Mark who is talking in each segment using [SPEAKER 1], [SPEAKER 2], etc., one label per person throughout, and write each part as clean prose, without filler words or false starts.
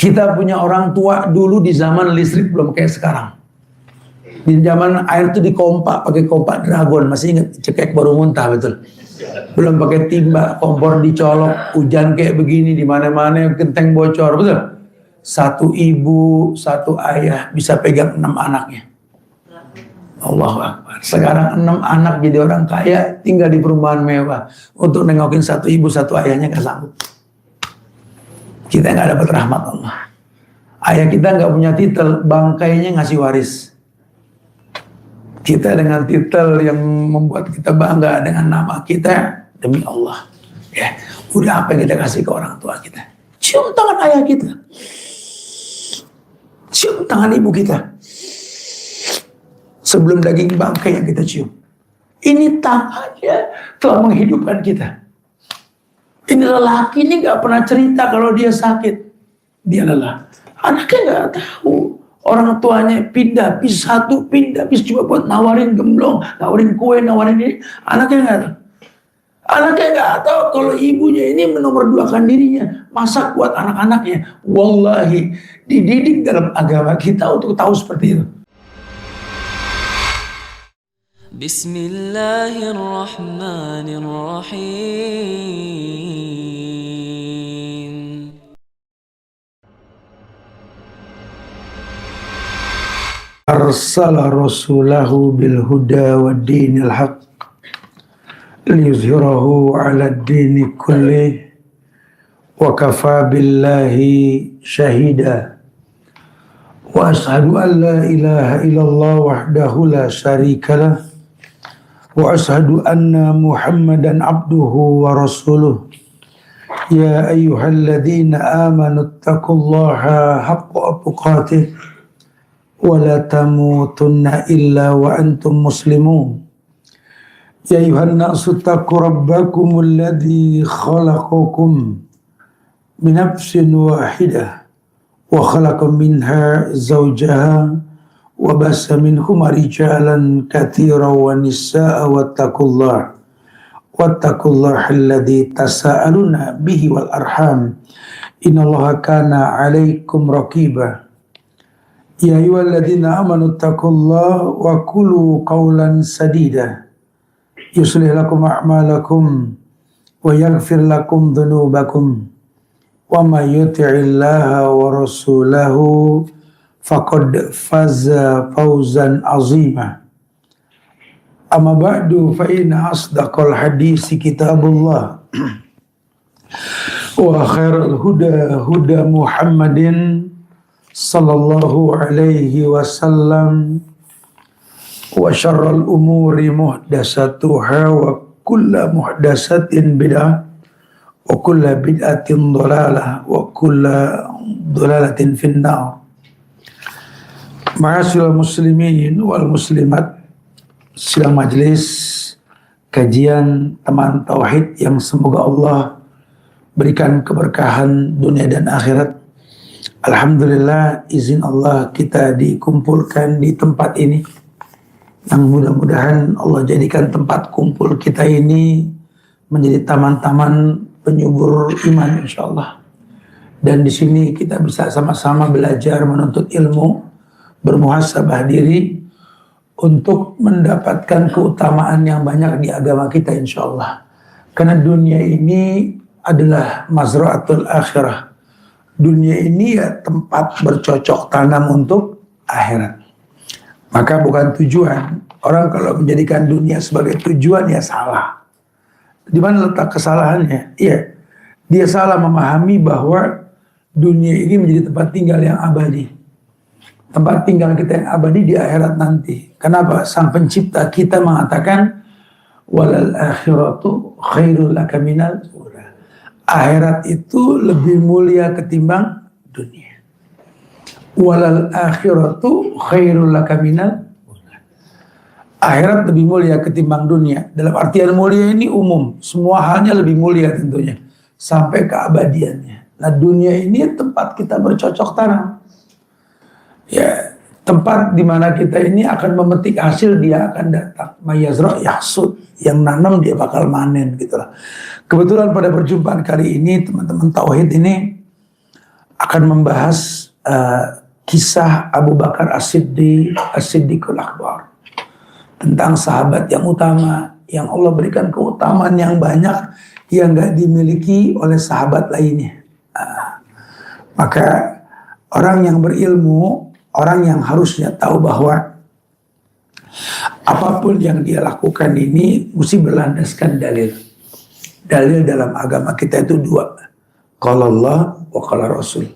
[SPEAKER 1] Kita punya orang tua dulu di zaman listrik belum kayak sekarang. Di zaman air itu dikompak, pakai kompak dragon, masih ingat, cekek baru muntah, betul. Belum pakai timba, kompor dicolok, hujan kayak begini di mana-mana, genteng bocor, betul. Satu ibu, satu ayah bisa pegang 6 anaknya. Allahu Akbar. Sekarang 6 anak jadi orang kaya, tinggal di perumahan mewah. Untuk nengokin satu ibu, satu ayahnya gak sanggup. Kita gak dapat rahmat Allah. Ayah kita gak punya titel, bangkainya ngasih waris. Kita dengan titel yang membuat kita bangga dengan nama kita, demi Allah. Ya, udah apa yang kita kasih ke orang tua kita? Cium tangan ayah kita. Cium tangan ibu kita. Sebelum daging bangkai yang kita cium. Ini tangannya telah menghidupkan kita. Ini lelaki ini gak pernah cerita kalau dia sakit. Dia lelah. Anaknya gak tahu. Orang tuanya pindah, bis satu, pindah, bis cuma buat nawarin gemblong, nawarin kue, nawarin ini. Anaknya gak tahu. Anaknya gak tahu kalau ibunya ini menomorduakan dirinya. Masak buat anak-anaknya. Wallahi, dididik dalam agama kita untuk tahu seperti itu.
[SPEAKER 2] Bismillahirrahmanirrahim.
[SPEAKER 1] Arsala rasulahu bil huda wa dinil haq liyuzhirahu ala dini kulli wa kafa billahi syahida wa ashhadu an la ilaha illallah wahdahu la syarikalah wa ashhadu anna muhammadan abduhu wa rasuluh ya ayyuhalladzina amanu taqullaha haqqa tuqatih wa la tamutunna illa wa antum muslimun ya ayuhan nasu taqu rabbakumul ladzi khalaqakum min nafsin wahidah wa khalaqa minha zawjaha wa bassa minhuma rijalan katsiran wa nisaa'a wattaqullaha alladzi tasaaluna bihi wal arham innallaha kana 'alaikum raqiba. Ya ayyuhalladzina amanu taqullaha wa qulu qawlan sadida yuslih lakum a'malakum wa yaghfir lakum dhunubakum wa may yuti'illaha wa rasulahu faqad faza fawzan 'azima. Amma ba'du fa inna asdaqal hadisi kitabullah wa khairal huda huda Muhammadin sallallahu alaihi wasallam wa syarral umuri muhdasatuha wa kulla muhdasatin bid'ah wa kulla bid'atin dhalalah wa kulla dhalalatin finnar. Ma'asyiral muslimin wal muslimat, sidang majelis kajian teman tauhid yang semoga Allah berikan keberkahan dunia dan akhirat. Alhamdulillah, izin Allah kita dikumpulkan di tempat ini yang mudah-mudahan Allah jadikan tempat kumpul kita ini menjadi taman-taman penyubur iman insyaallah. Dan di sini kita bisa sama-sama belajar menuntut ilmu, bermuhasabah diri untuk mendapatkan keutamaan yang banyak di agama kita insyaallah. Karena dunia ini adalah mazra'atul akhirah. Dunia ini ya tempat bercocok tanam untuk akhirat. Maka bukan tujuan. Orang kalau menjadikan dunia sebagai tujuan ya salah. Di mana letak kesalahannya? Iya, dia salah memahami bahwa dunia ini menjadi tempat tinggal yang abadi. Tempat tinggal kita yang abadi di akhirat nanti. Kenapa? Sang pencipta kita mengatakan walal akhiratu khairul laka minal ula. Akhirat itu lebih mulia ketimbang dunia. Walal akhiratu khairul laka minal ula. Akhirat lebih mulia ketimbang dunia. Dalam artian mulia ini umum. Semua halnya lebih mulia tentunya. Sampai keabadiannya. Nah dunia ini tempat kita bercocok tanam. Ya, tempat di mana kita ini akan memetik hasil, dia akan datang. Mayazra yahsud, yang nanam dia bakal manen gitu lah. Kebetulan pada perjumpaan kali ini teman-teman tauhid ini akan membahas kisah Abu Bakar As-Siddiqul Akbar, tentang sahabat yang utama, yang Allah berikan keutamaan yang banyak yang gak dimiliki oleh sahabat lainnya. Maka orang yang berilmu, orang yang harusnya tahu bahwa apapun yang dia lakukan ini mesti berlandaskan dalil. Dalil dalam agama kita itu dua. Qala Allah wa qala Rasul.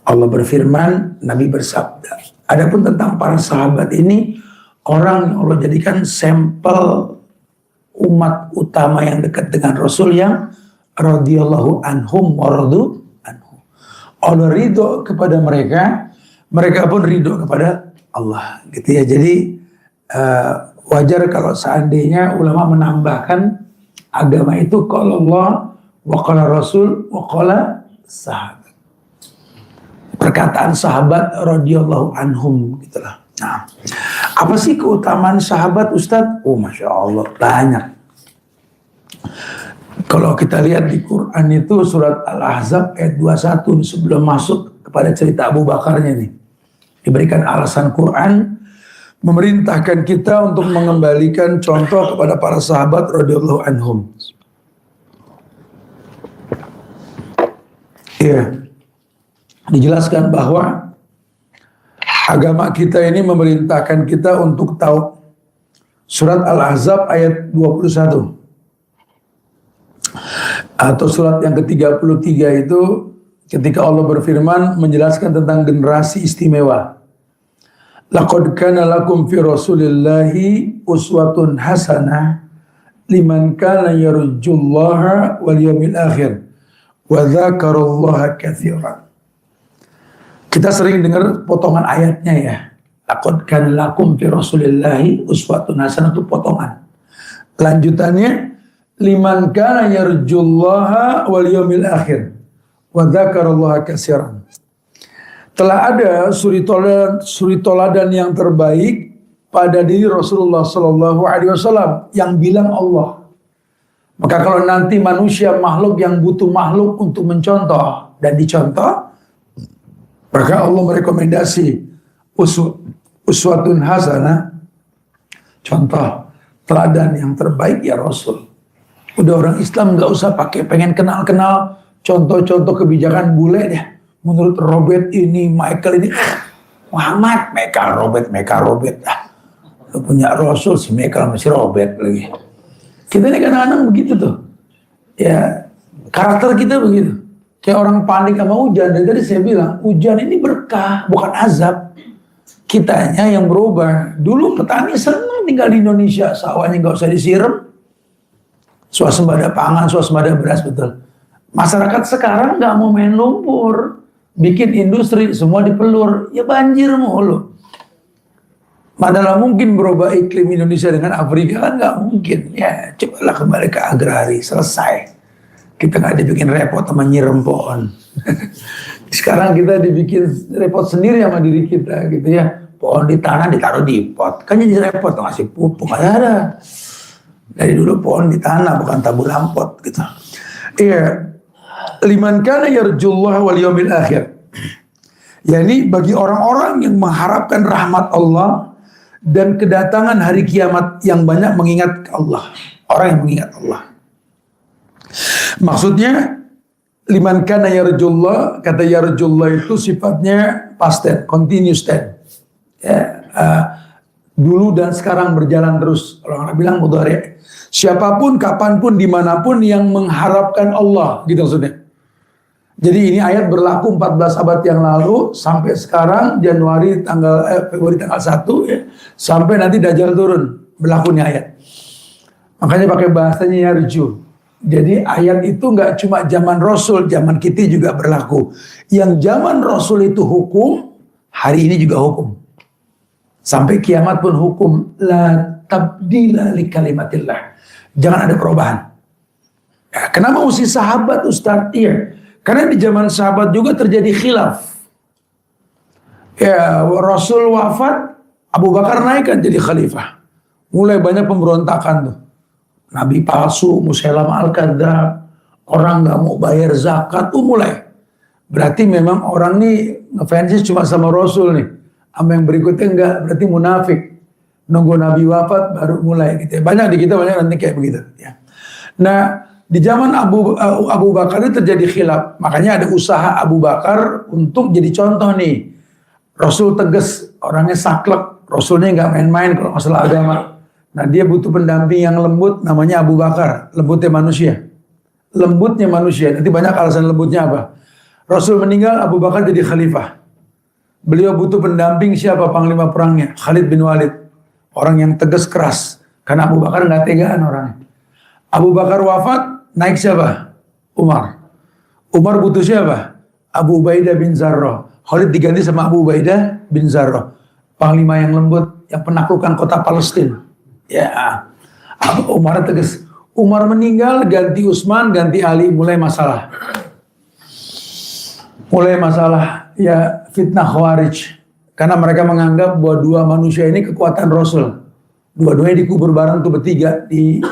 [SPEAKER 1] Allah berfirman, Nabi bersabda. Adapun tentang para sahabat ini, orang yang Allah jadikan sampel umat utama yang dekat dengan Rasul yang radhiyallahu anhum wa radu anhu. Allah ridho kepada mereka, mereka pun ridho kepada Allah. Gitu ya. Jadi wajar kalau seandainya ulama menambahkan agama itu qala Allah wa qala Rasul wa qala sahabat. Perkataan sahabat radhiyallahu anhum gitulah. Nah, apa sih keutamaan sahabat, Ustadz? Oh, Masya Allah, banyak. Kalau kita lihat di Quran itu surat Al-Ahzab ayat 21 sebelum masuk kepada cerita Abu Bakarnya nih. Diberikan alasan Quran memerintahkan kita untuk mengembalikan contoh kepada para sahabat radhiyallahu anhum. Iya. Dijelaskan bahwa agama kita ini memerintahkan kita untuk tahu. Surat Al-Ahzab ayat 21. Atau surat yang ke-33 itu ketika Allah berfirman menjelaskan tentang generasi istimewa. Laqad kana lakum fi Rasulillahi uswatun hasanah liman kana yarjullaha wal yawmil akhir wa dzakarallaha katsiran. Kita sering dengar potongan ayatnya ya. Laqad kana lakum fi Rasulillahi uswatun hasanah, itu potongan. Lanjutannya liman kana yarjullaha wal yawmil akhir wa dzakarallaha katsiran. Telah ada suri toladan yang terbaik pada diri Rasulullah sallallahu alaihi wasallam yang bilang Allah. Maka kalau nanti manusia makhluk yang butuh makhluk untuk mencontoh dan dicontoh, maka Allah merekomendasi uswatun hasanah, contoh teladan yang terbaik ya Rasul. Udah orang Islam nggak usah pakai pengen kenal-kenal contoh-contoh kebijakan bule deh. Menurut Robert ini, Michael ini, Muhammad, Michael Robert. Lu punya Rasul si Michael masih Robert lagi. Kita ini kadang-kadang begitu tuh. Ya karakter kita begitu. Kayak orang panik sama hujan. Dari tadi saya bilang, hujan ini berkah, bukan azab. Kitanya yang berubah. Dulu petani senang tinggal di Indonesia. Sawahnya nggak usah disiram. Swasembada pangan, swasembada beras, betul. Masyarakat sekarang nggak mau main lumpur. Bikin industri, semua dipelur. Ya banjir mulu. Manalah mungkin berubah iklim Indonesia dengan Afrika, kan nggak mungkin. Ya cobalah kembali ke agrari, selesai. Kita nggak dibikin repot sama nyiram pohon. Sekarang kita dibikin repot sendiri sama diri kita gitu ya. Pohon ditanam ditaruh di pot. Kan jadi repot ngasih pupuk. Ada. Dari dulu pohon ditanam bukan taburan pot gitu. Iya. Liman kana yarjullaha wal yawmil akhir. Yani bagi orang-orang yang mengharapkan rahmat Allah dan kedatangan hari kiamat yang banyak mengingat Allah. Orang yang mengingat Allah. Maksudnya liman kana yarjullah, kata yarjullah itu sifatnya past tense, continuous tense. Ya, dulu dan sekarang berjalan terus. Orang bilang mudhari'. Siapapun, kapanpun, dimanapun yang mengharapkan Allah, gitu maksudnya. Jadi ini ayat berlaku 14 abad yang lalu sampai sekarang Februari tanggal 1 ya, sampai nanti Dajjal turun berlaku nih ayat. Makanya pakai bahasanya yarju. Jadi ayat itu nggak cuma zaman Rasul, zaman kita juga berlaku. Yang zaman Rasul itu hukum, hari ini juga hukum. Sampai kiamat pun hukum. La tabdila li kalimatillah. Jangan ada perubahan. Ya, kenapa mesti sahabat Ustaz? Iya. Karena di zaman sahabat juga terjadi khilaf. Ya, Rasul wafat, Abu Bakar naik kan jadi khalifah. Mulai banyak pemberontakan tuh. Nabi palsu, Musailamah al-Kadzdzab, orang nggak mau bayar zakat tuh mulai. Berarti memang orang nih ngefansnya cuma sama Rasul nih. Sama yang berikutnya enggak, berarti munafik. Nunggu Nabi wafat baru mulai gitu ya. Banyak di kita banyak nanti kayak begitu ya. Nah, di zaman Abu Bakar itu terjadi khilaf. Makanya ada usaha Abu Bakar untuk jadi contoh nih. Rasul tegas, orangnya saklek. Rasulnya nggak main-main kalau masalah agama. Nah, dia butuh pendamping yang lembut, namanya Abu Bakar. Lembutnya manusia. Lembutnya manusia. Nanti banyak alasan lembutnya apa. Rasul meninggal, Abu Bakar jadi khalifah. Beliau butuh pendamping siapa panglima perangnya? Khalid bin Walid. Orang yang tegas keras. Karena Abu Bakar nggak tegaan orangnya. Abu Bakar wafat, naik siapa? Umar. Umar butuh siapa? Abu Ubaidah bin Zarrah. Khalid diganti sama Abu Ubaidah bin Zarrah. Panglima yang lembut, yang penaklukkan kota Palestina. Ya, Umar tegas. Umar meninggal, ganti Utsman, ganti Ali, mulai masalah. Mulai masalah, ya fitnah Khawarij. Karena mereka menganggap bahwa dua manusia ini kekuatan Rasul. Dua-duanya dikubur bareng tuh bertiga di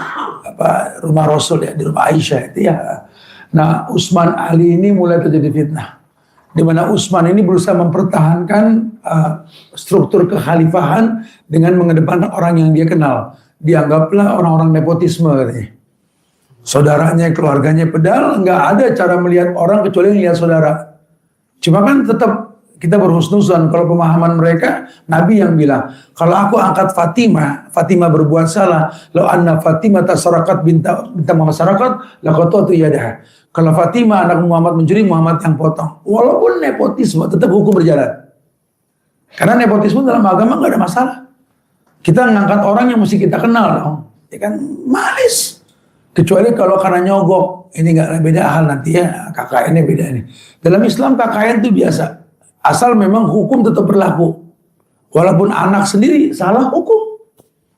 [SPEAKER 1] rumah Rasul ya, di rumah Aisyah itu ya. Nah, Utsman Ali ini mulai terjadi fitnah. Di mana Utsman ini berusaha mempertahankan struktur kekhalifahan dengan mengedepankan orang yang dia kenal. Dianggaplah orang-orang nepotisme katanya. Saudaranya, keluarganya, padahal nggak ada cara melihat orang kecuali melihat saudara. Cuma kan tetap kita berhusnuzon kalau pemahaman mereka, Nabi yang bilang, kalau aku angkat Fatimah, Fatimah berbuat salah, law anna Fatimah tasarakat binta masyarakat, laqatatu yadaha. Kalau Fatimah anak Muhammad mencuri, Muhammad yang potong. Walaupun nepotisme tetap hukum berjalan. Karena nepotisme dalam agama nggak ada masalah. Kita ngangkat orang yang mesti kita kenal dong. Ya kan manis. Kecuali kalau karena nyogok, ini nggak beda hal nanti ya, KKN-nya beda ini. Dalam Islam KKN itu biasa. Asal memang hukum tetap berlaku. Walaupun anak sendiri salah hukum.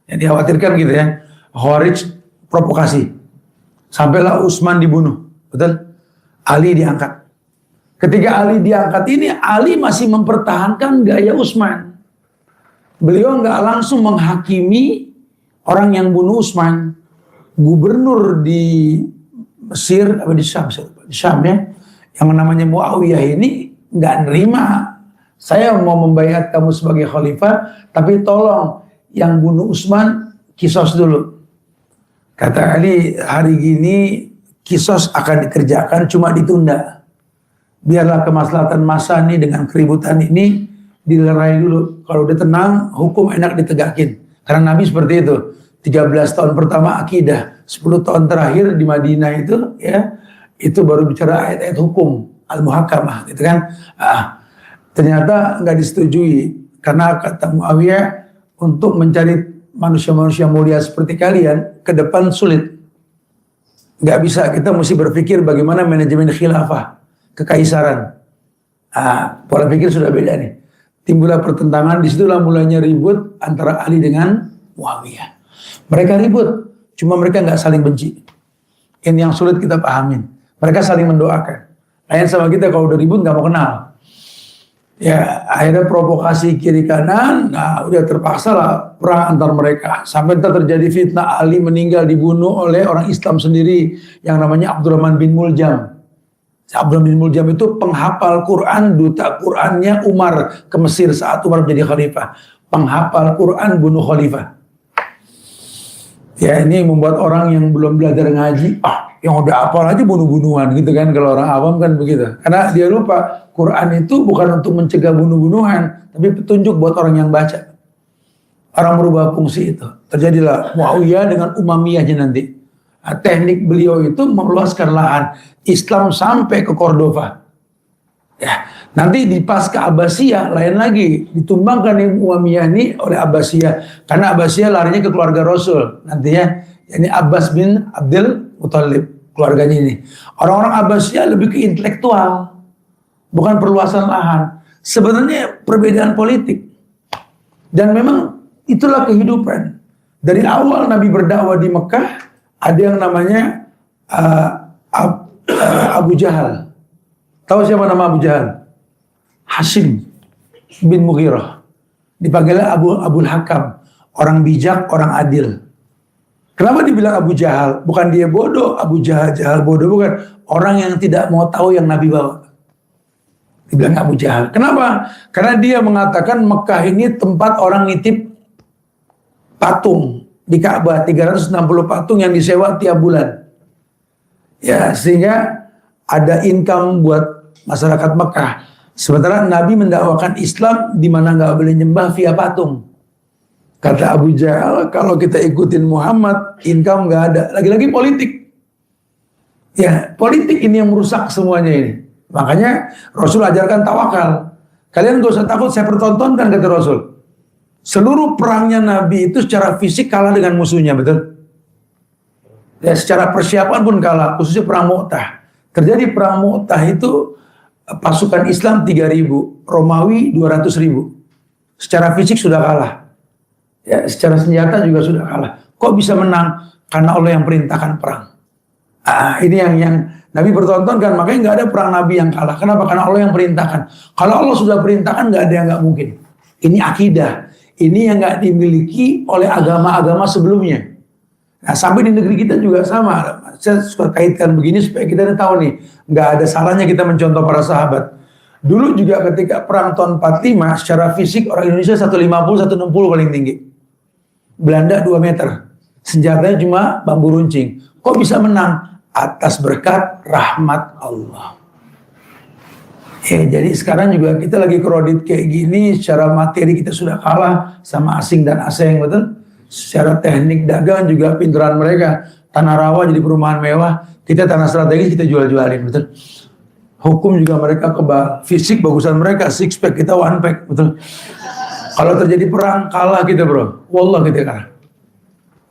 [SPEAKER 1] Yang dikhawatirkan gitu ya. Khawarij provokasi. Sampailah Utsman dibunuh. Betul? Ali diangkat. Ketika Ali diangkat ini, Ali masih mempertahankan gaya Utsman. Beliau nggak langsung menghakimi orang yang bunuh Utsman. Gubernur di Mesir, apa di Syam ya. Yang namanya Muawiyah ini nggak nerima, saya mau membayar kamu sebagai khalifah, tapi tolong yang bunuh Utsman kisos dulu. Kata Ali, hari gini kisos akan dikerjakan, cuma ditunda. Biarlah kemaslahatan masa ini dengan keributan ini dilerai dulu. Kalau udah tenang, hukum enak ditegakin. Karena Nabi seperti itu. 13 tahun pertama akidah, 10 tahun terakhir di Madinah itu ya, itu baru bicara ayat-ayat hukum. Al-Muhakamah gitu kan. Ternyata nggak disetujui karena kata Muawiyah untuk mencari manusia-manusia mulia seperti kalian ke depan sulit. Nggak bisa, kita mesti berpikir bagaimana manajemen khilafah, kekaisaran. Pola pikir sudah beda nih. Timbullah pertentangan, disitulah mulanya ribut antara Ali dengan Muawiyah. Mereka ribut, cuma mereka nggak saling benci. Ini yang sulit kita pahamin. Mereka saling mendoakan. Lain sama kita kalau udah ribut nggak mau kenal. Ya akhirnya provokasi kiri kanan, nah udah terpaksa lah perang antar mereka. Sampai terjadi fitnah, Ali meninggal dibunuh oleh orang Islam sendiri yang namanya Abdurrahman bin Muljam. Abdurrahman bin Muljam itu penghafal Quran, duta Qurannya Umar ke Mesir saat Umar menjadi khalifah. Penghafal Quran bunuh khalifah. Ya ini membuat orang yang belum belajar ngaji, yang udah hafal aja bunuh-bunuhan gitu kan, kalau orang awam kan begitu. Karena dia lupa Quran itu bukan untuk mencegah bunuh-bunuhan, tapi petunjuk buat orang yang baca. Orang merubah fungsi itu. Terjadilah Muawiyah dengan Umayyahnya nanti. Nah, teknik beliau itu meluaskan lahan Islam sampai ke Cordova. Ya, nanti di pasca Abbasiyah lain lagi, ditumbangkan nih Umayyah ini oleh Abbasiyah. Karena Abbasiyah larinya ke keluarga Rasul. Nantinya ini Abbas bin Abdul Muthalib, keluarganya ini. Orang-orang Abbasiyah lebih ke intelektual, bukan perluasan lahan. Sebenarnya perbedaan politik. Dan memang itulah kehidupan. Dari awal Nabi berdakwah di Mekah, ada yang namanya Abu Jahal. Tahu siapa nama Abu Jahal? Hashim bin Mughirah. Dipanggilnya Abul Hakam. Orang bijak, orang adil. Kenapa dibilang Abu Jahal? Bukan dia bodoh, Abu Jahal bodoh, bukan. Orang yang tidak mau tahu yang Nabi bawa. Dibilang Abu Jahal. Kenapa? Karena dia mengatakan Mekah ini tempat orang nitip patung di Ka'bah, 360 patung yang disewa tiap bulan. Ya, sehingga ada income buat masyarakat Mekah. Sementara Nabi mendakwakan Islam di mana nggak boleh nyembah via patung. Kata Abu Jahal, kalau kita ikutin Muhammad, income nggak ada. Lagi-lagi politik. Ya, politik ini yang merusak semuanya ini. Makanya Rasul ajarkan tawakal. Kalian gak usah takut, saya pertontonkan kata Rasul. Seluruh perangnya Nabi itu secara fisik kalah dengan musuhnya, betul? Ya, secara persiapan pun kalah, khususnya perang Mu'tah. Terjadi perang Mu'tah itu pasukan Islam 3.000, Romawi 200.000. Secara fisik sudah kalah. Ya, secara senjata juga sudah kalah. Kok bisa menang? Karena Allah yang perintahkan perang. Ini yang Nabi pertontonkan, makanya nggak ada perang Nabi yang kalah. Kenapa? Karena Allah yang perintahkan. Kalau Allah sudah perintahkan, nggak ada yang nggak mungkin. Ini akidah. Ini yang nggak dimiliki oleh agama-agama sebelumnya. Nah, sampai di negeri kita juga sama. Saya suka kaitkan begini supaya kita tahu nih, nggak ada salahnya kita mencontoh para sahabat. Dulu juga ketika perang tahun 45, secara fisik orang Indonesia 150, 160 paling tinggi. Belanda 2 meter. Senjatanya cuma bambu runcing. Kok bisa menang? Atas berkat rahmat Allah. Jadi sekarang juga kita lagi kredit kayak gini, secara materi kita sudah kalah sama asing dan asing, betul? Secara teknik dagang juga pinteran mereka. Tanah rawa jadi perumahan mewah, kita tanah strategis kita jual-jualin, betul? Hukum juga mereka kebal, fisik bagusan mereka, six pack kita one pack, betul? Kalau terjadi perang kalah kita bro, wallah kita kalah.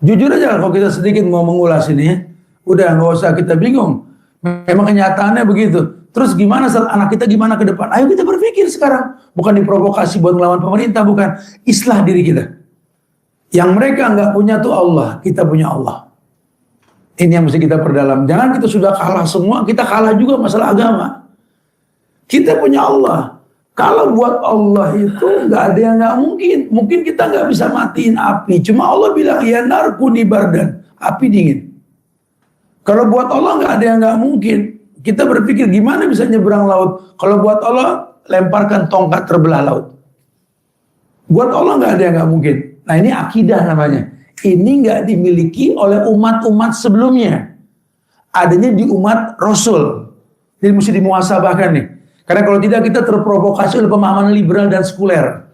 [SPEAKER 1] Jujur aja kalau kita sedikit mau mengulas ini ya. Udah nggak usah kita bingung. Memang kenyataannya begitu. Terus gimana saat anak kita gimana ke depan? Ayo kita berpikir sekarang. Bukan diprovokasi buat melawan pemerintah, bukan. Islah diri kita. Yang mereka nggak punya tuh Allah, kita punya Allah. Ini yang mesti kita perdalam. Jangan kita sudah kalah semua, kita kalah juga masalah agama. Kita punya Allah. Kalau buat Allah itu nggak ada yang nggak mungkin. Mungkin kita nggak bisa matiin api. Cuma Allah bilang ya narkuni bardan, api dingin. Kalau buat Allah nggak ada yang nggak mungkin. Kita berpikir gimana bisa nyebrang laut. Kalau buat Allah lemparkan tongkat terbelah laut. Buat Allah nggak ada yang nggak mungkin. Nah ini akidah namanya. Ini nggak dimiliki oleh umat-umat sebelumnya. Adanya di umat Rasul. Jadi mesti dimuhasabahkan nih. Karena kalau tidak kita terprovokasi oleh pemahaman liberal dan sekuler.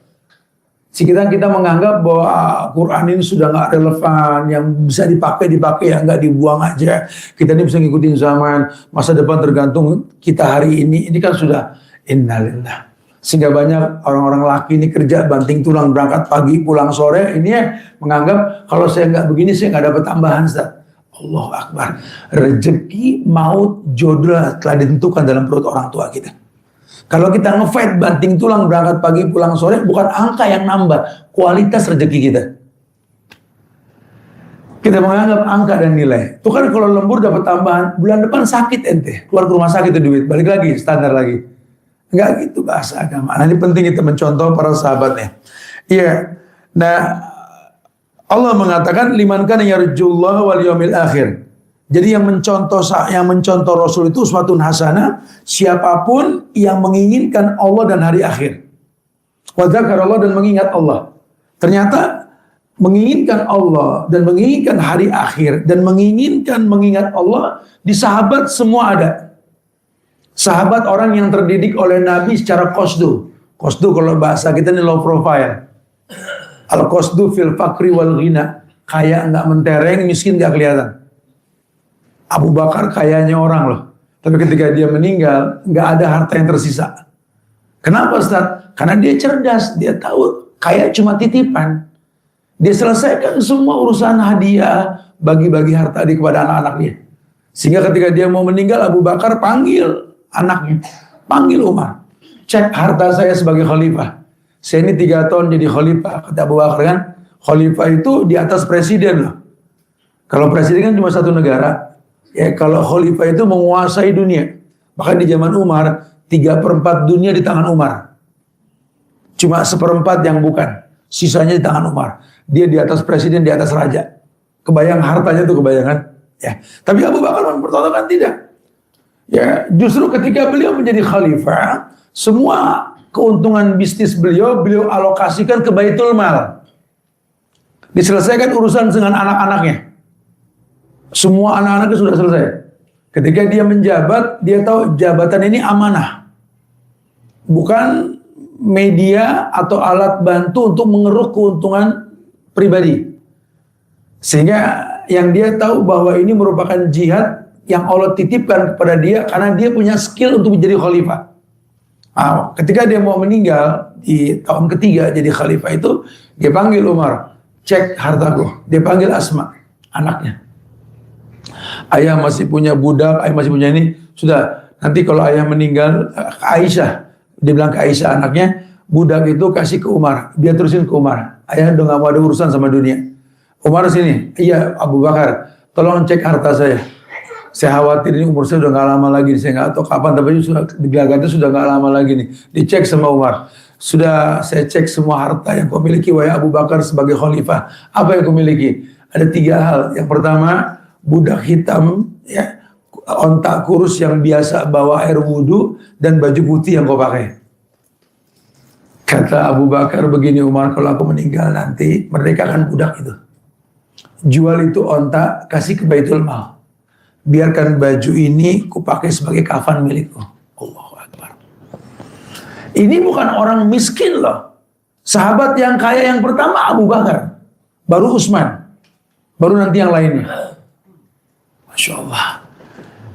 [SPEAKER 1] Kita menganggap bahwa Quran ini sudah nggak relevan, yang bisa dipakai ya nggak dibuang aja. Kita ini bisa ngikutin zaman, masa depan tergantung kita hari ini. Ini kan sudah innalillah. Sehingga banyak orang-orang laki ini kerja banting tulang, berangkat pagi pulang sore. Ini ya menganggap kalau saya nggak begini saya nggak dapat tambahan, Ustaz. Allahu Akbar. Rezeki, maut, jodoh telah ditentukan dalam perut orang tua kita. Kalau kita ngefight banting tulang berangkat pagi pulang sore, bukan angka yang nambah, kualitas rezeki kita. Kita menganggap angka dan nilai. Itu kan kalau lembur dapat tambahan, bulan depan sakit ente, keluar ke rumah sakit itu duit, balik lagi standar lagi. Enggak gitu bahasa agama. Nah ini penting kita mencontoh para sahabatnya. Iya. Nah Allah mengatakan liman kana yarjullaha wal yaumil akhir. Jadi yang mencontoh Rasul itu uswatun hasanah, siapapun yang menginginkan Allah dan hari akhir. Wa dzakarallah dan mengingat Allah. Ternyata menginginkan Allah dan menginginkan hari akhir dan mengingat Allah di sahabat semua ada. Sahabat orang yang terdidik oleh Nabi secara qasdu. Qasdu kalau bahasa kita ini low profile. Al qasdu fil fakri wal ghina. Kaya enggak mentereng, miskin enggak kelihatan. Abu Bakar kayanya orang loh. Tapi ketika dia meninggal, nggak ada harta yang tersisa. Kenapa Ustaz? Karena dia cerdas. Dia tahu kaya cuma titipan. Dia selesaikan semua urusan hadiah, bagi-bagi harta dia kepada anak-anaknya. Sehingga ketika dia mau meninggal, Abu Bakar panggil anaknya. Panggil Umar. Cek harta saya sebagai khalifah. Saya ini 3 tahun jadi khalifah. Kata Abu Bakar kan, khalifah itu di atas presiden loh. Kalau presiden kan cuma satu negara. Ya kalau khalifah itu menguasai dunia. Bahkan di zaman Umar, 3/4 dunia di tangan Umar. Cuma 1/4 yang bukan. Sisanya di tangan Umar. Dia di atas presiden, di atas raja. Kebayang hartanya tuh kebayangan. Ya. Tapi Abu Bakar mempertontonkan tidak. Ya, justru ketika beliau menjadi khalifah, semua keuntungan bisnis beliau alokasikan ke Baitul Mal. Diselesaikan urusan dengan anak-anaknya. Semua anak-anaknya sudah selesai. Ketika dia menjabat, dia tahu jabatan ini amanah. Bukan media atau alat bantu untuk mengeruk keuntungan pribadi. Sehingga yang dia tahu bahwa ini merupakan jihad yang Allah titipkan kepada dia karena dia punya skill untuk menjadi khalifah. Nah, ketika dia mau meninggal di tahun ketiga jadi khalifah itu, dia panggil Umar, cek hartaku. Dia panggil Asma, anaknya. Ayah masih punya budak, ayah masih punya ini. Sudah, nanti kalau ayah meninggal, Aisyah, dia bilang ke Aisyah anaknya, budak itu kasih ke Umar, dia terusin ke Umar. Ayah udah gak mau ada urusan sama dunia. Umar sini, iya Abu Bakar, tolong cek harta saya. Saya khawatir ini umur saya udah gak lama lagi, saya gak tahu kapan, tapi sudah digagaknya sudah gak lama lagi nih. Dicek sama Umar, sudah saya cek semua harta yang kau miliki wahai Abu Bakar sebagai khalifah. Apa yang kau miliki? Ada 3 hal. Yang pertama, budak hitam, ya, ontak kurus yang biasa bawa air wudhu, dan baju putih yang kau pakai. Kata Abu Bakar begini, Umar, kalau aku meninggal nanti, merdekakan budak itu. Jual itu onta, kasih ke Baitul Mal. Biarkan baju ini kupakai sebagai kafan milikku. Allahu Akbar. Ini bukan orang miskin loh. Sahabat yang kaya yang pertama Abu Bakar. Baru Utsman. Baru nanti yang lainnya. Masya Allah.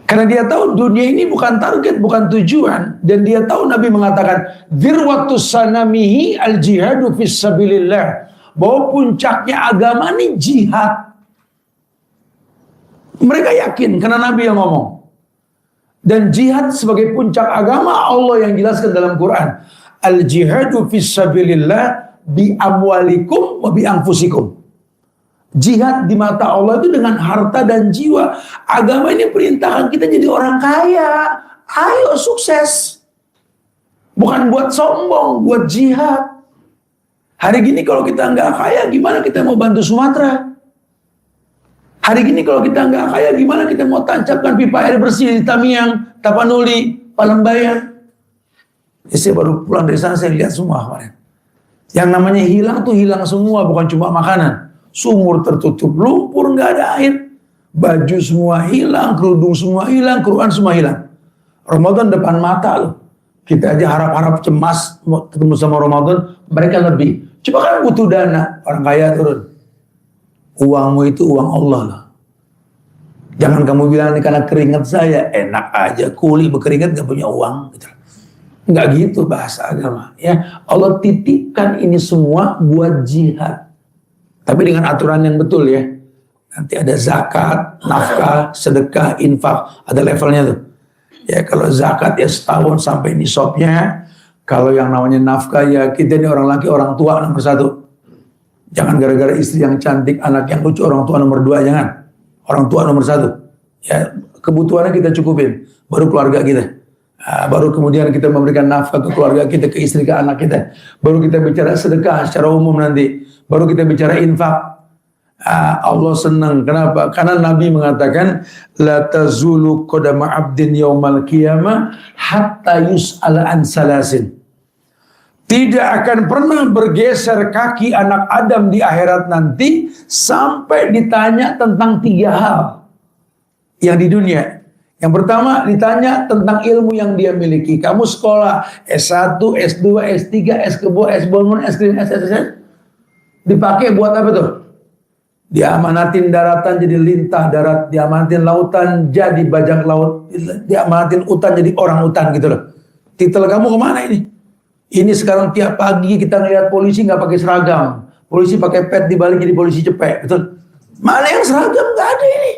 [SPEAKER 1] Karena dia tahu dunia ini bukan target, bukan tujuan. Dan dia tahu Nabi mengatakan, Dirwatus sanamihi al-jihadu fissabilillah. Bahwa puncaknya agama ini jihad. Mereka yakin karena Nabi yang ngomong. Dan jihad sebagai puncak agama Allah yang jelaskan dalam Quran. Al-jihadu fissabilillah bi amwalikum wa bi anfusikum. Jihad di mata Allah itu dengan harta dan jiwa. Agama ini perintahkan kita jadi orang kaya. Ayo sukses. Bukan buat sombong, buat jihad. Hari gini kalau kita nggak kaya, gimana kita mau bantu Sumatera? Hari gini kalau kita nggak kaya, gimana kita mau tancapkan pipa air bersih di Tamiang, Tapanuli, Palembayan? Ya, saya baru pulang dari sana, saya lihat semua kemarin. Yang namanya hilang tuh hilang semua, bukan cuma makanan. Sumur tertutup, lumpur, nggak ada air. Baju semua hilang, kerudung semua hilang, Quran semua hilang. Ramadan depan mata loh. Kita aja harap-harap cemas mau ketemu sama Ramadan, mereka lebih. Coba kan butuh dana, orang kaya turun. Uangmu itu uang Allah loh. Jangan kamu bilang ini karena keringat saya, enak aja kuli berkeringat gak punya uang. Gitu. Nggak gitu bahasa agama. Ya, Allah titipkan ini semua buat jihad. Tapi dengan aturan yang betul ya. Nanti ada zakat, nafkah, sedekah, infak, ada levelnya tuh. Ya kalau zakat ya setahun sampai nisabnya. Kalau yang namanya nafkah ya kita ini orang laki orang tua nomor 1. Jangan gara-gara istri yang cantik, anak yang lucu orang tua nomor 2, jangan. Orang tua nomor 1. Ya kebutuhannya kita cukupin, baru keluarga kita. Nah, baru kemudian kita memberikan nafkah ke keluarga kita, ke istri, ke anak kita. Baru kita bicara sedekah secara umum nanti. Baru kita bicara infak. Allah senang. Kenapa? Karena Nabi mengatakan la tazulu qadama 'abdin yaumal qiyamah hatta yus'ala an salasin. Tidak akan pernah bergeser kaki anak Adam di akhirat nanti sampai ditanya tentang 3 hal yang di dunia. Yang pertama ditanya tentang ilmu yang dia miliki. Kamu sekolah S1, S2, S3, S-Kebo, S-Bonmon, S-Krim, S-SS dipakai buat apa tuh? Diamanatin daratan jadi lintah darat, diamanatin lautan jadi bajak laut, diamanatin hutan jadi orang hutan gitu loh. Titel kamu kemana ini? Ini sekarang tiap pagi kita ngeliat polisi nggak pakai seragam, polisi pakai pet dibalik jadi polisi cepek, betul? Mana yang seragam? Nggak ada ini.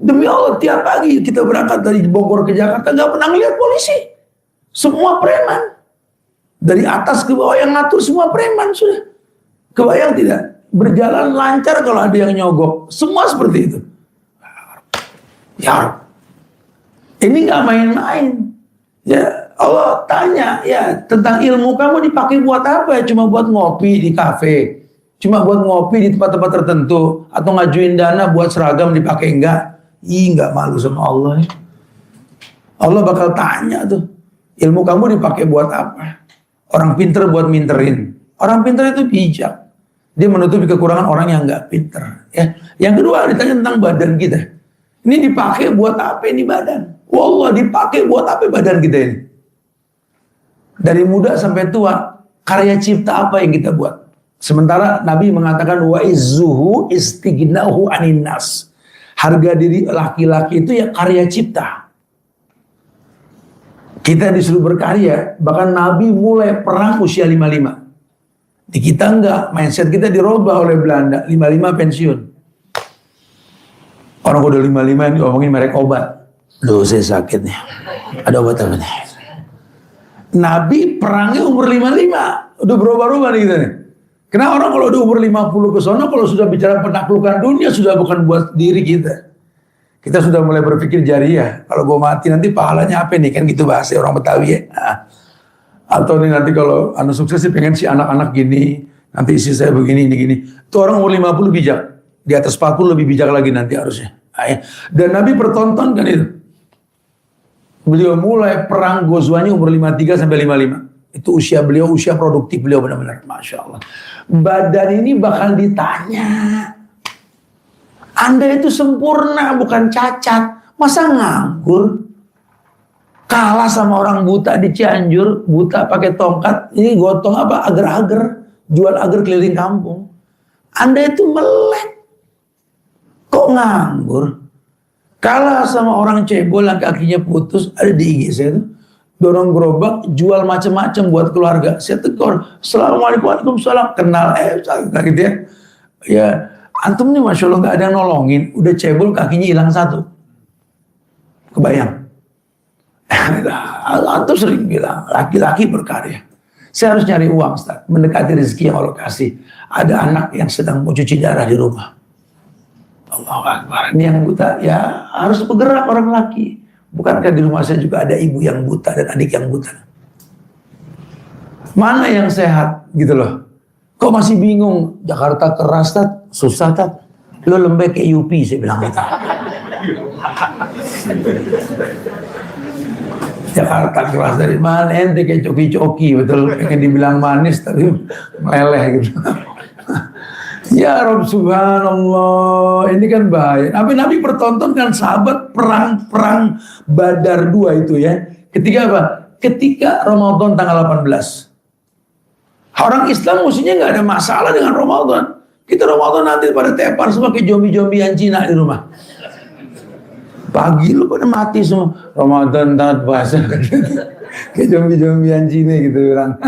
[SPEAKER 1] Demi Allah tiap pagi kita berangkat dari Bogor ke Jakarta nggak pernah ngeliat polisi, semua preman. Dari atas ke bawah yang ngatur semua preman sudah. Kebayang tidak? Berjalan lancar kalau ada yang nyogok. Semua seperti itu. Ya, ini nggak main-main. Ya, Allah tanya ya tentang ilmu kamu dipakai buat apa? Cuma buat ngopi di kafe, cuma buat ngopi di tempat-tempat tertentu, atau ngajuin dana buat seragam dipakai enggak? Ih, nggak malu sama Allah. Allah bakal tanya tuh, ilmu kamu dipakai buat apa? Orang pinter buat minterin. Orang pinter itu bijak. Dia menutupi kekurangan orang yang nggak pinter. Ya. Yang kedua ditanya tentang badan kita. Ini dipakai buat apa ini badan? Wallah, dipakai buat apa badan kita ini? Dari muda sampai tua, karya cipta apa yang kita buat? Sementara Nabi mengatakan wa izzuhu istighnahu anin nas. Harga diri laki-laki itu ya karya cipta. Kita disuruh berkarya, bahkan Nabi mulai perang usia 55. Di kita enggak, mindset kita dirubah oleh Belanda, 55 pensiun. Orang udah 55 ini ngomongin merek obat. Duh, saya sakit nih. Ada obat apa nih? Nabi perangnya umur 55. Udah berubah-ubah nih kita nih. Karena orang kalau udah umur 50 ke sana, kalau sudah bicara penaklukan dunia, sudah bukan buat diri kita. Kita sudah mulai berpikir jariah. Kalau gue mati nanti pahalanya apa nih? Kan gitu bahasa orang Betawi ya. Atau nih nanti kalau anak sukses sih pengen si anak-anak gini. Nanti istri saya begini, ini gini. Itu orang umur 50 bijak. Di atas 40 lebih bijak lagi nanti harusnya. Dan Nabi pertontonkan itu. Beliau mulai perang Ghazwani umur 53 sampai 55. Itu usia beliau, usia produktif beliau benar-benar. Masya Allah. Badan ini bakal ditanya. Anda itu sempurna, bukan cacat. Masa nganggur? Kalah sama orang buta di Cianjur. Buta pakai tongkat. Ini gotong apa? Agar-agar. Jual agar keliling kampung. Anda itu melek. Kok nganggur? Kalah sama orang cebol yang kakinya putus. Ada di IG saya tuh. Dorong gerobak, jual macam-macam buat keluarga. Saya tegur, Assalamualaikum, Waalaikumsalam. Kenal, gitu ya. Ya, antum nih Masya Allah gak ada yang nolongin. Udah cebol, kakinya hilang satu. Kebayang. Antum sering bilang, laki-laki berkarya. Saya harus nyari uang, Ustaz. Mendekati rezeki yang Allah kasih. Ada anak yang sedang mau cuci darah di rumah. Allahu Akbar. Ini yang buta, ya harus bergerak orang laki. Bukankah di rumah saya juga ada ibu yang buta dan adik yang buta? Mana yang sehat gitu loh? Kok masih bingung? Jakarta keras, Tat, susah, Tat. Lo lembek kayak Yupi, saya bilang gitu. Jakarta keras dari mana? Ente kayak coki-coki, betul. Pengen dibilang manis tapi meleleh gitu. Ya Rabb subhanallah, ini kan bahaya. Nabi pertontonkan sahabat perang Badar 2 itu ya. Ketika apa? Ketika Ramadan tanggal 18. Orang Islam mestinya nggak ada masalah dengan Ramadan. Kita Ramadan nanti pada tepar semua kayak zombie-zombian Cina di rumah. Pagi lu pada mati semua. Ramadan taat puasa. Kayak zombie-zombian Cina gitu orang.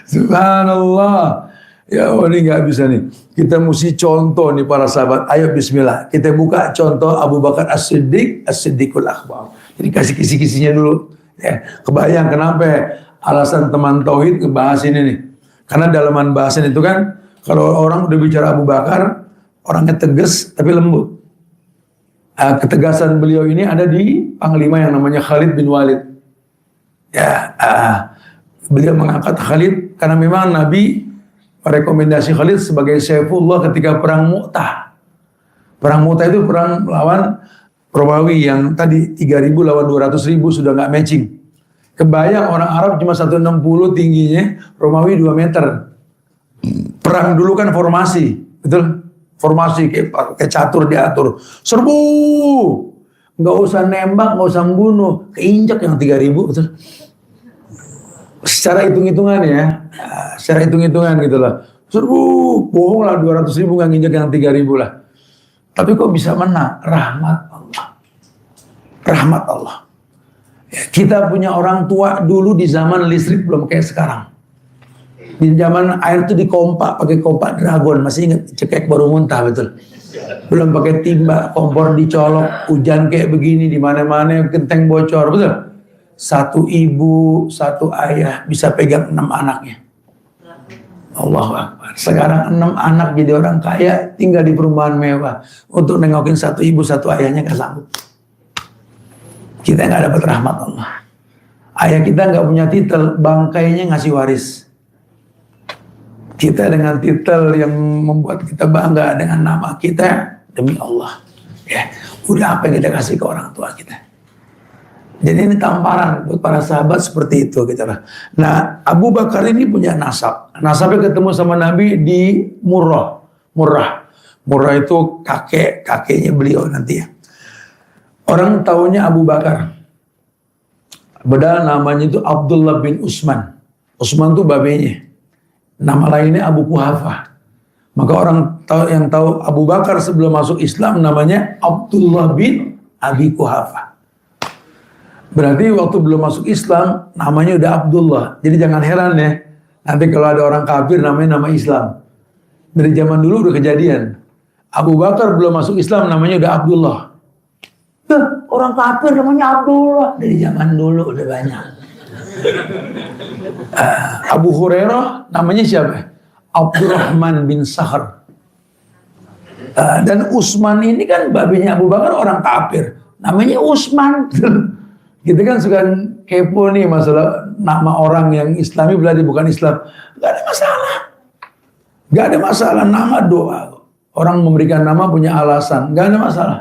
[SPEAKER 1] Subhanallah. Ya ini nggak bisa nih. Kita mesti contoh nih para sahabat. Ayo bismillah. Kita buka contoh Abu Bakar As-Siddiq, As-Siddiqul Akbar. Jadi kasih kisi-kisinya dulu. Ya, kebayang kenapa alasan teman tauhid ngebahas ini nih. Karena dalaman bahasan itu kan kalau orang udah bicara Abu Bakar, orangnya tegas tapi lembut. Ketegasan beliau ini ada di panglima yang namanya Khalid bin Walid. Ya, beliau mengangkat Khalid karena memang Nabi rekomendasi Khalid sebagai Saifullah ketika perang Mu'tah. Perang Mu'tah itu perang melawan Romawi yang tadi 3.000 lawan 200.000 sudah nggak matching. Kebayang orang Arab cuma 160 tingginya, Romawi 2 meter. Perang dulu kan formasi, betul? Formasi kayak catur diatur. Serbu! Nggak usah nembak, nggak usah membunuh. Keinjak yang 3.000, betul? Secara hitung-hitungan ya, secara hitung-hitungan gitu lah. Serbu, bohong lah 200.000 nggak nginjak yang 3.000 lah. Tapi kok bisa menang? Rahmat Allah. Rahmat Allah. Ya, kita punya orang tua dulu di zaman listrik belum kayak sekarang. Di zaman air itu dikompak, pakai kompak dragon. Masih ingat cekek baru muntah betul. Belum pakai timba, kompor dicolok, hujan kayak begini di mana-mana, genteng bocor betul. Satu ibu, satu ayah bisa pegang 6 anaknya. Allahu Akbar. Sekarang 6 anak jadi orang kaya, tinggal di perumahan mewah. Untuk nengokin satu ibu, satu ayahnya gak sanggup. Kita gak dapat rahmat Allah. Ayah kita gak punya titel, bangkainya ngasih waris. Kita dengan titel yang membuat kita bangga dengan nama kita, demi Allah. Ya, udah apa yang kita kasih ke orang tua kita. Jadi ini tamparan buat para sahabat seperti itu gitu lah. Nah, Abu Bakar ini punya nasab. Nasabnya ketemu sama Nabi di Murrah. Murrah itu kakeknya beliau nanti ya. Orang taunya Abu Bakar. Padahal namanya itu Abdullah bin Utsman. Utsman itu babenya. Nama lainnya Abu Quhafah. Maka orang yang tahu Abu Bakar sebelum masuk Islam namanya Abdullah bin Abi Quhafah. Berarti waktu belum masuk Islam namanya udah Abdullah. Jadi jangan heran ya. Nanti kalau ada orang kafir namanya nama Islam. Dari zaman dulu udah kejadian. Abu Bakar belum masuk Islam namanya udah Abdullah. Orang kafir namanya Abdullah. Dari zaman dulu udah banyak. Abu Hurairah namanya siapa? Abdurrahman bin Sakhar. Dan Utsman ini kan babinya Abu Bakar orang kafir. Namanya Utsman. Kita kan suka kepo nih masalah nama orang yang Islami berarti bukan Islam. Gak ada masalah. Gak ada masalah. Nama doa. Orang memberikan nama punya alasan. Gak ada masalah.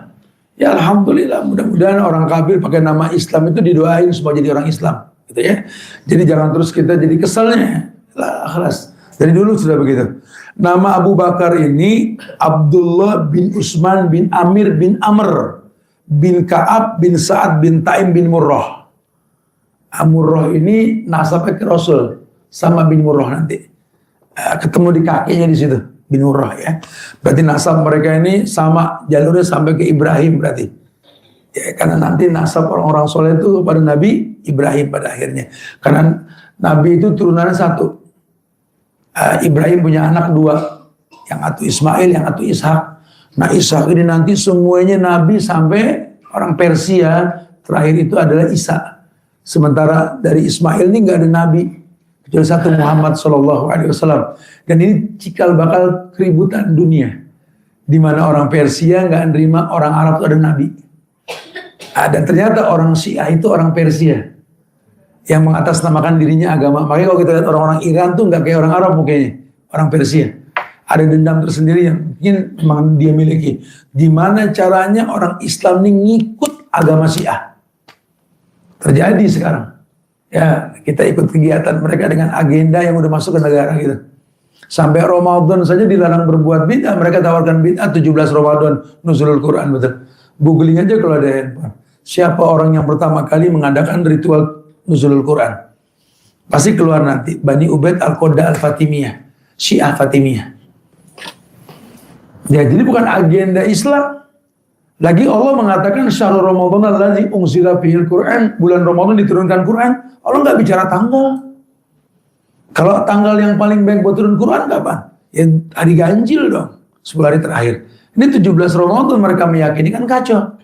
[SPEAKER 1] Ya Alhamdulillah. Mudah-mudahan orang kafir pakai nama Islam itu didoain supaya jadi orang Islam. Gitu ya. Jadi jangan terus kita jadi keselnya. Kelas. Dari dulu sudah begitu. Nama Abu Bakar ini Abdullah bin Utsman bin Amir bin Amr bin Ka'ab bin Sa'ad bin Taim bin Murrah. Murrah ini nasabnya ke Rasul sama bin Murrah nanti. Ketemu di kakinya di situ bin Murrah ya. Berarti nasab mereka ini sama jalurnya sampai ke Ibrahim berarti. Ya, karena nanti nasab orang-orang soleh itu pada Nabi Ibrahim pada akhirnya. Karena Nabi itu turunannya satu. Ibrahim punya anak dua. Yang satu Ismail, yang satu Ishak. Nah Ishak ini nanti semuanya Nabi sampai orang Persia. Terakhir itu adalah Isa. Sementara dari Ismail ini nggak ada Nabi. Kecuali satu Muhammad SAW. Dan ini cikal bakal keributan dunia. Di mana orang Persia nggak nerima orang Arab itu ada Nabi. Dan ternyata orang Syiah itu orang Persia. Yang mengatasnamakan dirinya agama. Makanya kalau kita lihat orang-orang Iran tuh nggak kayak orang Arab mukanya. Orang Persia. Ada dendam tersendiri yang mungkin memang dia miliki. Gimana caranya orang Islam ini ngikut agama Syiah? Terjadi sekarang. Ya, kita ikut kegiatan mereka dengan agenda yang udah masuk ke negara kita. Sampai Ramadan saja dilarang berbuat bid'ah. Mereka tawarkan bid'ah 17 Ramadan nuzulul Quran, betul. Googling aja kalau ada handphone. Siapa orang yang pertama kali mengadakan ritual nuzulul Quran? Pasti keluar nanti. Bani Ubaid Al-Qadda Al-Fatimiyah. Syiah Fatimiyah. Ya, jadi bukan agenda Islam. Lagi Allah mengatakan syahrul Ramadan allazi unzila fihil Quran, bulan Ramadan diturunkan Quran. Allah nggak bicara tanggal. Kalau tanggal yang paling baik buat turun Quran kapan? Ya hari ganjil dong, 10 hari terakhir. Ini 17 Ramadan mereka meyakini, kan kacau.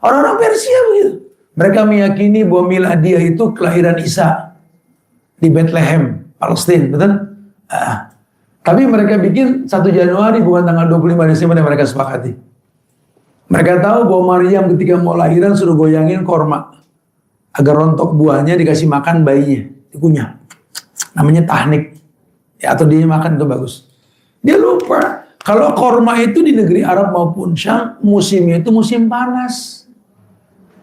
[SPEAKER 1] Orang-orang Persia begitu. Mereka meyakini bahwa miladiah itu kelahiran Isa di Bethlehem, Palestina, betul? Tapi mereka bikin 1 Januari bukan tanggal 25 Desember yang mereka sepakati. Mereka tahu bahwa Maryam ketika mau lahiran suruh goyangin korma. Agar rontok buahnya dikasih makan bayinya. Dikunyah. Namanya tahnik. Ya, atau dia makan itu bagus. Dia lupa. Kalau korma itu di negeri Arab maupun Syam, musimnya itu musim panas.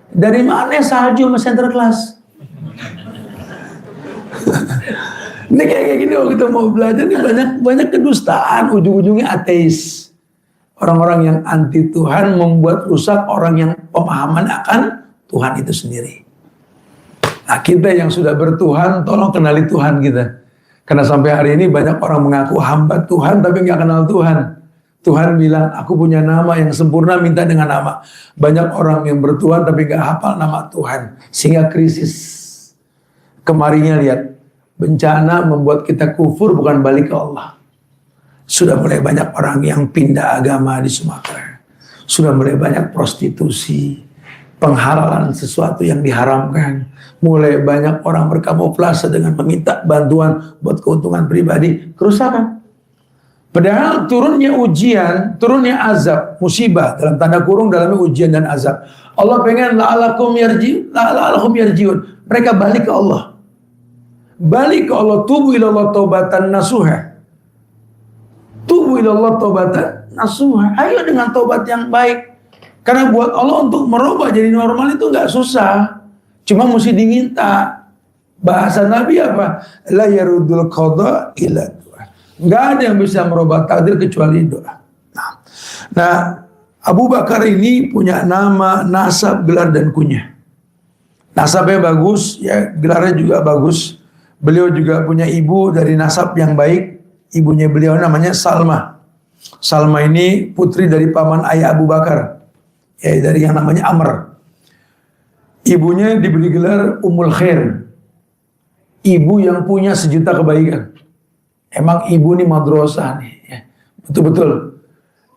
[SPEAKER 1] Dari mana salju sama Sinterklas? Ini kayak gini kalau kita mau belajar ini banyak kedustaan, ujung-ujungnya ateis. Orang-orang yang anti Tuhan membuat rusak orang yang pemahaman akan Tuhan itu sendiri. Nah, kita yang sudah bertuhan, tolong kenali Tuhan kita. Karena sampai hari ini banyak orang mengaku hamba Tuhan tapi nggak kenal Tuhan. Tuhan bilang, aku punya nama yang sempurna, minta dengan nama. Banyak orang yang bertuhan tapi nggak hafal nama Tuhan. Sehingga krisis. Kemarinnya lihat, bencana membuat kita kufur bukan balik ke Allah. Sudah mulai banyak orang yang pindah agama di Sumatera. Sudah mulai banyak prostitusi. Penghalalan sesuatu yang diharamkan. Mulai banyak orang berkamuflase dengan meminta bantuan buat keuntungan pribadi. Kerusakan. Padahal turunnya ujian, turunnya azab, musibah. Dalam tanda kurung dalamnya ujian dan azab. Allah pengen la'alakum yarjiun. Mereka balik ke Allah. Balik ke Allah. Tubu ilallah taubatan nasuha. Tubu ilallah taubatan nasuha. Ayo dengan taubat yang baik. Karena buat Allah untuk merubah jadi normal itu gak susah. Cuma mesti diminta. Bahasa Nabi apa? La yarudul qada illa doa. Nggak ada yang bisa merubah takdir kecuali doa. Nah, Abu Bakar ini punya nama, nasab, gelar dan kunyah. Nasabnya bagus, ya gelarnya juga bagus. Beliau juga punya ibu dari nasab yang baik. Ibunya beliau namanya Salma. Salma ini putri dari paman ayah Abu Bakar, ya dari yang namanya Amr. Ibunya diberi gelar Ummul Khair, ibu yang punya sejuta kebaikan. Emang ibu nih madrasah nih, ya. Betul-betul.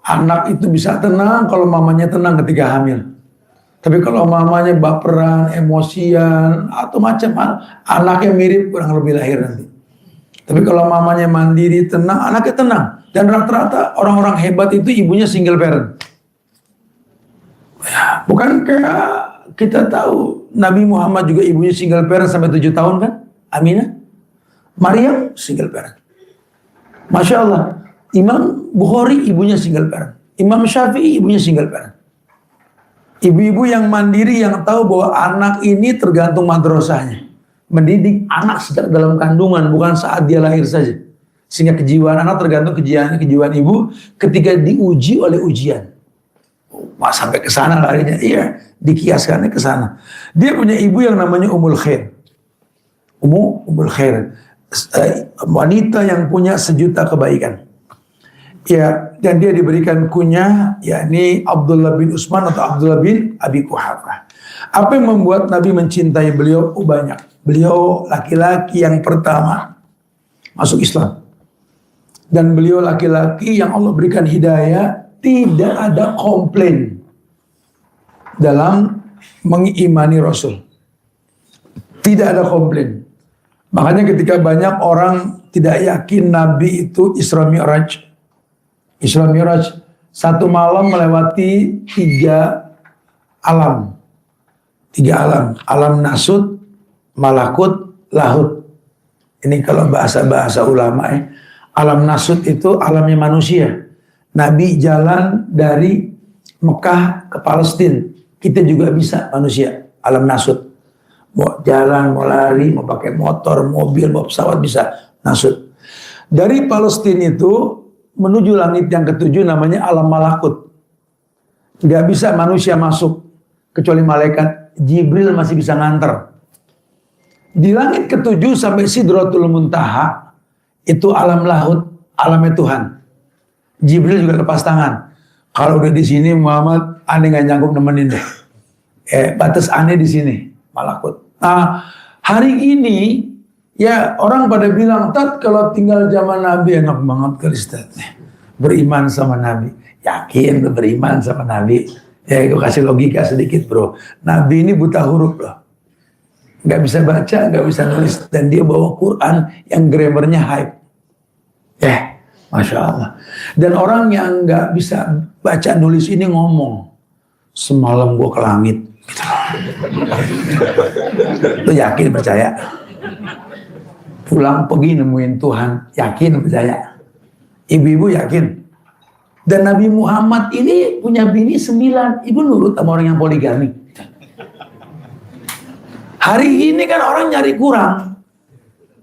[SPEAKER 1] Anak itu bisa tenang kalau mamanya tenang ketika hamil. Tapi kalau mamanya baperan, emosian, atau macam anaknya mirip kurang lebih lahir nanti. Tapi kalau mamanya mandiri, tenang, anaknya tenang. Dan rata-rata orang-orang hebat itu ibunya single parent. Ya, bukan kayak kita tahu Nabi Muhammad juga ibunya single parent sampai 7 tahun kan? Aminah. Maryam single parent. Masya Allah. Imam Bukhari ibunya single parent. Imam Syafi'i ibunya single parent. Ibu-ibu yang mandiri yang tahu bahwa anak ini tergantung madrasahnya. Mendidik anak sejak dalam kandungan, bukan saat dia lahir saja. Sehingga kejiwaan anak tergantung kejiwaan ibu ketika diuji oleh ujian. Mas sampai ke sana larinya, iya, dikiaskannya ke sana. Dia punya ibu yang namanya Ummul Khair. Ummul Khair, wanita yang punya sejuta kebaikan. Ya, dan dia diberikan kunyah, yakni Abdullah bin Utsman atau Abdullah bin Abi Quhafah. Apa yang membuat Nabi mencintai beliau? Oh, banyak. Beliau laki-laki yang pertama masuk Islam. Dan beliau laki-laki yang Allah berikan hidayah, tidak ada komplain dalam mengimani Rasul. Tidak ada komplain. Makanya ketika banyak orang tidak yakin Nabi itu Isra Mi'raj. Isra Mi'raj satu malam melewati 3 alam. 3 alam. Alam nasut, malakut, lahut. Ini kalau bahasa-bahasa ulama ya. Alam nasut itu alamnya manusia. Nabi jalan dari Mekah ke Palestina. Kita juga bisa manusia. Alam nasut. Mau jalan, mau lari, mau pakai motor, mobil, mau pesawat bisa nasut. Dari Palestina itu menuju langit yang ke-7 namanya alam malakut. Gak bisa manusia masuk kecuali malaikat. Jibril masih bisa nganter. Di langit ke-7 sampai Sidratul Muntaha itu alam lahut, alamnya Tuhan. Jibril juga lepas tangan. Kalau udah di sini Muhammad, aneh gak nyanggup nemenin deh. Batas aneh di sini, malakut. Nah, hari ini ya orang pada bilang, Tat kalau tinggal zaman Nabi enak banget kali Ustaz. Beriman sama Nabi. Yakin beriman sama Nabi. Ya gue kasih logika sedikit bro. Nabi ini buta huruf loh. Gak bisa baca, gak bisa nulis. Dan dia bawa Quran yang grammarnya hype. Masya Allah. Dan orang yang gak bisa baca nulis ini ngomong. Semalam gue ke langit. Lu yakin percaya? Pulang pergi nemuin Tuhan. Yakin percaya? Ibu-ibu yakin? Dan Nabi Muhammad ini punya bini 9. Ibu nurut sama orang yang poligami. Hari ini kan orang nyari kurang.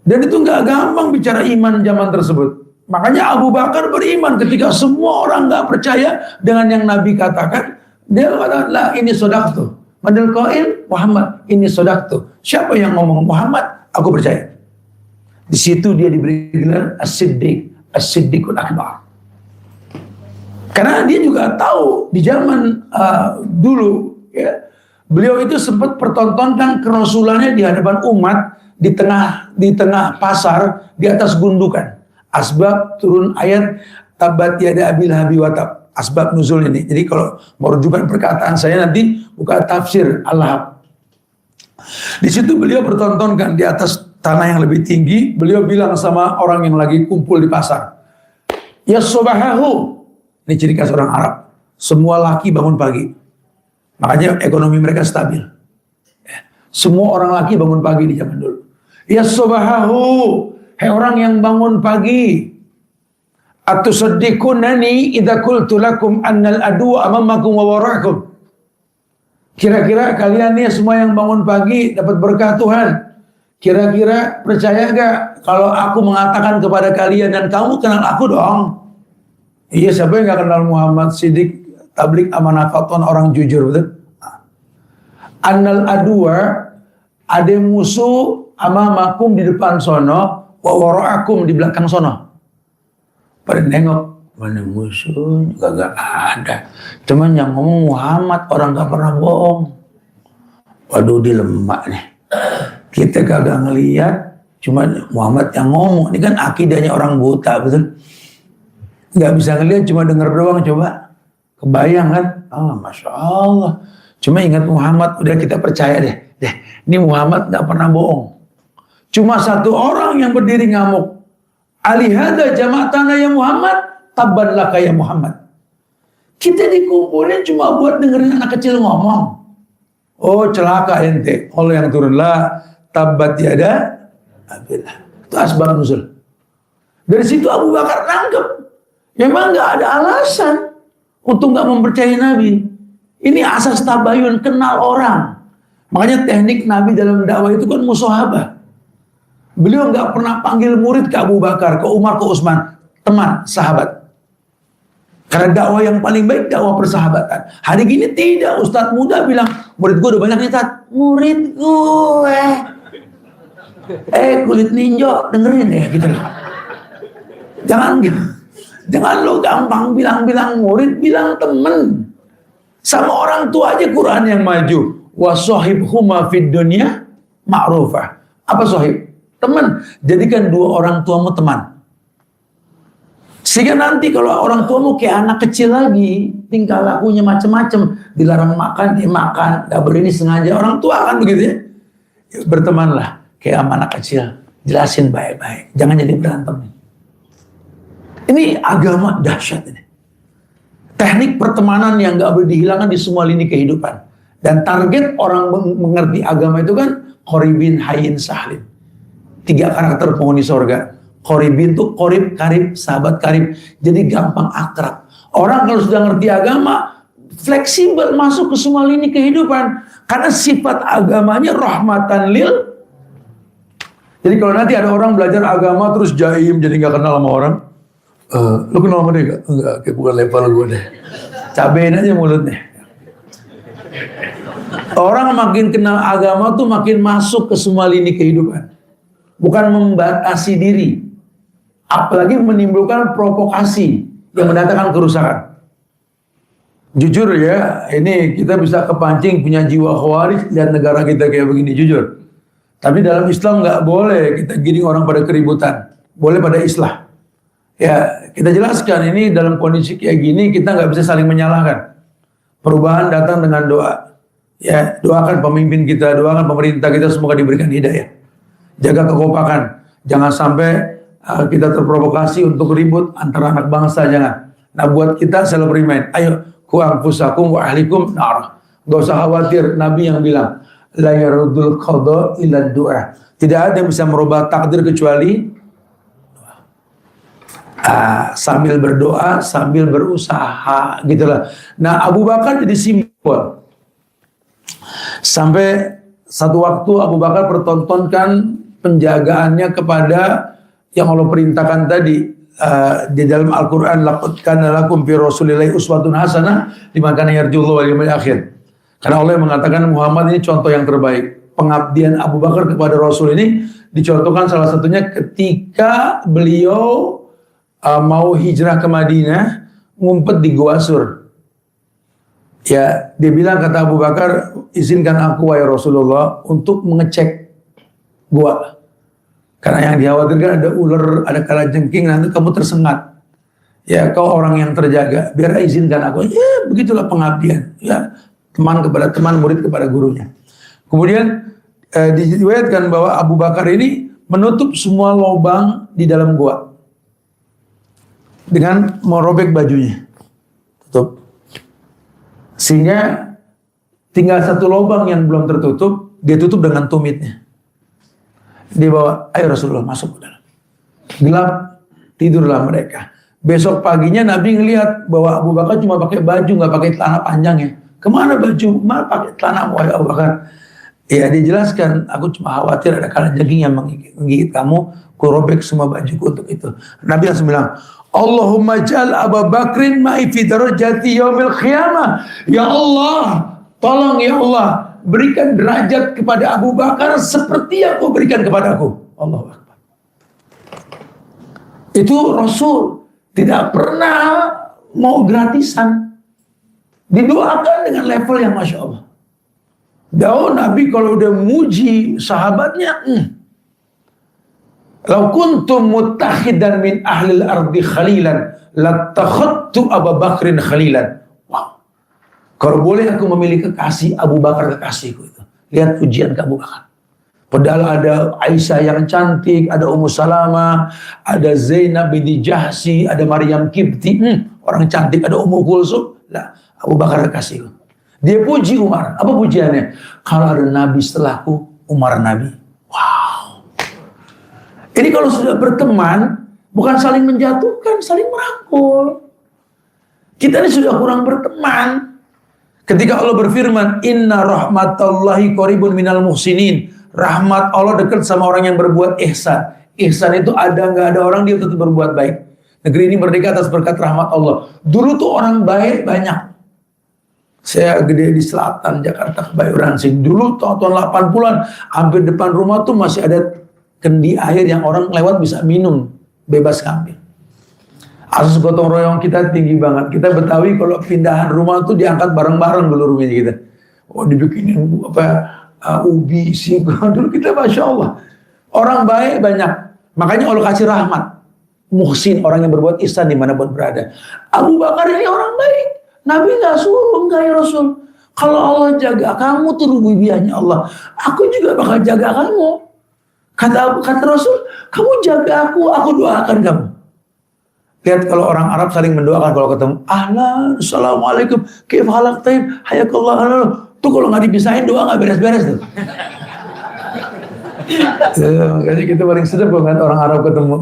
[SPEAKER 1] Dan itu gak gampang bicara iman zaman tersebut. Makanya Abu Bakar beriman ketika semua orang gak percaya dengan yang Nabi katakan. Dia katakan, lah ini sodaqtu. Madal qail Muhammad, ini sodaqtu. Siapa yang ngomong Muhammad? Aku percaya. Di situ dia diberi gelar As-Siddiq, As-Siddiqul Akbar. Karena dia juga tahu di zaman dulu, ya, beliau itu sempat pertontonkan kerasulannya di hadapan umat di tengah pasar di atas gundukan. Asbab turun ayat tabat yada abil habi watab. Asbab nuzul ini. Jadi kalau mau rujukan perkataan saya nanti buka tafsir Al-Lahab. Di situ beliau pertontonkan di atas tanah yang lebih tinggi. Beliau bilang sama orang yang lagi kumpul di pasar. Ya sobahahu. Ini ciri khas orang Arab. Semua laki bangun pagi. Makanya ekonomi mereka stabil. Semua orang laki bangun pagi di zaman dulu. Ya sobahahu. Hei orang yang bangun pagi. Atusaddiqunani idza qultu lakum annal adu amamakum wa wara'akum. Kira-kira kalian nih semua yang bangun pagi dapat berkah Tuhan. Kira-kira percaya gak kalau aku mengatakan kepada kalian dan kamu kenal aku dong? Iya, siapa yang gak kenal Muhammad Siddiq, tablik amanah faton, orang jujur, betul? Annal adwa, ada musuh amamakum di depan sono, wa wara'akum di belakang sono. Pada nengok, mana musuh? Gak ada. Cuman yang ngomong Muhammad, orang gak pernah bohong. Waduh, dilemak nih. Kita kagak ngelihat, cuma Muhammad yang ngomong. Ini kan akidahnya orang buta, betul? Gak bisa ngelihat, cuma denger doang. Coba kebayang kan? Masya Allah. Cuma ingat Muhammad, udah kita percaya deh. Ini Muhammad gak pernah bohong. Cuma satu orang yang berdiri ngamuk. Alihada jama'atana ya Muhammad, tabban laka ya Muhammad. Kita dikumpulin cuma buat dengerin anak kecil ngomong. Oh, celaka ente. Allah yang turunlah, tabbat yada abillah. Itu asbab nuzul. Dari situ Abu Bakar nangkep. Memang gak ada alasan untuk gak mempercayai Nabi. Ini asas tabayun, kenal orang. Makanya teknik Nabi dalam dakwah itu kan musahabah. Beliau nggak pernah panggil murid ke Abu Bakar, ke Umar, ke Utsman, teman, sahabat. Karena dakwah yang paling baik dakwah persahabatan. Hari gini tidak, Ustadz muda bilang, murid gue udah banyak nih, Tat. Murid gue. Kulit ninja, dengerin ya gitu loh. Jangan gitu. Jangan lo gampang bilang-bilang murid, bilang temen. Sama orang tua aja Quran yang maju. Wa sahibhuma fid dunya ma'rufah. Apa sahib? Teman. Jadikan dua orang tuamu teman. Sehingga nanti kalau orang tuamu kayak anak kecil lagi, tingkah lakunya macam-macam, dilarang makan, dia makan, gak boleh ini sengaja. Orang tua kan begitu ya. Bertemanlah kayak sama anak kecil. Jelasin baik-baik. Jangan jadi berantem. Ini agama dahsyat ini. Teknik pertemanan yang gak boleh dihilangkan di semua lini kehidupan. Dan target orang mengerti agama itu kan qoribin, hayyin, sahlin. 3 karakter penghuni surga. Qoribin itu qorib, karib, sahabat karib. Jadi gampang akrab. Orang kalau sudah ngerti agama, fleksibel masuk ke semua lini kehidupan. Karena sifat agamanya rahmatan lil. Jadi kalau nanti ada orang belajar agama terus jaim, jadi gak kenal sama orang. Lu kenal sama dia gak? Enggak, kayak bukan level gue deh. Cabain aja mulutnya. Orang makin kenal agama tuh makin masuk ke semua lini kehidupan. Bukan membatasi diri. Apalagi menimbulkan provokasi yang mendatangkan kerusakan. Jujur ya, ini kita bisa kepancing punya jiwa khawarij dan negara kita kayak begini, jujur. Tapi dalam Islam nggak boleh kita giring orang pada keributan. Boleh pada islah. Ya, kita jelaskan ini dalam kondisi kayak gini kita nggak bisa saling menyalahkan. Perubahan datang dengan doa. Ya, doakan pemimpin kita, doakan pemerintah kita semoga diberikan hidayah. Jaga kekompakan. Jangan sampai kita terprovokasi untuk ribut antara anak bangsa, jangan. Nah, buat kita self remind. Ayo, ku anfusakum wa ahlikum nar. Gak usah khawatir, Nabi yang bilang, la yarudul qada illa du'a. Tidak ada yang bisa merubah takdir kecuali sambil berdoa, sambil berusaha, gitulah. Nah, Abu Bakar jadi simbol. Sampai satu waktu Abu Bakar pertontonkan penjagaannya kepada yang Allah perintahkan tadi di dalam Al-Quran. Laqad kana lakum fi rasulillahi uswatun hasanah liman kana yarjullaha wal yawmil akhir. Karena Allah mengatakan Muhammad ini contoh yang terbaik. Pengabdian Abu Bakar kepada Rasul ini dicontohkan salah satunya ketika beliau mau hijrah ke Madinah, ngumpet di Gua Sur. Ya, dia bilang, kata Abu Bakar, izinkan aku wahai Rasulullah untuk mengecek gua. Karena yang dikhawatirkan ada ular, ada kalajengking, nanti kamu tersengat. Ya, kau orang yang terjaga, biar izinkan aku. Ya, begitulah pengabdian. Ya, teman kepada teman, murid kepada gurunya. Kemudian diriwayatkan bahwa Abu Bakar ini menutup semua lubang di dalam gua dengan merobek bajunya, tutup. Sehingga tinggal satu lubang yang belum tertutup, dia tutup dengan tumitnya. Dia bawa, ayo Rasulullah masuk ke dalam. Gelap, tidurlah mereka. Besok paginya Nabi ngelihat bahwa Abu Bakar cuma pakai baju, nggak pakai celana panjang ya. Kemana baju? Kemana pakai celana wahai Abu Bakar? Ya dia jelaskan, aku cuma khawatir ada kalajengking yang menggigit kamu, ku robek semua bajuku untuk itu. Nabi langsung bilang, Allahumma ja'al Abu Bakrin ma'i fi darajati yaumil qiyamah. Ya Allah, tolong ya Allah, berikan derajat kepada Abu Bakar seperti yang kau berikan kepadaku. Allahu Akbar. Itu Rasul tidak pernah mau gratisan. Didoakan dengan level yang Masya Allah. Jauh Nabi kalau udah muji sahabatnya, Lau kuntum muttakhidan min ahlil ardi khalilan, lattakhadtu Abu Bakrin khalilan. Wow. Kalau boleh aku memilih kekasih, Abu Bakar kekasihku itu. Lihat pujian ke Abu Bakar. Padahal ada Aisyah yang cantik, ada Ummu Salamah, ada Zainab binti Jahsy, ada Maryam Kibti, orang cantik, ada Ummu Kulsum. Lah, Abu Bakar kekasihku. Dia puji Umar. Apa pujiannya? Kalau ada Nabi setelahku, Umar Nabi. Wow. Ini kalau sudah berteman, bukan saling menjatuhkan, saling merangkul. Kita ini sudah kurang berteman. Ketika Allah berfirman, Inna rahmatallahi qaribun minal muhsinin. Rahmat Allah dekat sama orang yang berbuat ihsan. Ihsan itu ada nggak ada orang dia tetap berbuat baik. Negeri ini merdeka atas berkat rahmat Allah. Dulu tuh orang baik banyak. Saya gede di selatan Jakarta, Kebayoran Sing. Dulu tahun 80-an, hampir depan rumah tuh masih ada kendi air yang orang lewat bisa minum, bebas ngambil. Asas gotong royong kita tinggi banget. Kita Betawi kalau pindahan rumah tuh diangkat bareng-bareng dulu rumahnya kita. Oh dibikinin ubi, singkong. Dulu kita Masya Allah. Orang baik banyak. Makanya Allah kasih rahmat. Muhsin, orang yang berbuat ihsan dimanapun berada. Abu Bakar ini orang baik. Nabi gak suruh, enggak ya Rasul. Kalau Allah jaga kamu tuh rububiyahnya Allah. Aku juga bakal jaga kamu. Kata Rasul, kamu jaga aku doakan kamu. Lihat kalau orang Arab saling mendoakan kalau ketemu. Ahlan, assalamualaikum, kaif halak taib, hayakallah. Tuh kalau gak dipisahin doa gak beres-beres tuh. Makanya kita paling sedap kalau ngeliat orang Arab ketemu.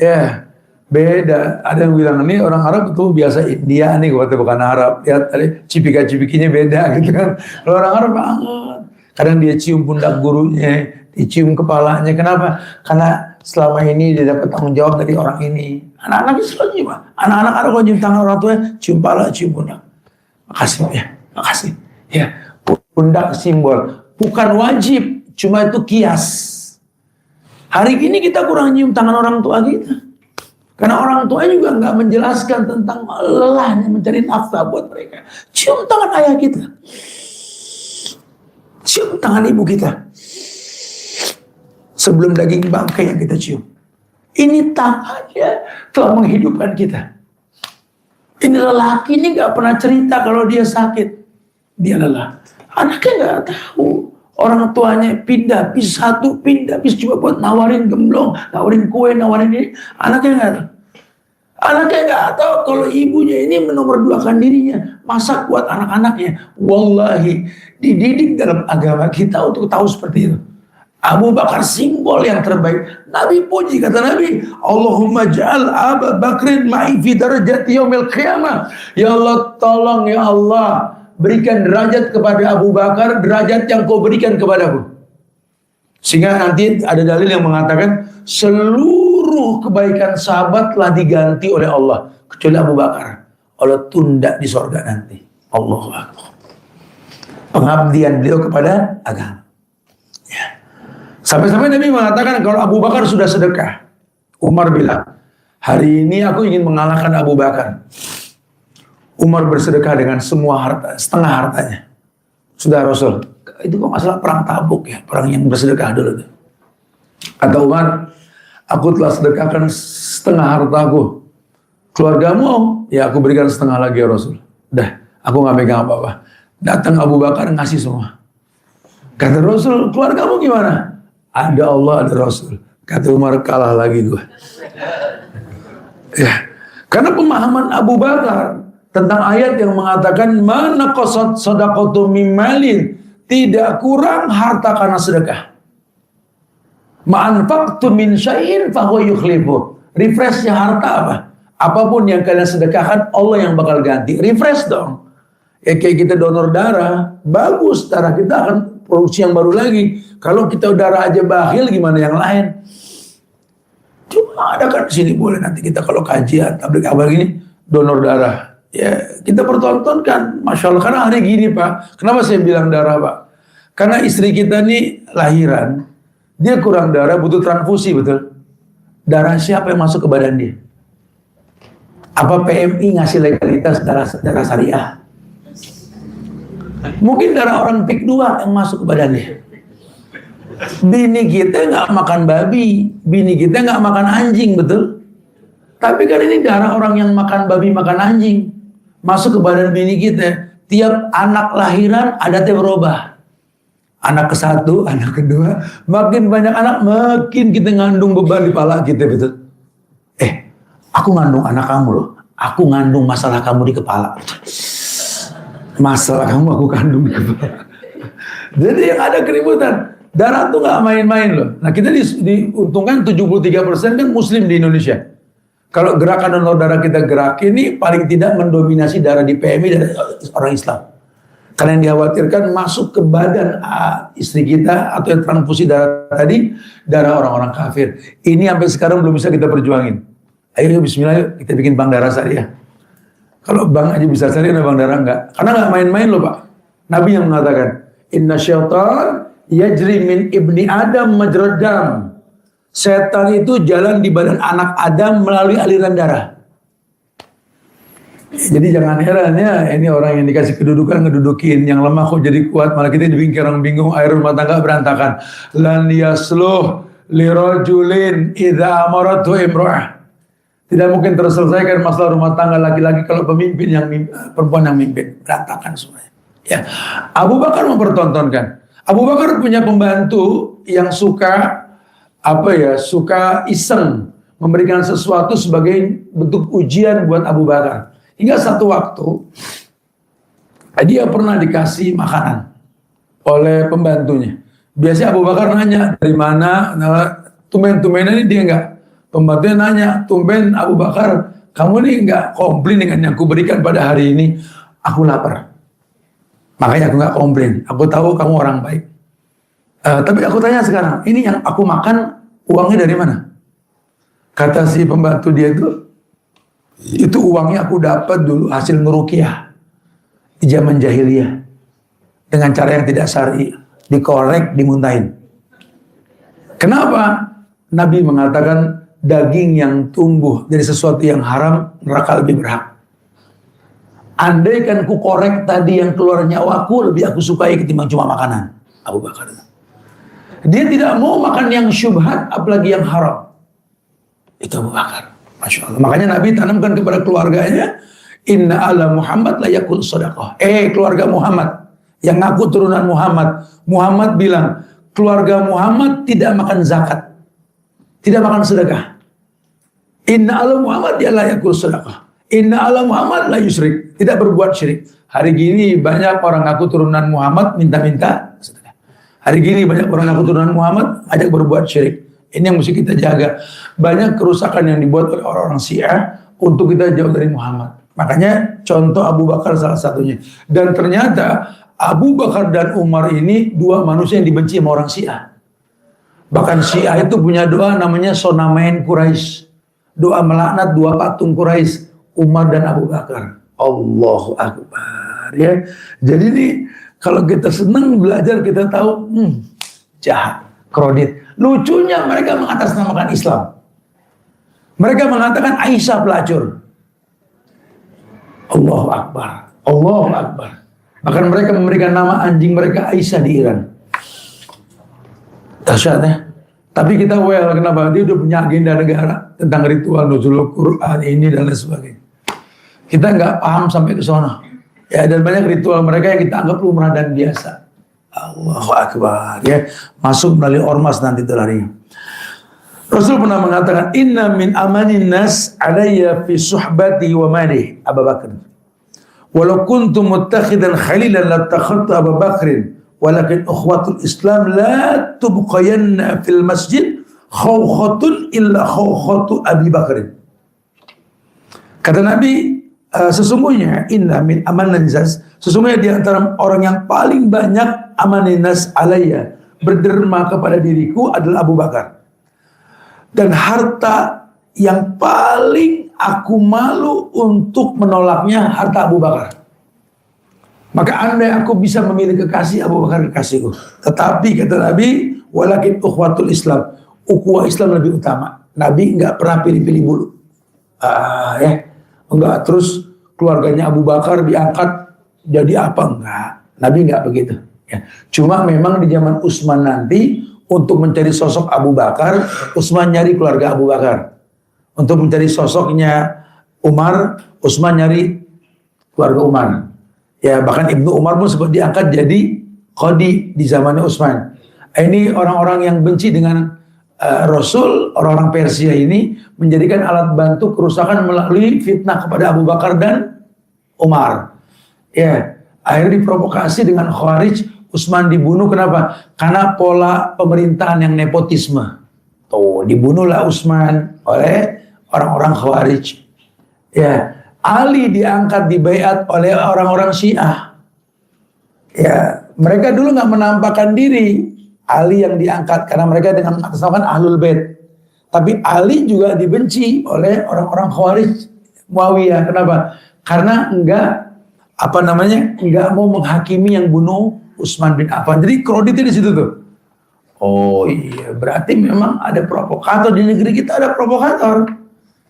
[SPEAKER 1] Ya. Beda, ada yang bilang ini orang Arab itu biasa India nih, bukan Arab. Lihat tadi cipika-cipikinya beda gitu kan. Kalau orang Arab banget. Kadang dia cium pundak gurunya, dicium kepalanya. Kenapa? Karena selama ini dia dapat tanggung jawab dari orang ini. Anak-anak Islam juga. Anak-anak Arab kalau cium tangan orang tua, cium pala, cium pundak. Makasih ya, makasih. Ya, pundak simbol. Bukan wajib, cuma itu kias. Hari ini kita kurang cium tangan orang tua kita. Karena orang tua juga nggak menjelaskan tentang lelahnya mencari nafkah buat mereka. Cium tangan ayah kita. Cium tangan ibu kita. Sebelum daging bangkai yang kita cium. Ini tangannya telah menghidupkan kita. Ini lelaki ini nggak pernah cerita kalau dia sakit. Dia lelah. Anaknya nggak tahu. Orang tuanya pindah, pindah, cuma buat nawarin gemblong, nawarin kue, nawarin ini. Anaknya nggak tahu. Anaknya nggak tahu kalau ibunya ini menomorduakan dirinya. Masak buat anak-anaknya. Wallahi, dididik dalam agama kita untuk tahu seperti itu. Abu Bakar simbol yang terbaik. Nabi puji, kata Nabi, Allahumma ja'al Abu Bakrin ma'i fi darajati yaumil qiyamah. Ya Allah, tolong ya Allah, berikan derajat kepada Abu Bakar, derajat yang kau berikan kepadaku. Sehingga nanti ada dalil yang mengatakan seluruh kebaikan sahabat telah diganti oleh Allah kecuali Abu Bakar. Allah tunda di sorga nanti. Allahu Akbar. Pengabdian beliau kepada agama. Ya. Sampai-sampai Nabi mengatakan kalau Abu Bakar sudah sedekah, Umar bilang, hari ini aku ingin mengalahkan Abu Bakar. Umar bersedekah dengan semua harta, setengah hartanya. Sudah Rasul, itu kok masalah perang Tabuk ya, perang yang bersedekah dulu. Kata Umar, aku telah sedekahkan setengah hartaku. Keluargamu, ya aku berikan setengah lagi ya Rasul. Dah, aku gak megang apa-apa. Datang Abu Bakar ngasih semua. Kata Rasul, keluargamu gimana? Ada Allah, ada Rasul. Kata Umar, kalah lagi gue. Ya, karena pemahaman Abu Bakar tentang ayat yang mengatakan mana qasad sadaqatu min malin, tidak kurang harta karena sedekah. Ma'anfaqtu min syai'in fa huwa yukhlifu. Refreshnya harta apa? Apapun yang kalian sedekahkan Allah yang bakal ganti. Refresh dong. Ya kayak kita donor darah, bagus, darah kita akan produksi yang baru lagi. Kalau kita darah aja bakhil, gimana yang lain? Cuma ada kan di sini boleh nanti kita kalau kajian tabligh akbar gini donor darah. Ya kita pertontonkan, masya Allah. Karena hari gini Pak, kenapa saya bilang darah Pak? Karena istri kita nih lahiran, dia kurang darah, butuh transfusi betul. Darah siapa yang masuk ke badan dia? Apa PMI ngasih legalitas darah syariah? Mungkin darah orang pik 2 yang masuk ke badannya. Bini kita nggak makan babi, bini kita nggak makan anjing, betul? Tapi kan ini darah orang yang makan babi, makan anjing, masuk ke badan bini kita. Tiap anak lahiran adatnya berubah. Anak ke-1, anak ke-2, makin banyak anak, makin kita ngandung beban di pala kita, betul? Aku ngandung anak kamu loh, aku ngandung masalah kamu di kepala. Masalah kamu aku kandung di kepala. Jadi yang ada keributan. Darah tuh nggak main-main loh. Nah kita diuntungkan 73% kan muslim di Indonesia. Kalau gerakan donor darah kita gerak ini paling tidak mendominasi darah di PMI dari orang Islam. Karena yang dikhawatirkan masuk ke badan istri kita atau yang transfusi darah tadi, darah orang-orang kafir. Ini sampai sekarang belum bisa kita perjuangin. Ayo bismillah yuk kita bikin bank darah syariah. Kalau bank aja bisa syariah, bank darah enggak. Karena nggak main-main loh Pak. Nabi yang mengatakan, Inna syaitan yajri min ibni Adam majrad dam. Setan itu jalan di badan anak Adam melalui aliran darah. Jadi jangan heran ya, ini orang yang dikasih kedudukan ngedudukin, yang lemah kok jadi kuat, malah kita dibikin orang bingung, air rumah tangga berantakan. Lan yasluh lirajulin idza amaratu imra'ah. Tidak mungkin terselesaikan masalah rumah tangga laki-laki kalau pemimpin yang perempuan yang mimpin, berantakan semuanya. Ya, Abu Bakar mempertontonkan. Abu Bakar punya pembantu yang suka suka iseng memberikan sesuatu sebagai bentuk ujian buat Abu Bakar. Hingga satu waktu dia pernah dikasih makanan oleh pembantunya. Biasanya Abu Bakar nanya dari mana, tumben-tumben ini dia enggak. Pembantunya nanya, tumben Abu Bakar, kamu nih enggak komplain dengan yang kuberikan pada hari ini. Aku lapar. Makanya aku nggak komplain. Aku tahu kamu orang baik. Tapi aku tanya sekarang, ini yang aku makan uangnya dari mana? Kata si pembantu dia itu uangnya aku dapat dulu hasil ngeruqyah di zaman jahiliyah dengan cara yang tidak syar'i, dikorek, dimuntahin. Kenapa? Nabi mengatakan daging yang tumbuh dari sesuatu yang haram neraka lebih berhak. Andaikan ku korek tadi yang keluar nyawaku, lebih aku sukai ketimbang cuma makanan. Abu Bakar. Dia tidak mau makan yang syubhat, apalagi yang haram. Itu Abu Bakar. Masya Allah. Makanya Nabi tanamkan kepada keluarganya, Inna ala Muhammad la yakul sadaqah. Keluarga Muhammad, yang ngaku turunan Muhammad. Muhammad bilang, keluarga Muhammad tidak makan zakat. Tidak makan sedekah. Inna ala Muhammad ya la yakul sadaqah. Inna ala Muhammad la yusyrik. Tidak berbuat syirik. Hari gini banyak orang ngaku turunan Muhammad minta-minta sedekah. Hari gini banyak orang ngaku turunan Muhammad ajak berbuat syirik. Ini yang mesti kita jaga. Banyak kerusakan yang dibuat oleh orang-orang Syiah untuk kita jauh dari Muhammad. Makanya contoh Abu Bakar salah satunya. Dan ternyata Abu Bakar dan Umar ini dua manusia yang dibenci sama orang Syiah. Bahkan Syiah itu punya doa namanya Sonamain Quraisy. Doa melaknat dua patung Quraisy, Umar dan Abu Bakar. Allahu Akbar ya. Jadi nih kalau kita senang belajar kita tahu jahat, kredit. Lucunya mereka mengatasnamakan Islam. Mereka mengatakan Aisyah pelacur. Allahu Akbar. Allahu Akbar. Bahkan mereka memberikan nama anjing mereka Aisyah di Iran. Dahsyat ya. Tapi kita kenapa? Dia udah punya agenda negara tentang ritual nuzul Quran ini dan lain sebagainya. Kita nggak paham sampai ke sana. Ya, dan banyak ritual mereka yang kita anggap lumrah dan biasa. Allahu Akbar ya. Masuk melalui ormas nanti itu larinya. Rasul pernah mengatakan, Inna min amanin nas alayya fi suhbati wa mali Abu Bakar. Walau kuntu muttakhidan khalilan lattakhadtu Abu Bakrin. Walakin ukhwatul Islam la tubqayanna fil masjid khawkhatun illa khawkhatu Abi Bakrin. Kata Nabi, Sesungguhnya inna min amanin nas, sesungguhnya di antara orang yang paling banyak amanin nas alayya, berderma kepada diriku adalah Abu Bakar. Dan harta yang paling aku malu untuk menolaknya harta Abu Bakar. Maka andai aku bisa memilih kekasih, Abu Bakar kekasihku. Tetapi kata Nabi, walakin ukhwatul Islam, ukhuwah Islam lebih utama. Nabi enggak pernah pilih-pilih bulu. Enggak, terus keluarganya Abu Bakar diangkat jadi apa? Enggak, Nabi enggak begitu. Ya. Cuma memang di zaman Utsman nanti untuk mencari sosok Abu Bakar, Utsman nyari keluarga Abu Bakar. Untuk mencari sosoknya Umar, Utsman nyari keluarga Umar. Ya, bahkan Ibnu Umar pun sempat diangkat jadi qadi di zamannya Utsman. Ini orang-orang yang benci dengan Rasul, orang-orang Persia ini menjadikan alat bantu kerusakan melalui fitnah kepada Abu Bakar dan Umar. Ya, akhirnya diprovokasi dengan Khawarij, Utsman dibunuh. Kenapa? Karena pola pemerintahan yang nepotisme. Tuh, dibunuhlah Utsman oleh orang-orang Khawarij. Ya, Ali diangkat dibaiat oleh orang-orang Syiah. Ya, mereka dulu nggak menampakkan diri. Ali yang diangkat karena mereka dengan mengatasnamakan Ahlul Bait. Tapi Ali juga dibenci oleh orang-orang Khawarij Muawiyah. Kenapa? Karena enggak mau menghakimi yang bunuh Utsman bin Affan. Jadi kreditnya di situ tuh. Oh iya, berarti memang ada provokator di negeri kita, ada provokator.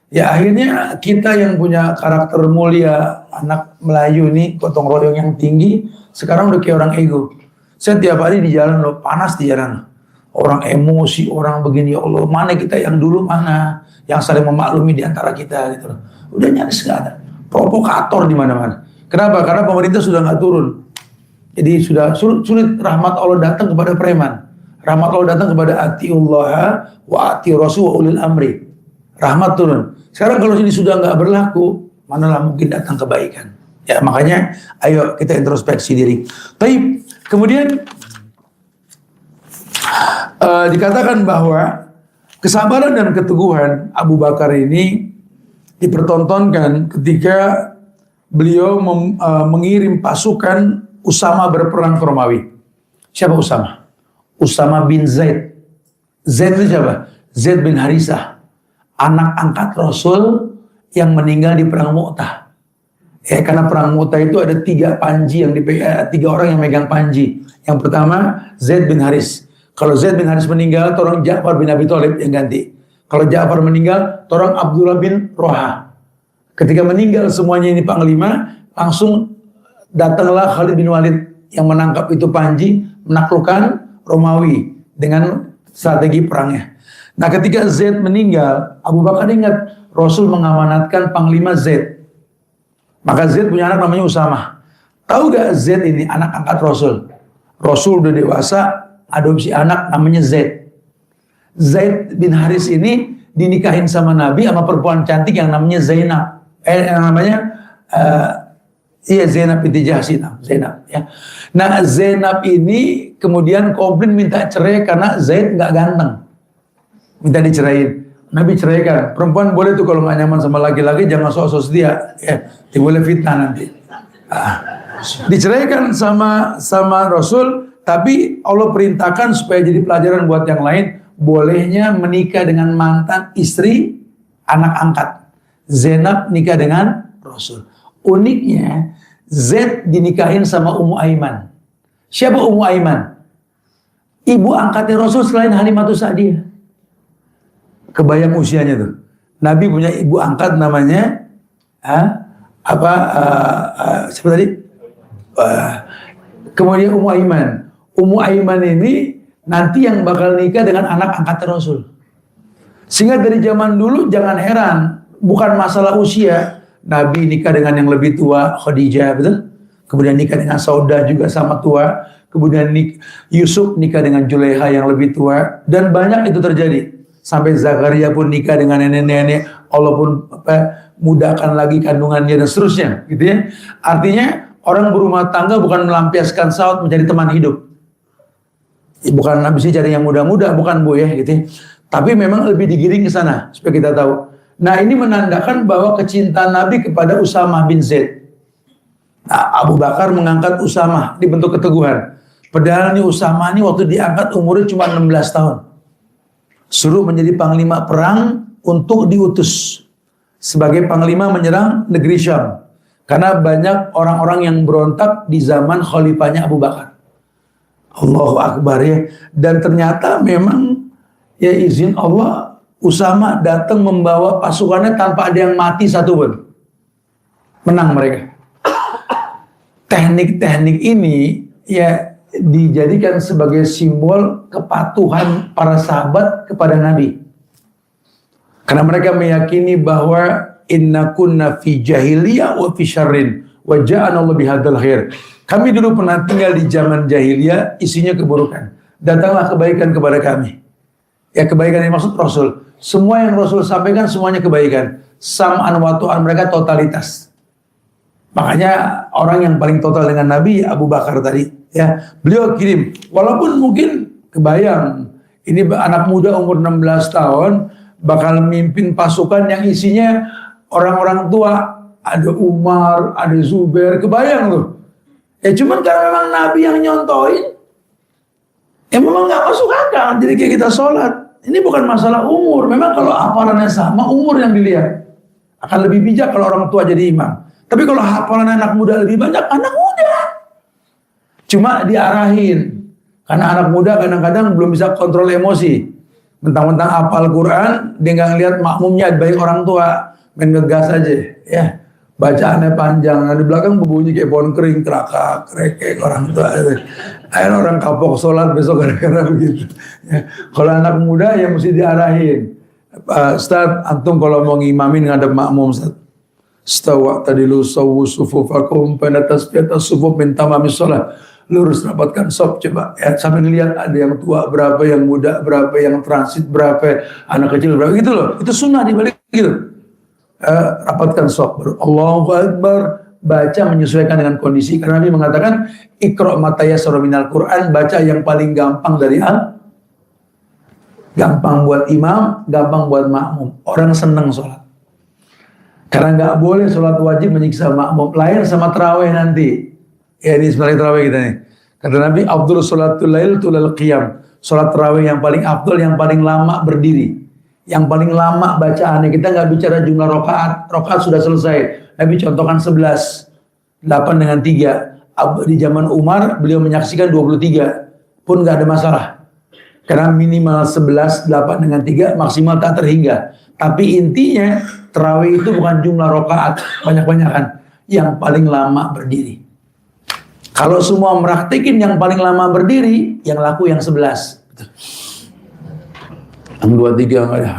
[SPEAKER 1] Ya akhirnya kita yang punya karakter mulia, anak Melayu ini gotong royong yang tinggi, sekarang udah kayak orang ego. Saya tiap hari di jalan loh, panas di jalan. Orang emosi, orang begini, ya Allah, mana kita yang dulu mana? Yang saling memaklumi di antara kita gitu loh. Udah nyaris gak ada. Provokator di mana-mana. Kenapa? Karena pemerintah sudah nggak turun. Jadi sudah sulit rahmat Allah datang kepada preman. Rahmat Allah datang kepada atiullah wa ati rasul wa ulil amri. Rahmat turun. Sekarang kalau ini sudah nggak berlaku, manalah mungkin datang kebaikan. Ya makanya ayo kita introspeksi diri. Baik, kemudian dikatakan bahwa kesabaran dan keteguhan Abu Bakar ini dipertontonkan ketika beliau mengirim pasukan Usama berperang ke Romawi. Siapa Usama? Usama bin Zaid. Zaid itu siapa? Zaid bin Harisah. Anak angkat Rasul yang meninggal di perang Mu'tah. Ya, karena perang Mu'tah itu ada 3 panji yang 3 orang yang megang panji. Yang pertama Zaid bin Haris. Kalau Zaid bin Haris meninggal, orang Ja'far bin Abi Thalib yang ganti. Kalau Ja'far meninggal, orang Abdullah bin Roha. Ketika meninggal semuanya ini panglima, langsung datanglah Khalid bin Walid yang menangkap itu panji, menaklukkan Romawi dengan strategi perangnya. Nah ketika Zaid meninggal, Abu Bakar ingat Rasul mengamanatkan panglima Zaid. Maka Zaid punya anak namanya Usama. Tahu gak Zaid ini anak angkat Rasul? Rasul udah dewasa, adopsi anak namanya Zaid. Zaid bin Haris ini dinikahin sama Nabi sama perempuan cantik yang namanya Zainab. Zainab binti Jahsin, Zainab ya. Nah Zainab ini kemudian komplain minta cerai karena Zaid nggak ganteng, minta diceraiin. Nabi ceraikan. Perempuan boleh tuh kalau nggak nyaman sama laki-laki jangan sok-sok setia, ya, boleh fitnah nanti. Diceraikan sama Rasul, tapi Allah perintahkan supaya jadi pelajaran buat yang lain, bolehnya menikah dengan mantan istri anak angkat. Zainab nikah dengan Rasul. Uniknya, Zaid dinikahin sama Ummu Aiman. Siapa Ummu Aiman? Ibu angkatnya Rasul selain Halimatus Sa'diyah. Kebayang usianya tuh. Nabi punya ibu angkat namanya siapa tadi? Kemudian Ummu Aiman. Ummu Aiman ini nanti yang bakal nikah dengan anak angkat Rasul. Sehingga dari zaman dulu jangan heran, bukan masalah usia. Nabi nikah dengan yang lebih tua, Khadijah, betul? Kemudian nikah dengan Saudah juga sama tua. Kemudian Yusuf nikah dengan Julaiha yang lebih tua. Dan banyak itu terjadi. Sampai Zakaria pun nikah dengan nenek-nenek. Allah pun mudahkan lagi kandungannya dan seterusnya. Gitu ya. Artinya orang berumah tangga bukan melampiaskan saut mencari teman hidup. Bukan habisnya cari yang muda-muda, bukan Bu ya. Gitu ya. Tapi memang lebih digiring ke sana supaya kita tahu. Nah, ini menandakan bahwa kecintaan Nabi kepada Usamah bin Zaid. Nah, Abu Bakar mengangkat Usamah di bentuk keteguhan. Padahal ini Usamah ini waktu diangkat umurnya cuma 16 tahun. Suruh menjadi panglima perang untuk diutus sebagai panglima menyerang negeri Syam. Karena banyak orang-orang yang berontak di zaman khalifahnya Abu Bakar. Allahu Akbar ya. Dan ternyata memang ya izin Allah, Usama datang membawa pasukannya tanpa ada yang mati satu pun. Menang mereka. Teknik-teknik ini ya dijadikan sebagai simbol kepatuhan para sahabat kepada Nabi. Karena mereka meyakini bahwa inna kunna fi jahiliyah wa fi syarrin wa ja'ana Allah bihadzal khair. Kami dulu pernah tinggal di zaman jahiliyah, isinya keburukan. Datanglah kebaikan kepada kami. Ya, kebaikan yang maksud Rasul. Semua yang Rasul sampaikan semuanya kebaikan. Sam'an wa ta'an, mereka totalitas. Makanya orang yang paling total dengan Nabi Abu Bakar tadi, ya. Beliau kirim, walaupun mungkin kebayang ini anak muda umur 16 tahun bakal memimpin pasukan yang isinya orang-orang tua, ada Umar, ada Zubair, kebayang tuh. Ya cuman karena memang Nabi yang nyontoin, ya memang nggak masuk akal. Jadi kayak kita sholat, ini bukan masalah umur. Memang kalau hafalannya sama, umur yang dilihat. Akan lebih bijak kalau orang tua jadi imam. Tapi kalau hafalan anak muda lebih banyak, anak muda. Cuma diarahin. Karena anak muda kadang-kadang belum bisa kontrol emosi. Mentang-mentang hafal Quran, dia nggak ngeliat makmumnya baik orang tua. Main ngegas aja. Ya, bacaannya panjang. Nah, di belakang berbunyi kayak pohon kering, kerakak, kerekek orang tua. Akhirnya orang kapok sholat besok gara-gara begitu. Ya. Kalau anak muda ya mesti diarahin. Ustaz, antum kalau mau ngimamin ngadep makmum, Ustaz. Stawa tadilu sawu sufufakum pada tasbihata sufuf min tamamis sholat. Lurus rapatkan sop, coba ya, sampai lihat ada yang tua berapa, yang muda berapa, yang transit berapa, anak kecil berapa, gitu loh. Itu sunnah dibalik gitu. Rapatkan sop, Allahu Akbar, baca menyesuaikan dengan kondisi. Karena Nabi mengatakan Iqra' ma tayassara minal Quran, baca yang paling gampang dari gampang buat imam, gampang buat makmum. Orang seneng sholat. Karena nggak boleh sholat wajib menyiksa makmum. Lain sama tarawih nanti. Ya ini sebenarnya tarawih kita nih. Kata Nabi, Abdul sholatul lail tulal qiyam. Sholat tarawih yang paling abdul, yang paling lama berdiri. Yang paling lama bacaannya. Kita nggak bicara jumlah rokaat. Rokaat sudah selesai. Nabi contohkan 11. 8 dengan 3. Di zaman Umar, beliau menyaksikan 23. Pun nggak ada masalah. Karena minimal 11, 8 dengan 3, maksimal tak terhingga. Tapi intinya, tarawih itu bukan jumlah rokaat. Banyak-banyakan. Yang paling lama berdiri. Kalau semua meraktekin yang paling lama berdiri, yang laku yang 11. Yang 23 enggak ada.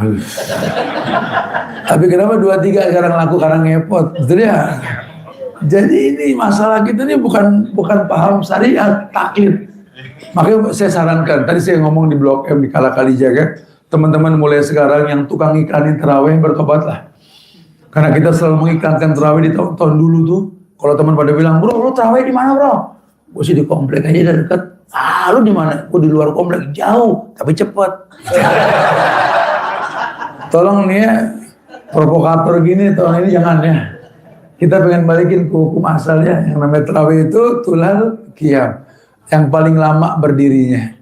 [SPEAKER 1] Tapi kenapa 23 sekarang laku? Karena ngepot. Betul ya? Jadi ini masalah kita ini bukan paham syariat, taklid. Makanya saya sarankan, tadi saya ngomong di Blok M di Kala-Kali Jaga, teman-teman mulai sekarang yang tukang iklanin terawih bertobatlah. Karena kita selalu mengiklankan terawih di tahun-tahun dulu tuh. Kalau teman pada bilang, bro, lu terawih di mana, bro? Gue sih di komplek aja udah dekat. Ah, lu di mana? Gue di luar komplek, jauh, tapi cepat. Tolong nih ya, provokator gini tahun ini jangan ya. Kita pengen balikin ke hukum asalnya. Yang namanya terawih itu tulal qiyam. Yang paling lama berdirinya.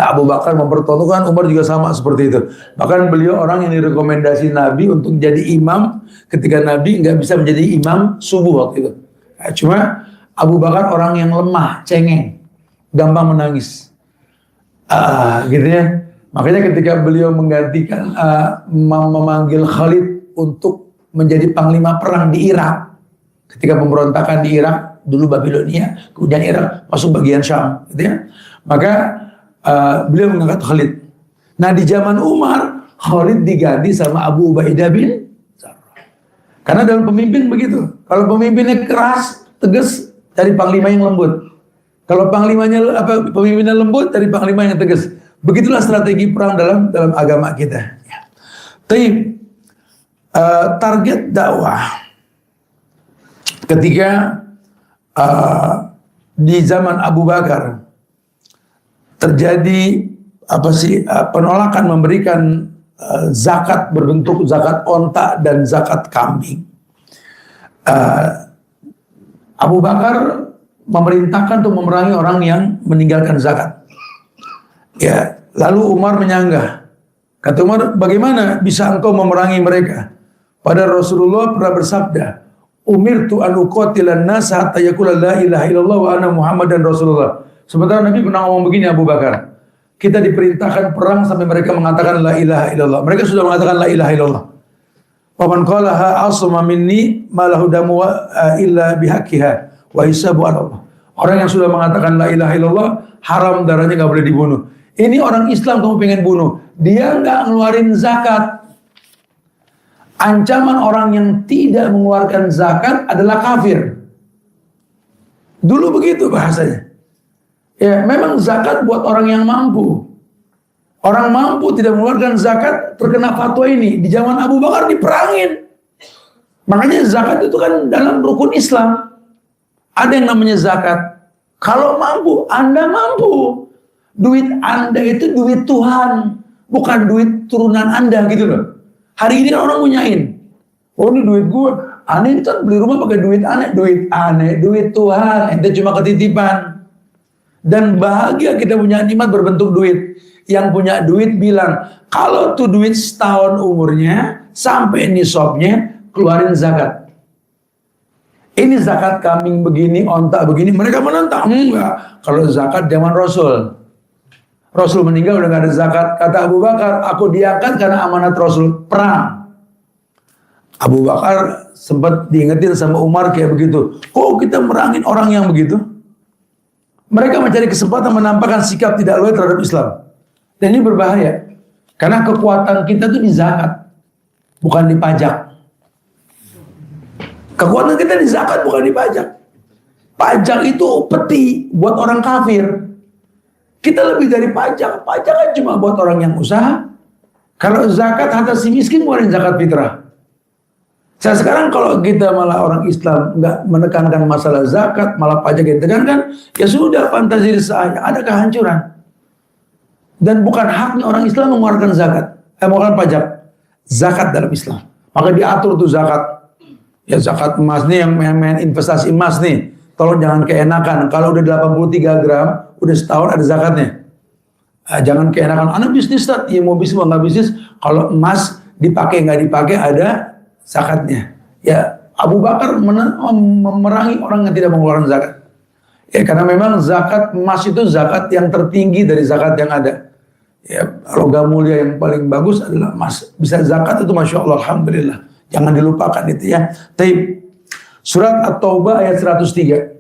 [SPEAKER 1] Abu Bakar mempertontonkan, Umar juga sama seperti itu. Bahkan beliau orang yang direkomendasi Nabi untuk jadi imam ketika Nabi nggak bisa menjadi imam subuh waktu itu. Cuma Abu Bakar orang yang lemah, cengeng, gampang menangis. Gitu ya. Makanya ketika beliau menggantikan, memanggil Khalid untuk menjadi panglima perang di Irak. Ketika pemberontakan di Irak, dulu Babilonia, kemudian Irak, masuk bagian Syam. Gitu ya. Maka beliau mengangkat Khalid. Nah di zaman Umar, Khalid diganti sama Abu Ubaidah bin Jarrah. Karena dalam pemimpin begitu. Kalau pemimpinnya keras, tegas, cari panglima yang lembut. Kalau pemimpinnya lembut, cari panglima yang tegas. Begitulah strategi perang dalam agama kita. Tapi target dakwah ketika di zaman Abu Bakar terjadi penolakan memberikan zakat berbentuk zakat onta dan zakat kambing. Abu Bakar memerintahkan untuk memerangi orang yang meninggalkan zakat. Ya, lalu Umar menyanggah. Kata Umar, bagaimana bisa engkau memerangi mereka? Padahal Rasulullah pernah bersabda, umirtu an uqatilan nas hatta yaqula la ilaha illallah wa anna Muhammadan Rasulullah. Sementara Nabi pernah ngomong begini, Abu Bakar, kita diperintahkan perang sampai mereka mengatakan la ilaha illallah. Mereka sudah mengatakan la ilaha illallah. Wa man qalaha asma minni ma lahu damu illa bihaqqiha wa hisabu ala Allah. Orang yang sudah mengatakan la ilaha illallah, haram darahnya, enggak boleh dibunuh. Ini orang Islam kamu pengen bunuh, dia enggak ngeluarin zakat. Ancaman orang yang tidak mengeluarkan zakat adalah kafir. Dulu begitu bahasanya. Ya, memang zakat buat orang yang mampu. Orang mampu tidak mengeluarkan zakat terkena fatwa ini. Di zaman Abu Bakar diperangin. Makanya zakat itu kan dalam rukun Islam. Ada yang namanya zakat. Kalau mampu, Anda mampu. Duit Anda itu duit Tuhan, bukan duit turunan Anda gitu loh. Hari ini kan orang punyain. Oh ini duit gue. Aneh itu beli rumah pakai duit aneh. Duit aneh, duit Tuhan. Ente cuma ketitipan. Dan bahagia kita punya nikmat berbentuk duit. Yang punya duit bilang, kalau tuh duit setahun umurnya, sampai nisabnya, keluarin zakat. Ini zakat kambing begini, onta begini. Mereka menentang. Enggak. Kalau zakat zaman Rasul. Rasul meninggal udah gak ada zakat. Kata Abu Bakar, aku diangkat karena amanat Rasul. Perang. Abu Bakar sempat diingetin sama Umar kayak begitu. Kok kita merangin orang yang begitu? Mereka mencari kesempatan menampakkan sikap tidak loyal terhadap Islam. Dan ini berbahaya. Karena kekuatan kita itu di zakat, bukan di pajak. Kekuatan kita di zakat, bukan di pajak. Pajak itu peti buat orang kafir. Kita lebih dari pajak. Pajak kan cuma buat orang yang usaha. Kalau zakat, harta si miskin ngeluarin zakat fitrah. Sekarang kalau kita malah orang Islam nggak menekankan masalah zakat, malah pajak yang ditekankan, ya sudah fantasi saja, ada kehancuran. Dan bukan haknya orang Islam mengeluarkan zakat, mengeluarkan pajak. Zakat dalam Islam. Maka diatur tuh zakat. Ya zakat emas nih, yang main investasi emas nih. Tolong jangan keenakan. Kalau udah 83 gram, udah setahun ada zakatnya. Jangan keenakan. Anak bisnis, ya mau bisnis mau nggak bisnis. Kalau emas dipakai nggak dipakai ada zakatnya. Ya Abu Bakar memerangi orang yang tidak mengeluarkan zakat. Ya karena memang zakat emas itu zakat yang tertinggi dari zakat yang ada. Ya logam mulia yang paling bagus adalah emas. Bisa zakat itu masya Allah, alhamdulillah. Jangan dilupakan itu ya. Taib. Surat At-Taubah ayat 103.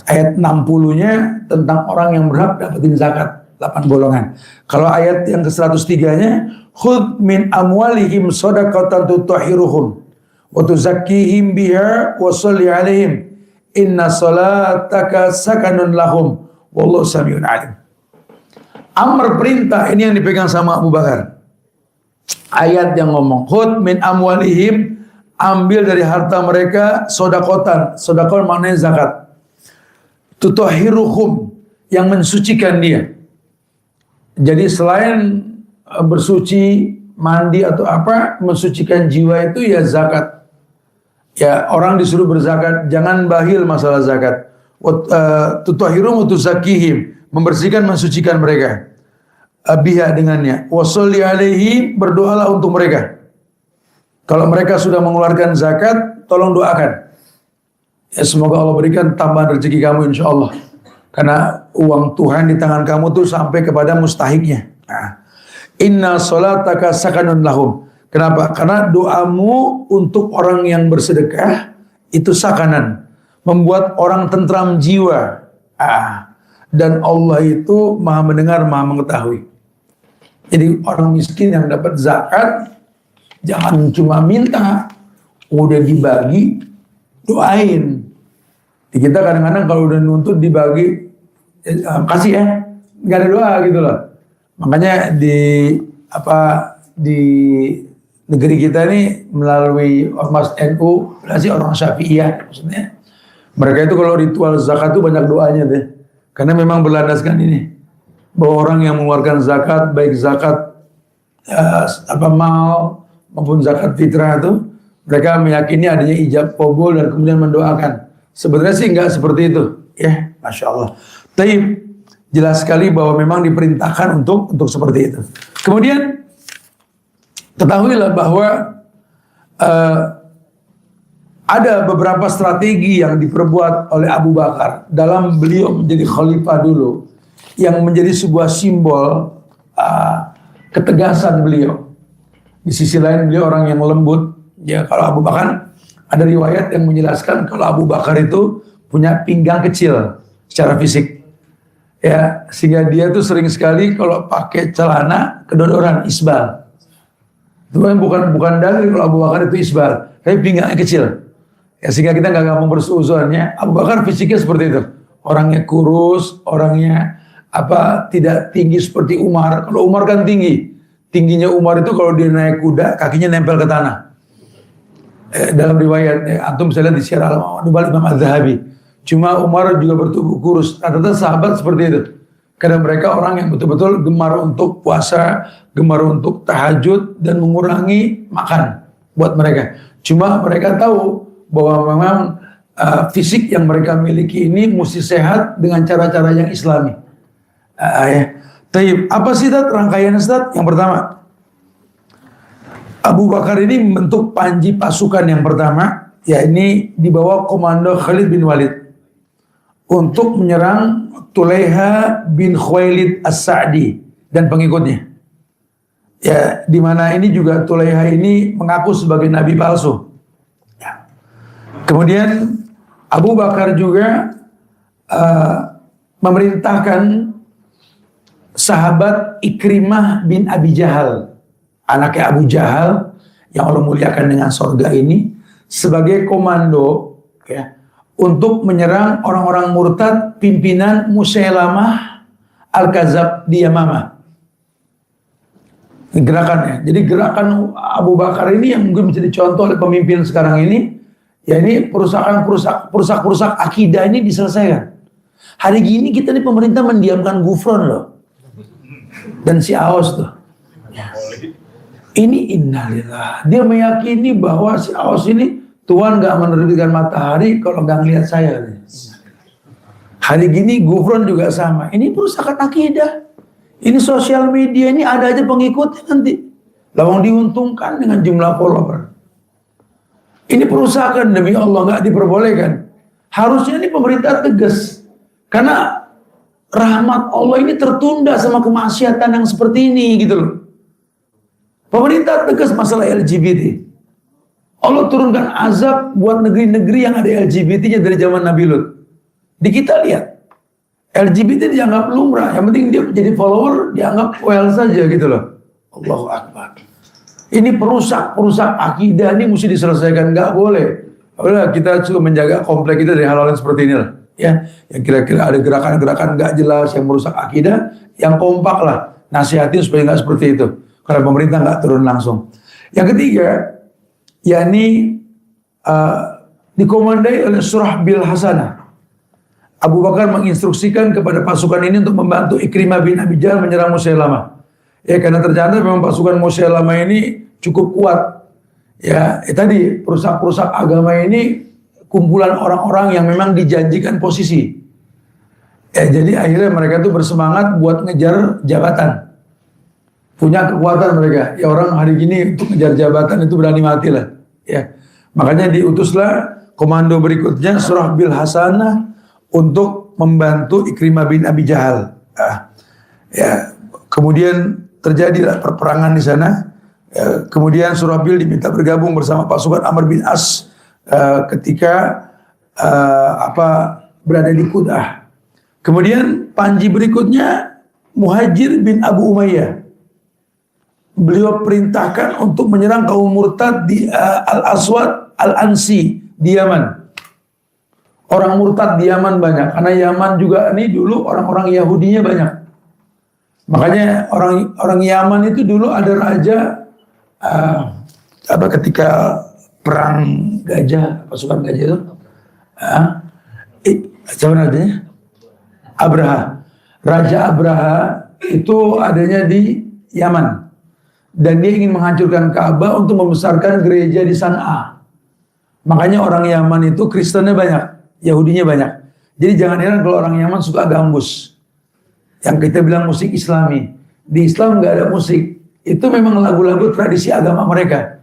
[SPEAKER 1] Ayat 60-nya tentang orang yang berhak dapetin zakat. 8 golongan. Kalau ayat yang ke-103-nya, khudh min amwalihim shadaqatan tutahhiruhum wa tuzakkihim biha wa sholli 'alaihim inna salataka sakanun lahum wallahu samiun 'alim. Amr perintah ini yang dipegang sama Abu Bakar. Ayat yang ngomong khudh min amwalihim, ambil dari harta mereka shadaqatan. Shadaqah maknanya zakat. Tutahhiruhum, yang mensucikan dia. Jadi selain bersuci, mandi atau apa, mensucikan jiwa itu ya zakat. Ya orang disuruh berzakat, jangan bahil masalah zakat. Tutahhiruhum wa tuzakkihim, membersihkan, mensucikan mereka. Biha dengannya. Wa sholli alaihi, berdoalah untuk mereka. Kalau mereka sudah mengeluarkan zakat, tolong doakan. Ya semoga Allah berikan tambahan rezeki kamu insya Allah. Karena uang Tuhan di tangan kamu tuh sampai kepada mustahiknya. Nah, inna sholataka sakanun lahum. Kenapa? Karena doamu untuk orang yang bersedekah itu sakanan, membuat orang tentram jiwa. Dan Allah itu maha mendengar, maha mengetahui. Jadi orang miskin yang dapat zakat, jangan cuma minta, udah dibagi, doain. Di kita kadang-kadang kalau udah nuntut dibagi, kasih ya, nggak ada doa gitu loh. Makanya di negeri kita ini melalui ormas NU, berarti orang Syafi'iyah maksudnya. Mereka itu kalau ritual zakat itu banyak doanya deh. Karena memang berlandaskan ini, bahwa orang yang mengeluarkan zakat, baik zakat mal maupun zakat fitrah itu, mereka meyakini adanya ijab kabul dan kemudian mendoakan. Sebenarnya sih enggak seperti itu, ya, masya Allah. Tapi jelas sekali bahwa memang diperintahkan untuk seperti itu. Kemudian ketahuilah bahwa ada beberapa strategi yang diperbuat oleh Abu Bakar dalam beliau menjadi khalifah dulu, yang menjadi sebuah simbol ketegasan beliau. Di sisi lain beliau orang yang lembut. Ya, kalau Abu Bakar, ada riwayat yang menjelaskan kalau Abu Bakar itu punya pinggang kecil secara fisik. Ya, sehingga dia tuh sering sekali kalau pakai celana kedodoran, isbal. Itu bukan dalil kalau Abu Bakar itu isbal, tapi pinggangnya kecil. Ya, sehingga kita nggak gampang bersuuzonnya. Abu Bakar fisiknya seperti itu, orangnya kurus, orangnya tidak tinggi seperti Umar. Kalau Umar kan tinggi, tingginya Umar itu kalau dia naik kuda kakinya nempel ke tanah. Dalam riwayat antum bisa lihat di Syiar Al-Nubal Imam Az-Zahabi. Cuma Umar juga bertubuh kurus. Rata-rata sahabat seperti itu. Karena mereka orang yang betul-betul gemar untuk puasa, gemar untuk tahajud dan mengurangi makan buat mereka. Cuma mereka tahu bahwa memang fisik yang mereka miliki ini mesti sehat dengan cara-cara yang Islami. Taib, apa sih rangkaian Ustaz? Yang pertama, Abu Bakar ini membentuk panji pasukan yang pertama, ya ini di bawah komando Khalid bin Walid untuk menyerang Tulaiha bin Khuwailid As-Sa'di dan pengikutnya. Ya, di mana ini juga Tulaiha ini mengaku sebagai nabi palsu. Kemudian Abu Bakar juga memerintahkan sahabat Ikrimah bin Abi Jahal, anaknya Abu Jahal yang Allah muliakan dengan surga ini, sebagai komando, ya, untuk menyerang orang-orang murtad pimpinan Musailamah Al-Kadzab di Yamamah. Gerakannya. Jadi gerakan Abu Bakar ini yang mungkin bisa dicontoh oleh pemimpin sekarang ini. Ya, ini perusak akidah ini diselesaikan. Hari gini kita nih pemerintah mendiamkan Gufron loh. Dan si Aos tuh. Ini innalillah. Dia meyakini bahwa si Aos ini Tuhan gak menerbitkan matahari kalau gak ngeliat saya. Hari gini Gufron juga sama. Ini perusakan akidah. Ini sosial media ini ada aja pengikutnya nanti. Lawang diuntungkan dengan jumlah follower. Ini perusahaan demi Allah nggak diperbolehkan. Harusnya ini pemerintah tegas. Karena rahmat Allah ini tertunda sama kemaksiatan yang seperti ini gitu loh. Pemerintah tegas masalah LGBT. Allah turunkan azab buat negeri-negeri yang ada LGBT-nya dari zaman Nabi Lut. Di kita lihat, LGBT dianggap lumrah. Yang penting dia jadi follower, dianggap well saja gitu loh. Allahu Akbar. Ini perusak akidah ini mesti diselesaikan, nggak boleh. Udah, kita juga menjaga komplek kita dari hal-hal yang seperti inilah, ya. Yang kira-kira ada gerakan-gerakan nggak jelas yang merusak akidah, yang kompak lah, nasihatin supaya nggak seperti itu. Karena pemerintah nggak turun langsung. Yang ketiga, yakni dikomandai oleh Surah Bil Hasanah. Abu Bakar menginstruksikan kepada pasukan ini untuk membantu Ikrimah bin Abi Jahal menyerang Musailamah. Ya, karena ternyata memang pasukan Musailamah ini cukup kuat. Ya, tadi perusak agama ini kumpulan orang-orang yang memang dijanjikan posisi. Ya, jadi akhirnya mereka tuh bersemangat buat ngejar jabatan. Punya kekuatan mereka. Ya, orang hari gini untuk ngejar jabatan itu berani mati lah. Ya, makanya diutuslah komando berikutnya Surah Bil Hasanah untuk membantu Ikrimah bin Abi Jahal. Ya, kemudian terjadilah perperangan di sana. Kemudian Surabil diminta bergabung bersama pasukan Amr bin As ketika berada di Qudah. Kemudian panji berikutnya Muhajir bin Abu Umayyah. Beliau perintahkan untuk menyerang kaum murtad di Al-Aswad Al-Ansi di Yaman. Orang murtad di Yaman banyak, karena Yaman juga ini dulu orang-orang Yahudinya banyak. Makanya orang Yaman itu dulu ada raja ketika perang gajah, pasukan gajah itu, siapa namanya? Abraha. Raja Abraha itu adanya di Yaman. dan dia ingin menghancurkan Ka'bah untuk membesarkan gereja di San'a. Makanya orang Yaman itu Kristennya banyak, Yahudinya banyak. Jadi jangan heran kalau orang Yaman suka gambus. Yang kita bilang musik Islami. Di Islam nggak ada musik. Itu memang lagu-lagu tradisi agama mereka.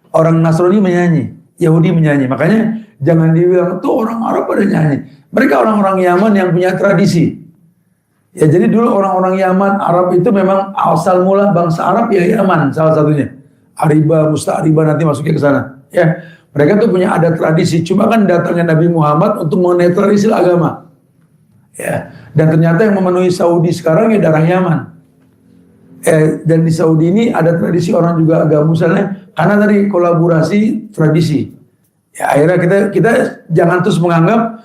[SPEAKER 1] Orang Nasrani menyanyi, Yahudi menyanyi. Makanya jangan dibilang tuh orang Arab pada nyanyi. Mereka orang-orang Yaman yang punya tradisi. Ya jadi dulu orang-orang Yaman, Arab itu memang asal mula bangsa Arab ya Yaman salah satunya. Ariba, Musta'riba nanti masuknya ke sana. Ya. Mereka tuh punya adat tradisi, cuma kan datangnya Nabi Muhammad untuk menetralisir agama. Ya, dan ternyata yang memenuhi Saudi sekarang ya darah Yaman. Dan di Saudi ini ada tradisi orang juga agama misalnya karena tadi kolaborasi tradisi. Ya akhirnya kita jangan terus menganggap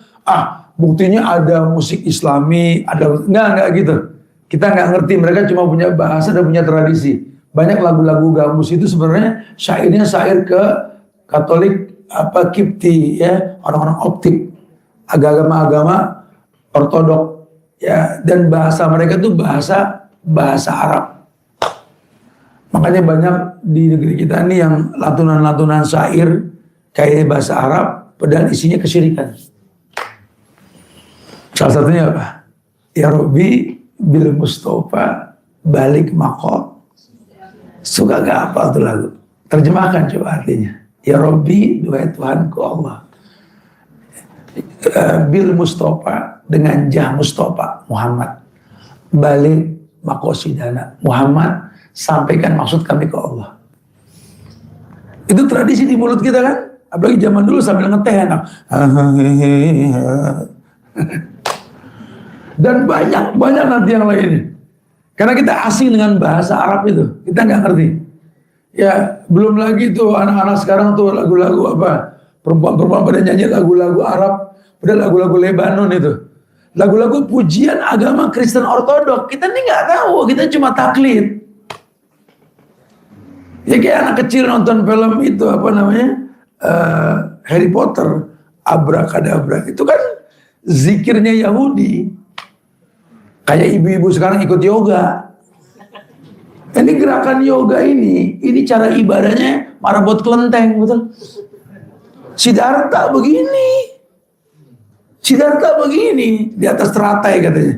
[SPEAKER 1] buktinya ada musik Islami, ada enggak gitu. Kita nggak ngerti, mereka cuma punya bahasa dan punya tradisi. Banyak lagu-lagu gambus itu sebenarnya syairnya syair ke Katolik, Kipti, ya, orang-orang optik, agama-agama ortodok, ya, dan bahasa mereka itu bahasa Arab. Makanya banyak di negeri kita ini yang lantunan-lantunan syair kayak bahasa Arab, padahal isinya kesyirikan. Salah satunya apa? Ya Rabbi bil Mustafa balik maqam. Suka gak hafal tuh lagu. Terjemahkan coba artinya. Ya Rabbi, duhai Tuhanku Allah. Bil Mustafa, dengan jah Mustafa Muhammad. Balik makosidana Muhammad, sampaikan maksud kami ke Allah. Itu tradisi di mulut kita kan. Apalagi zaman dulu sambil ngeteh enak. Dan banyak nanti yang lainnya. Karena kita asing dengan bahasa Arab itu. Kita nggak ngerti. Ya, belum lagi tuh anak-anak sekarang tuh lagu-lagu apa? Perempuan-perempuan pada nyanyi lagu-lagu Arab, pada lagu-lagu Lebanon itu. Lagu-lagu pujian agama Kristen Ortodok. Kita nih nggak tahu, kita cuma taklid. Ya kayak anak kecil nonton film itu apa namanya? Harry Potter, Abrakadabra. Itu kan zikirnya Yahudi. Kayak ibu-ibu sekarang ikut yoga. Ini gerakan yoga ini cara ibadahnya marabot kelenteng, betul? Siddhartha begini, di atas teratai katanya.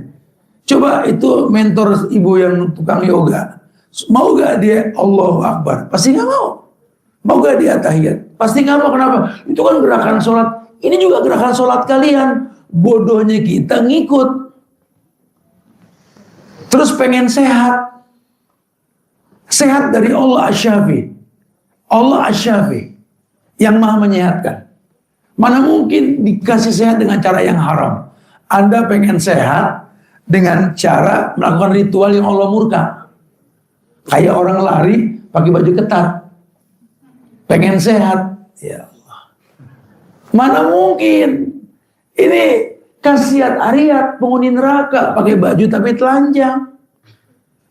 [SPEAKER 1] Coba itu mentor ibu yang tukang yoga, mau gak dia Allahu Akbar? Pasti gak mau. Mau gak dia tahiyat? Pasti gak mau. Kenapa? Itu kan gerakan sholat. Ini juga gerakan sholat kalian. Bodohnya kita ngikut. Terus pengen sehat. Sehat dari Allah Asy-Syafi. Allah Asy-Syafi yang maha menyehatkan. Mana mungkin dikasih sehat dengan cara yang haram. Anda pengen sehat dengan cara melakukan ritual yang Allah murka. Kayak orang lari pakai baju ketat. Pengen sehat. Ya Allah. Mana mungkin. Ini kasiat Ariat penghuni neraka pakai baju tapi telanjang.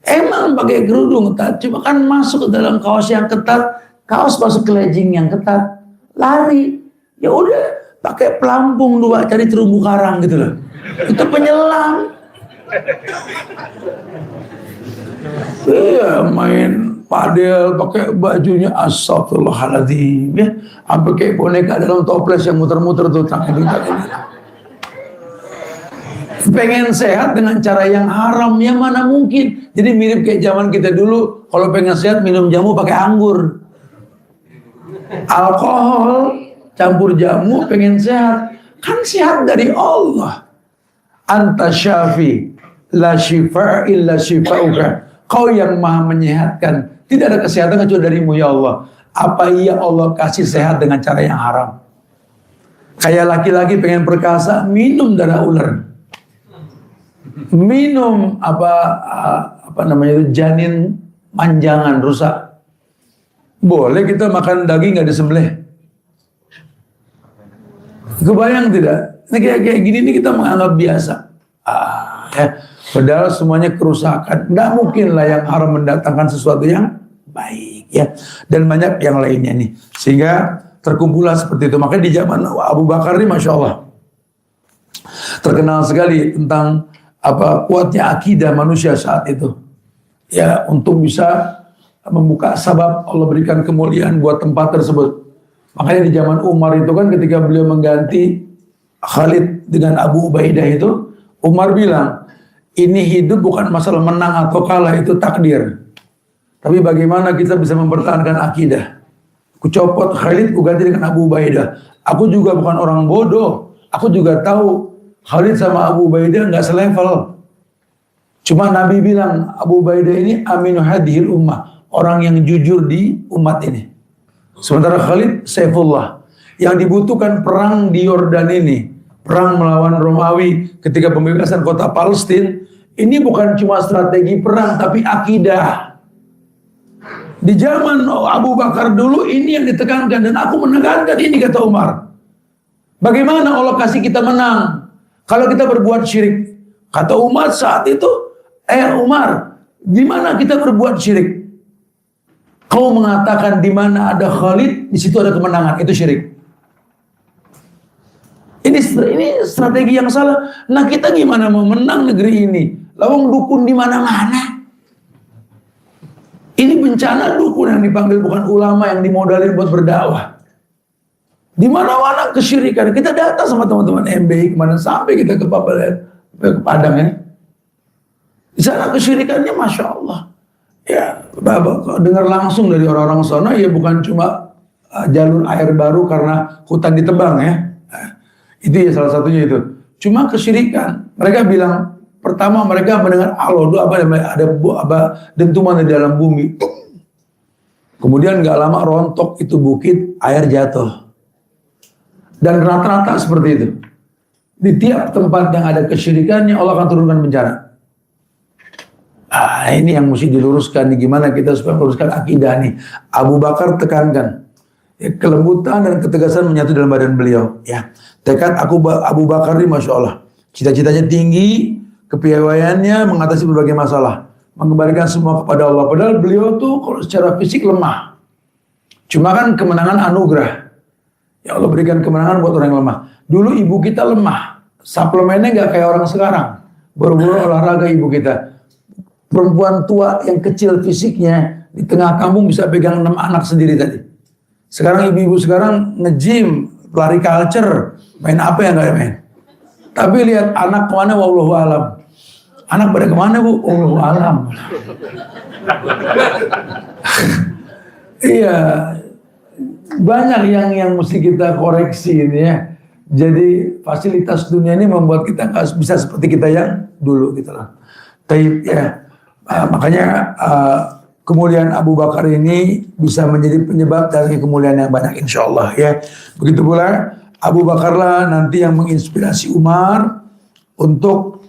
[SPEAKER 1] Emang pakai kerudung ketat, cuma kan masuk ke dalam kaos yang ketat, kaos masuk ke legging yang ketat, lari. Ya udah, pakai pelampung 2 cari terumbu karang gitu loh. Itu penyelam. Iya, main padel pakai bajunya astagfirullahaladzim ya. Sampai kayak boneka dalam toples yang muter-muter tuh tangan. Pengen sehat dengan cara yang haram, ya mana mungkin. Jadi mirip kayak zaman kita dulu, kalau pengen sehat minum jamu pakai anggur. Alkohol campur jamu pengen sehat. Kan sehat dari Allah. Anta syafi la syifa illa syifauka. Kau yang maha menyehatkan. Tidak ada kesehatan kecuali darimu ya Allah. Apa iya Allah kasih sehat dengan cara yang haram? Kayak laki-laki pengen perkasa, minum darah ular. Minum apa namanya itu janin manjangan rusak. Boleh kita makan daging nggak disembelih? Kebayang tidak? Ini kayak gini nih kita menganggap biasa. Ya. Padahal semuanya kerusakan. Nggak mungkin lah yang haram mendatangkan sesuatu yang baik ya. Dan banyak yang lainnya nih. Sehingga terkumpullah seperti itu. Makanya di zaman Abu Bakar ini Masya Allah terkenal sekali tentang kuatnya akidah manusia saat itu. Ya, untuk bisa membuka sabab Allah berikan kemuliaan buat tempat tersebut. Makanya di zaman Umar itu kan ketika beliau mengganti Khalid dengan Abu Ubaidah itu, Umar bilang, ini hidup bukan masalah menang atau kalah, itu takdir. Tapi bagaimana kita bisa mempertahankan akidah. Aku copot Khalid, aku ganti dengan Abu Ubaidah. Aku juga bukan orang bodoh. Aku juga tahu Khalid sama Abu Ubaidah nggak selevel. Cuma Nabi bilang Abu Ubaidah ini aminu hadhil ummah, orang yang jujur di umat ini. Sementara Khalid Saifullah, yang dibutuhkan perang di Yordan ini, perang melawan Romawi ketika pembebasan kota Palestina, ini bukan cuma strategi perang tapi akidah. Di zaman Abu Bakar dulu ini yang ditekankan dan aku menekankan ini, kata Umar. Bagaimana Allah kasih kita menang kalau kita berbuat syirik? Kata Umar saat itu, Umar, di mana kita berbuat syirik? Kau mengatakan di mana ada Khalid, di situ ada kemenangan, itu syirik. Ini strategi yang salah. Nah, kita gimana mau menang negeri ini? Lawang dukun di mana-mana. Ini bencana dukun yang dipanggil, bukan ulama yang dimodalin buat berdakwah. Di mana-mana kesyirikan. Kita datang sama teman-teman MBI kemana sampai kita ke Padang ya. Di sana kesyirikannya Masya Allah. Ya, dengar langsung dari orang-orang sana, ya bukan cuma jalur air baru karena hutan ditebang ya. Itu ya salah satunya itu. Cuma kesyirikan. Mereka bilang, pertama mereka mendengar Allah, ada dentuman di dalam bumi. Kemudian nggak lama rontok itu bukit, air jatuh. Dan rata-rata seperti itu. Di tiap tempat yang ada kesyirikannya Allah akan turunkan bencana. Ini yang mesti diluruskan. Gimana kita supaya meluruskan akidah nih. Abu Bakar tekankan. Ya, kelembutan dan ketegasan menyatu dalam badan beliau. Ya, tekad Abu Bakar ini Masya Allah. Cita-citanya tinggi, kepiawaiannya mengatasi berbagai masalah. Mengembalikan semua kepada Allah. Padahal beliau tuh kalau secara fisik lemah. Cuma kan kemenangan anugerah. Ya Allah berikan kemenangan buat orang yang lemah. Dulu ibu kita lemah. Suplemennya nggak kayak orang sekarang. Buru-buru olahraga ibu kita. Perempuan tua yang kecil fisiknya di tengah kampung bisa pegang 6 anak sendiri tadi. Sekarang ibu-ibu sekarang nge-gym, lari culture, main apa yang nggak main. Tapi lihat anak kemana, wallahu alam. Anak pada kemana bu? Wallahu alam. Iya, banyak yang mesti kita koreksi ini ya. Jadi fasilitas dunia ini membuat kita nggak bisa seperti kita yang dulu gitu lah. Taib ya, makanya kemuliaan Abu Bakar ini bisa menjadi penyebab dari kemuliaan yang banyak insya Allah ya. Begitu pula Abu Bakarlah nanti yang menginspirasi Umar untuk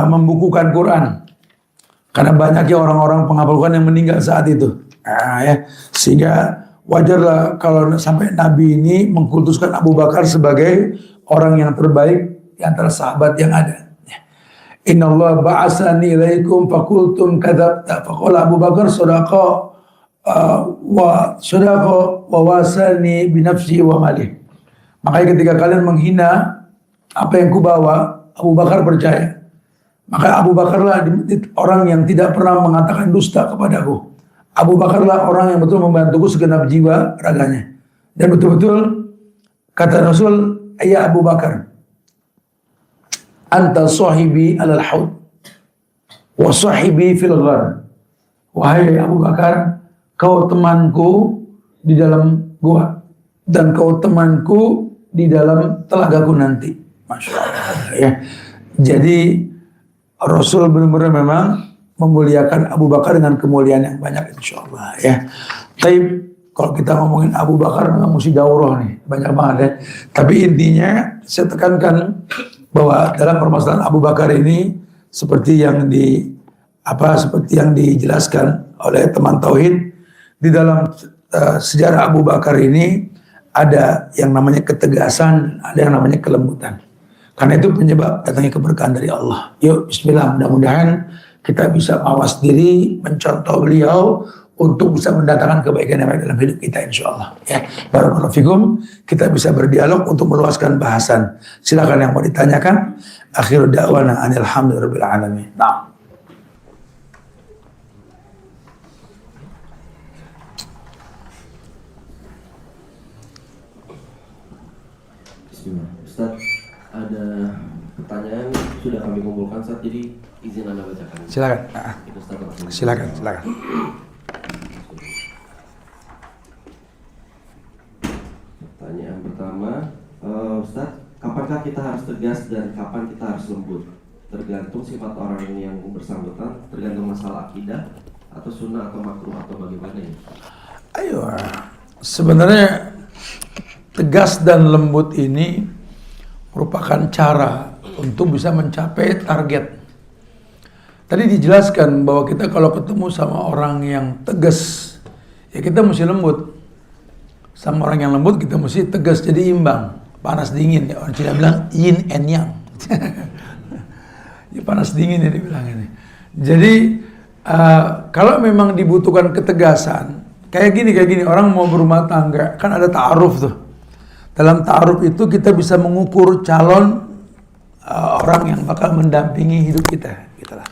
[SPEAKER 1] membukukan Quran. Karena banyaknya orang-orang penghafal Quran yang meninggal saat itu. Ya. Sehingga wajarlah kalau sampai Nabi ini mengkultuskan Abu Bakar sebagai orang yang terbaik di antara sahabat yang ada. Inna Allah ba'asani ilaikum fakultum kadabta. Faqala Abu Bakar sadaqa wa wasani binafsi wa malih. Makanya ketika kalian menghina apa yang kubawa, Abu Bakar percaya. Maka Abu Bakarlah orang yang tidak pernah mengatakan dusta kepadaku. Abu Bakarlah orang yang betul membantuku segenap jiwa raganya. Dan betul-betul kata Rasul, ya Abu Bakar, anta sahibi alal haud wa sahibi fil ghar. Wahai Abu Bakar, kau temanku di dalam gua dan kau temanku di dalam telagaku nanti. Masya Allah ya. Jadi Rasul benar-benar memang memuliakan Abu Bakar dengan kemuliaan yang banyak insya Allah ya. Tapi kalau kita ngomongin Abu Bakar memang mesti daurah nih, banyak banget ya. Tapi intinya saya tekankan bahwa dalam permasalahan Abu Bakar ini seperti yang dijelaskan oleh teman tauhid di dalam sejarah Abu Bakar ini ada yang namanya ketegasan, ada yang namanya kelembutan. Karena itu penyebab datangnya keberkahan dari Allah. Yuk bismillah, mudah-mudahan kita bisa mawas diri, mencontoh beliau untuk bisa mendatangkan kebaikan yang baik dalam hidup kita insyaAllah. Ya, barakallahu fikum. Kita bisa berdialog untuk meluaskan bahasan. Silakan yang mau ditanyakan. Akhiru da'wana anil hamdulillahirabbil alamin. Nah.
[SPEAKER 3] Bismillah. Ustaz, ada pertanyaan sudah kami kumpulkan Ustaz, jadi izin Anda bacakan.
[SPEAKER 1] Silakan.
[SPEAKER 3] Itu Ustaz langsung.
[SPEAKER 1] Silakan.
[SPEAKER 3] Pertanyaan pertama, Ustaz, kapankah kita harus tegas dan kapan kita harus lembut? Tergantung sifat orang ini yang bersangkutan, tergantung masalah akidah atau sunnah atau makruh atau bagaimana ya?
[SPEAKER 1] Ayo, sebenarnya tegas dan lembut ini merupakan cara untuk bisa mencapai target. Tadi dijelaskan bahwa kita kalau ketemu sama orang yang tegas, ya kita mesti lembut. Sama orang yang lembut kita mesti tegas, jadi imbang. Panas dingin, ya orang Cina bilang yin and yang. Ya, panas dingin ya dibilang ini. Jadi kalau memang dibutuhkan ketegasan, kayak gini orang mau berumah tangga, kan ada ta'aruf tuh. Dalam ta'aruf itu kita bisa mengukur calon orang yang bakal mendampingi hidup kita, gitulah.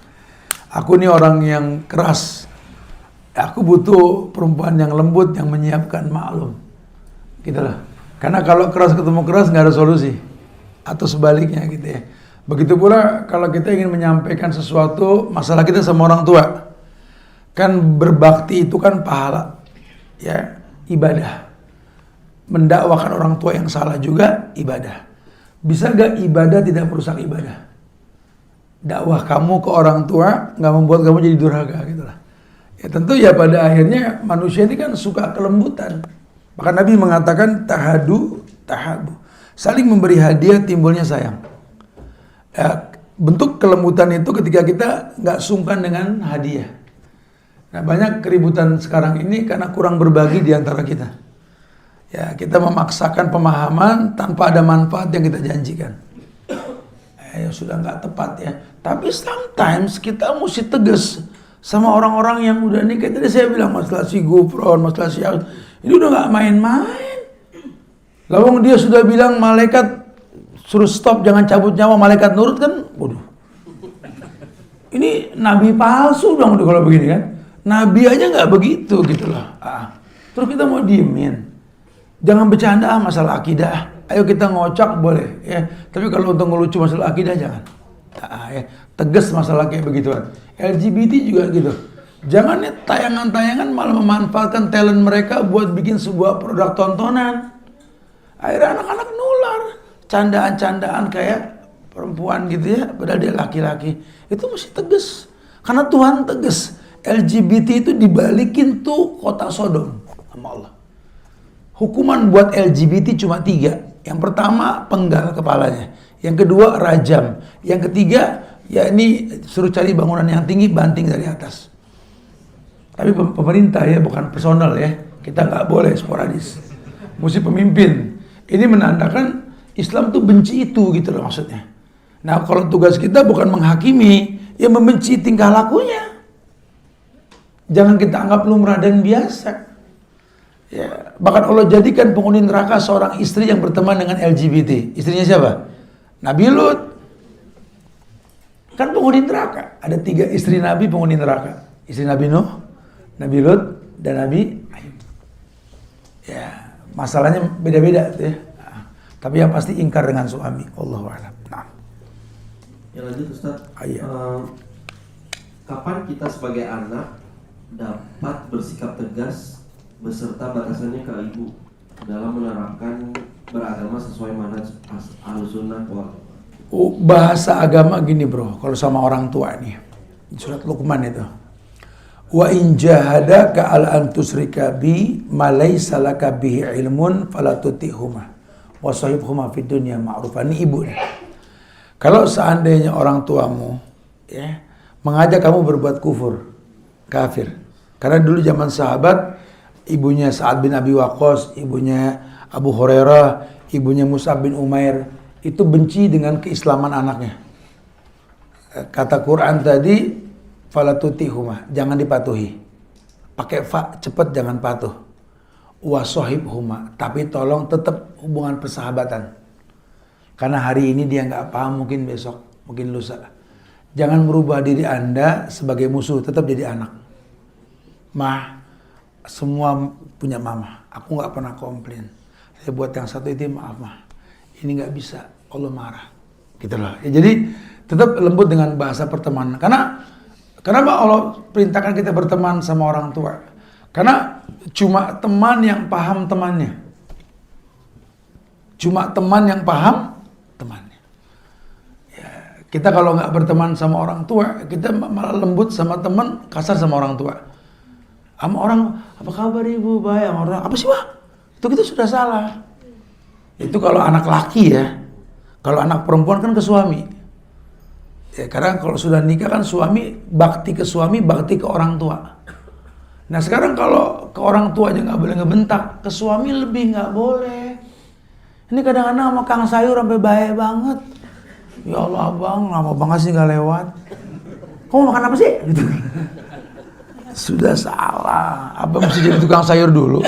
[SPEAKER 1] Aku nih orang yang keras, aku butuh perempuan yang lembut yang menyiapkan maklum, gitulah. Karena kalau keras ketemu keras nggak ada solusi, atau sebaliknya gitu ya. Begitu pula kalau kita ingin menyampaikan sesuatu masalah kita sama orang tua, kan berbakti itu kan pahala, ya ibadah. Mendakwakan orang tua yang salah juga ibadah. Bisa gak ibadah tidak merusak ibadah? Dakwah kamu ke orang tua nggak membuat kamu jadi durhaka gitu lah. Ya tentu ya pada akhirnya manusia ini kan suka kelembutan. Maka Nabi mengatakan tahabu. Saling memberi hadiah timbulnya sayang. Ya, bentuk kelembutan itu ketika kita nggak sungkan dengan hadiah. Nah, banyak keributan sekarang ini karena kurang berbagi di antara kita. Ya, kita memaksakan pemahaman tanpa ada manfaat yang kita janjikan. Ya sudah nggak tepat ya. Tapi sometimes kita mesti tegas sama orang-orang yang udah nikah. Tadi saya bilang masalah si Gufron, masalah si ini udah nggak main-main. Lawang dia sudah bilang malaikat suruh stop, jangan cabut nyawa, malaikat nurut kan. Waduh. Ini nabi palsu dong kalau begini kan. Nabi aja nggak begitu gitu loh. Terus kita mau diemin. Jangan bercanda masalah akidah. Ayo kita ngocak boleh ya. Tapi kalau untuk ngelucu masalah akidah jangan. Ya. Tegas masalah kayak begituan. LGBT juga gitu. Jangan ya tayangan-tayangan malah memanfaatkan talent mereka buat bikin sebuah produk tontonan. Akhirnya anak-anak nular. Candaan-candaan kayak perempuan gitu ya. Padahal dia laki-laki. Itu mesti tegas. Karena Tuhan tegas. LGBT itu dibalikin tuh kota Sodom sama Allah. Hukuman buat LGBT cuma 3. Yang pertama penggal kepalanya. Yang kedua rajam. Yang ketiga ya ini suruh cari bangunan yang tinggi, banting dari atas. Tapi pemerintah ya, bukan personal ya. Kita nggak boleh sporadis. Mesti pemimpin. Ini menandakan Islam tuh benci itu gitu loh maksudnya. Nah kalau tugas kita bukan menghakimi, ya membenci tingkah lakunya. Jangan kita anggap lumrah dan biasa. Ya, bahkan Allah jadikan penghuni neraka seorang istri yang berteman dengan LGBT. Istrinya siapa? Nabi Lut. Kan penghuni neraka. Ada 3 istri Nabi penghuni neraka. Istri Nabi Nuh, Nabi Lut, dan Nabi Ayub. Ya, masalahnya beda-beda tuh ya. Tapi yang pasti ingkar dengan suami. Allahu a'lam. Nah.
[SPEAKER 3] Ya lanjut Ustaz.
[SPEAKER 1] Iya.
[SPEAKER 3] Kapan kita sebagai anak dapat bersikap tegas beserta batasannya ke ibu dalam menerapkan beragama sesuai manhaj Ahlussunnah wal Jamaah?
[SPEAKER 1] Bahasa agama gini bro, kalau sama orang tua nih, surat Luqman itu, wa in jahadaka ala an tusyrika bi ma laysa laka bihi ilmun fala tutihuma wa sahibhuma fid dunya ma'rufa. Ini ibu nih. Kalau seandainya orang tuamu ya mengajak kamu berbuat kafir, karena dulu zaman sahabat, ibunya Sa'ad bin Abi Waqqas, ibunya Abu Hurairah, ibunya Mus'ab bin Umair, itu benci dengan keislaman anaknya. Kata Quran tadi, falatutihuma, jangan dipatuhi. Pakai fa, cepet jangan patuh. Wasohibhuma, tapi tolong tetap hubungan persahabatan. Karena hari ini dia nggak paham, mungkin besok, mungkin lusa. Jangan merubah diri Anda sebagai musuh, tetap jadi anak. Semua punya mama. Aku nggak pernah komplain. Saya buat yang satu itu maaf mah. ini nggak bisa, Allah marah. Gitu loh. Ya, jadi tetap lembut dengan bahasa pertemanan. Karena kenapa Allah perintahkan kita berteman sama orang tua? Karena cuma teman yang paham temannya. Cuma teman yang paham temannya. Ya, kita kalau nggak berteman sama orang tua, kita malah lembut sama teman, kasar sama orang tua. Sama orang, apa kabar ibu? Baik. Sama orang, apa sih wah? Itu kita sudah salah. Itu kalau anak laki ya. Kalau anak perempuan kan ke suami. Ya, karena kalau sudah nikah kan suami, bakti ke suami, bakti ke orang tua. Nah sekarang kalau ke orang tua aja nggak boleh ngebentak, ke suami lebih nggak boleh. Ini kadang-kadang sama Kang Sayur sampai baik banget. Ya Allah abang, lama banget sih nggak lewat. Kamu makan apa sih? Gitu. Sudah salah. Abang mesti jadi tukang sayur dulu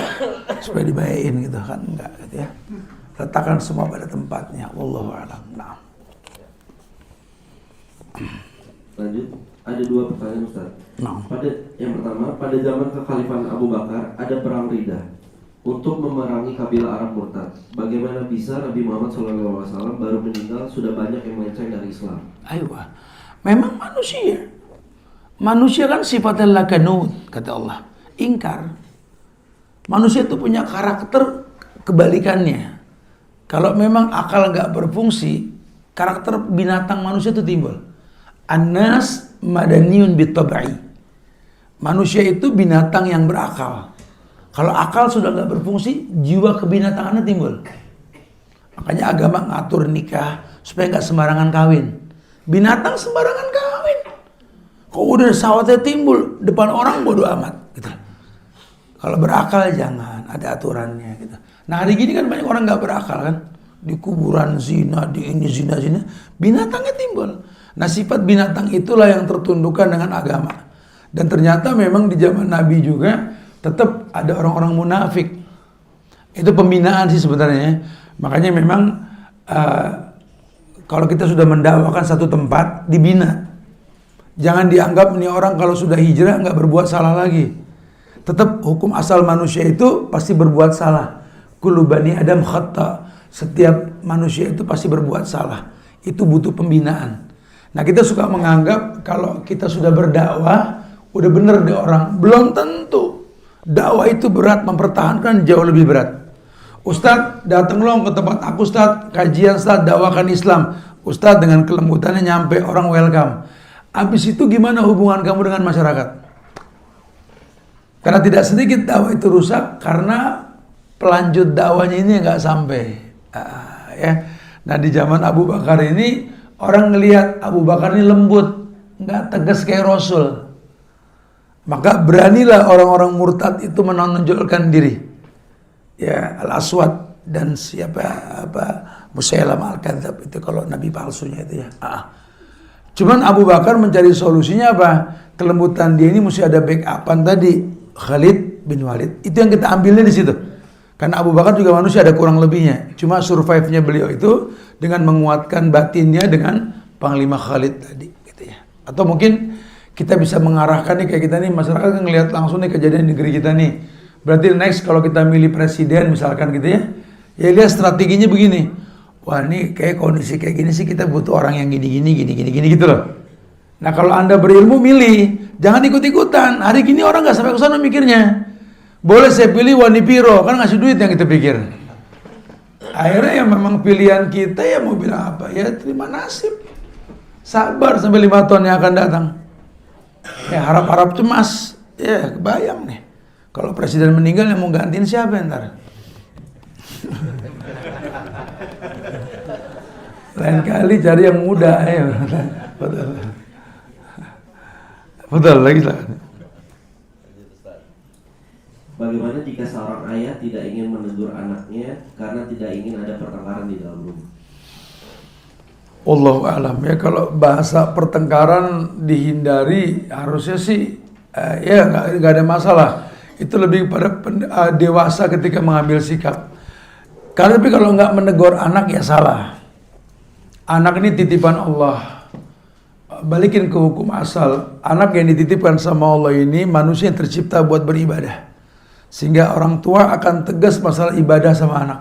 [SPEAKER 1] supaya dibayain gitu kan? Enggak gitu ya. Letakkan semua pada tempatnya. Wallahu a'lam. Nah.
[SPEAKER 3] Lanjut, ada 2 pertanyaan Ustaz.
[SPEAKER 1] Nah.
[SPEAKER 3] Yang pertama, pada zaman kekhalifahan Abu Bakar ada perang Riddah untuk memerangi kabilah Arab murtad. Bagaimana bisa Nabi Muhammad SAW baru meninggal sudah banyak yang melenceng dari Islam?
[SPEAKER 1] Ayo, memang manusia. Manusia kan sifatnya lakanud, kata Allah. Ingkar. Manusia itu punya karakter kebalikannya. Kalau memang akal nggak berfungsi, karakter binatang manusia itu timbul. Anas madaniyun bitabai. Manusia itu binatang yang berakal. Kalau akal sudah nggak berfungsi, jiwa kebinatangannya timbul. Makanya agama ngatur nikah supaya nggak sembarangan kawin. Binatang sembarangan kawin. Kok udah sawatnya timbul depan orang bodo amat. Gitu. Kalau berakal jangan, ada aturannya. Gitu. Nah hari gini kan banyak orang nggak berakal kan, di kuburan zina, di ini zina. Binatangnya timbul. Nah sifat binatang itulah yang tertundukkan dengan agama. Dan ternyata memang di zaman Nabi juga tetap ada orang-orang munafik. Itu pembinaan sih sebenarnya. Makanya memang kalau kita sudah mendakwakan satu tempat, dibina. Jangan dianggap nih orang kalau sudah hijrah nggak berbuat salah lagi. Tetap hukum asal manusia itu pasti berbuat salah. Kullu bani Adam khata. Setiap manusia itu pasti berbuat salah. Itu butuh pembinaan. Nah kita suka menganggap kalau kita sudah berdakwah, udah bener deh orang. Belum tentu. Dakwah itu berat, mempertahankan jauh lebih berat. Ustadz datang loh ke tempat aku Ustadz, kajian Ustadz, dakwakan Islam. Ustadz dengan kelembutannya nyampe, orang welcome. Habis itu gimana hubungan kamu dengan masyarakat? Karena tidak sedikit dakwah itu rusak karena pelanjut dakwahnya ini nggak sampai. Ya. Nah di zaman Abu Bakar ini orang ngelihat Abu Bakar ini lembut, nggak tegas kayak Rasul. Maka beranilah orang-orang murtad itu menonjolkan diri. Ya Al-Aswad dan Musailam Al-Kadzab itu kalau nabi palsunya itu ya. Cuman Abu Bakar mencari solusinya apa? Kelembutan dia ini mesti ada backupan tadi, Khalid bin Walid. Itu yang kita ambilnya di situ. Karena Abu Bakar juga manusia ada kurang lebihnya. Cuma survive-nya beliau itu dengan menguatkan batinnya dengan Panglima Khalid tadi gitu ya. Atau mungkin kita bisa mengarahkan nih kayak kita nih, masyarakat kan ngelihat langsung nih kejadian di negeri kita nih. Berarti next kalau kita milih presiden misalkan gitu ya, ya lihat strateginya begini. Wah ini kayak kondisi kayak gini sih kita butuh orang yang gini gitu loh. Nah kalau Anda berilmu milih, jangan ikut-ikutan. Hari gini orang nggak sampai ke sana mikirnya. Boleh saya pilih Wani Piro, kan ngasih duit yang kita pikir. Akhirnya yang memang pilihan kita ya mau bilang apa? Ya terima nasib. Sabar sampai 5 tahun yang akan datang. Ya harap-harap cemas. Ya kebayang nih. Kalau presiden meninggal yang mau gantiin siapa ntar? Lain kali cari yang muda. Ayo. Betul lagi lah.
[SPEAKER 3] Bagaimana jika seorang ayah tidak ingin menegur anaknya karena tidak ingin ada pertengkaran di dalam rumah?
[SPEAKER 1] Wallahu a'lam ya, kalau bahasa pertengkaran dihindari harusnya sih ya nggak ada masalah. Itu lebih pada dewasa ketika mengambil sikap. Karena tapi kalau nggak menegur anak ya salah. Anak ini titipan Allah. Balikin ke hukum asal. Anak yang dititipkan sama Allah ini manusia yang tercipta buat beribadah. Sehingga orang tua akan tegas masalah ibadah sama anak.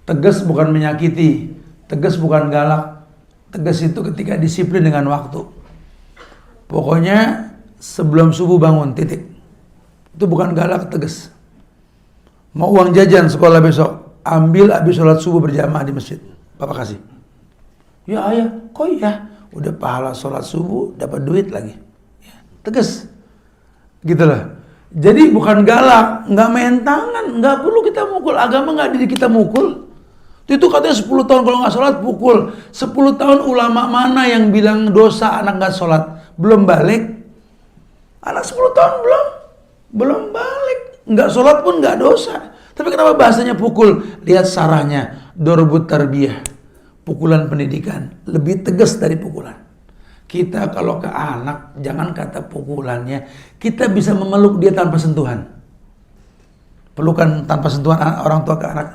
[SPEAKER 1] Tegas bukan menyakiti, tegas bukan galak. Tegas itu ketika disiplin dengan waktu. Pokoknya sebelum subuh bangun, titik. Itu bukan galak, tegas. Mau uang jajan sekolah besok, ambil habis sholat subuh berjamaah di masjid. Bapak kasih. Ya ayah, kok iya? Udah pahala sholat subuh, dapat duit lagi. Ya, tegas. Gitu loh. Jadi bukan galak, nggak main tangan, nggak perlu kita mukul. Agama nggak didik kita mukul. Itu katanya 10 tahun kalau nggak sholat pukul. 10 tahun ulama mana yang bilang dosa anak nggak sholat? Belum balik. Anak 10 tahun belum balik. Nggak sholat pun nggak dosa. Tapi kenapa bahasanya pukul? Lihat sarahnya. Dorbut tarbiyah. Pukulan pendidikan. Lebih tegas dari pukulan. Kita kalau ke anak, jangan kata pukulannya. Kita bisa memeluk dia tanpa sentuhan. Pelukan tanpa sentuhan orang tua ke anak.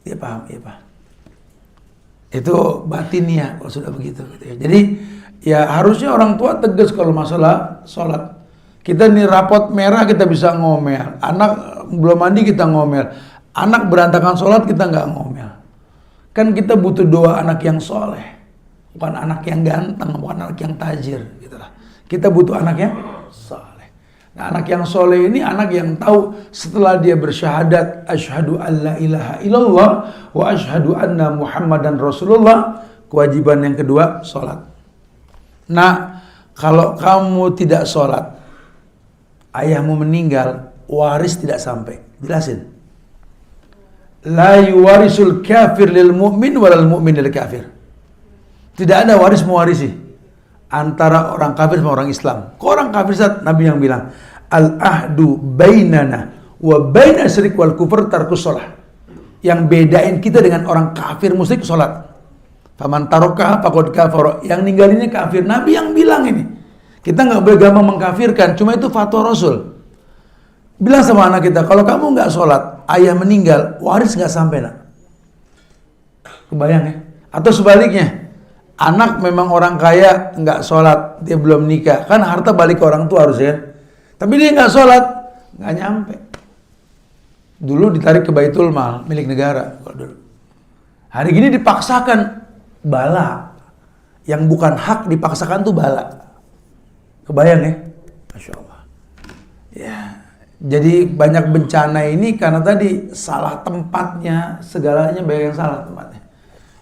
[SPEAKER 1] Dia paham, iya paham. Itu batinnya kalau sudah begitu. Gitu ya. Jadi ya harusnya orang tua tegas kalau masalah sholat. Kita nih rapot merah kita bisa ngomel. Anak belum mandi kita ngomel. Anak berantakan sholat kita nggak ngomel. Kan kita butuh doa anak yang soleh. Bukan anak yang ganteng, bukan anak yang tajir. Gitu lah. Kita butuh anak yang soleh. Nah, anak yang soleh ini anak yang tahu setelah dia bersyahadat asyhadu an la ilaha illallah wa asyhadu anna muhammadan rasulullah, kewajiban yang kedua sholat. Nah, kalau kamu tidak sholat, ayahmu meninggal, waris tidak sampai. Jelasin. La yuwarisul kafir lil mu'min walal mu'min lil kafir. Tidak ada waris mewarisi antara orang kafir sama orang Islam. Kok orang kafir saat Nabi yang bilang al-ahdu bainana wa baina syirik wal kufur tarkus shalah. Yang bedain kita dengan orang kafir musyrik salat. Faman taroka faqad kafara. Yang ninggalinnya kafir. Nabi yang bilang ini. Kita nggak boleh gampang mengkafirkan, cuma itu fatwa Rasul. Bilang sama anak kita, kalau kamu nggak sholat, ayah meninggal, waris nggak sampai nak. Kebayang ya? Atau sebaliknya, anak memang orang kaya nggak sholat, dia belum nikah, kan harta balik ke orang tua harusnya. Tapi dia nggak sholat, nggak nyampe. Dulu ditarik ke Baitul Mal, milik negara. Hari gini dipaksakan, bala. Yang bukan hak dipaksakan tuh bala. Kebayang ya? Masya Allah. Ya, jadi banyak bencana ini karena tadi salah tempatnya, segalanya banyak yang salah tempatnya.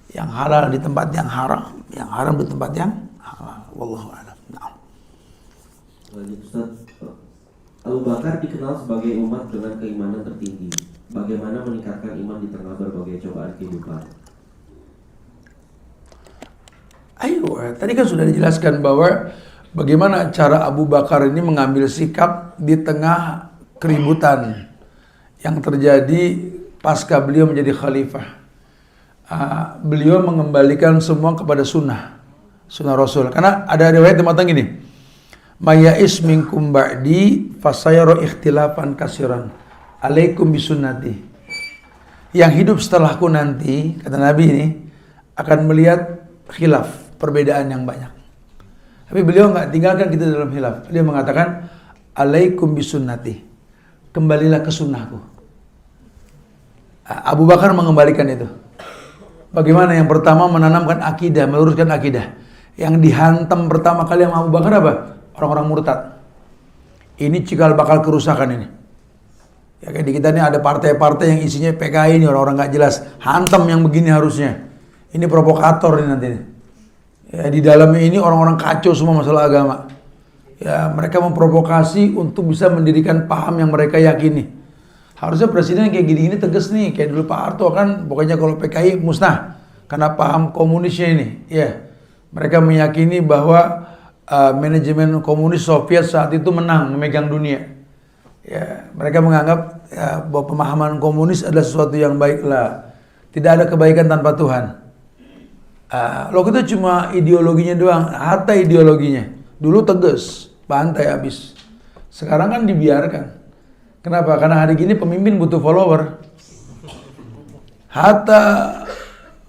[SPEAKER 1] Yang halal di tempat yang haram di tempat yang halal. Wallahu a'lam. Nah.
[SPEAKER 3] Lanjut Ustaz. Abu Bakar dikenal sebagai umat dengan keimanan tertinggi. Bagaimana meningkatkan iman di tengah berbagai cobaan kehidupan?
[SPEAKER 1] Ayo, tadi kan sudah dijelaskan bahwa bagaimana cara Abu Bakar ini mengambil sikap di tengah keributan yang terjadi pasca beliau menjadi khalifah. Beliau mengembalikan semua kepada sunnah Rasul. Karena ada riwayat yang mengatakan gini, Maya'is minkum ba'di fasayara ikhtilafan kasiran alaikum bisunnati. Yang hidup setelahku nanti, kata Nabi ini, akan melihat khilaf, perbedaan yang banyak. Tapi beliau nggak tinggalkan kita dalam khilaf. Dia mengatakan, alaikum bisunnati. Kembalilah ke sunnahku. Abu Bakar mengembalikan itu. Bagaimana? Yang pertama menanamkan akidah, meluruskan akidah. Yang dihantam pertama kali sama Abu Bakar apa? Orang-orang murtad. Ini cikal bakal kerusakan ini. Ya kayak di kita ini ada partai-partai yang isinya PKI ini, orang-orang nggak jelas. Hantam yang begini harusnya. Ini provokator ini nanti. Ya, di dalamnya ini orang-orang kacau semua masalah agama. Ya, mereka memprovokasi untuk bisa mendirikan paham yang mereka yakini. Harusnya presiden kayak gini-gini tegas nih, kayak dulu Pak Harto kan, pokoknya kalau PKI musnah karena paham komunisnya ini. Ya, mereka meyakini bahwa manajemen komunis Soviet saat itu menang, memegang dunia. Ya, mereka menganggap ya, bahwa pemahaman komunis adalah sesuatu yang baik lah. Tidak ada kebaikan tanpa Tuhan. Lo kita cuma ideologinya doang, harta ideologinya. Dulu tegas, bantai habis. Sekarang kan dibiarkan. Kenapa? Karena hari gini pemimpin butuh follower. Hatta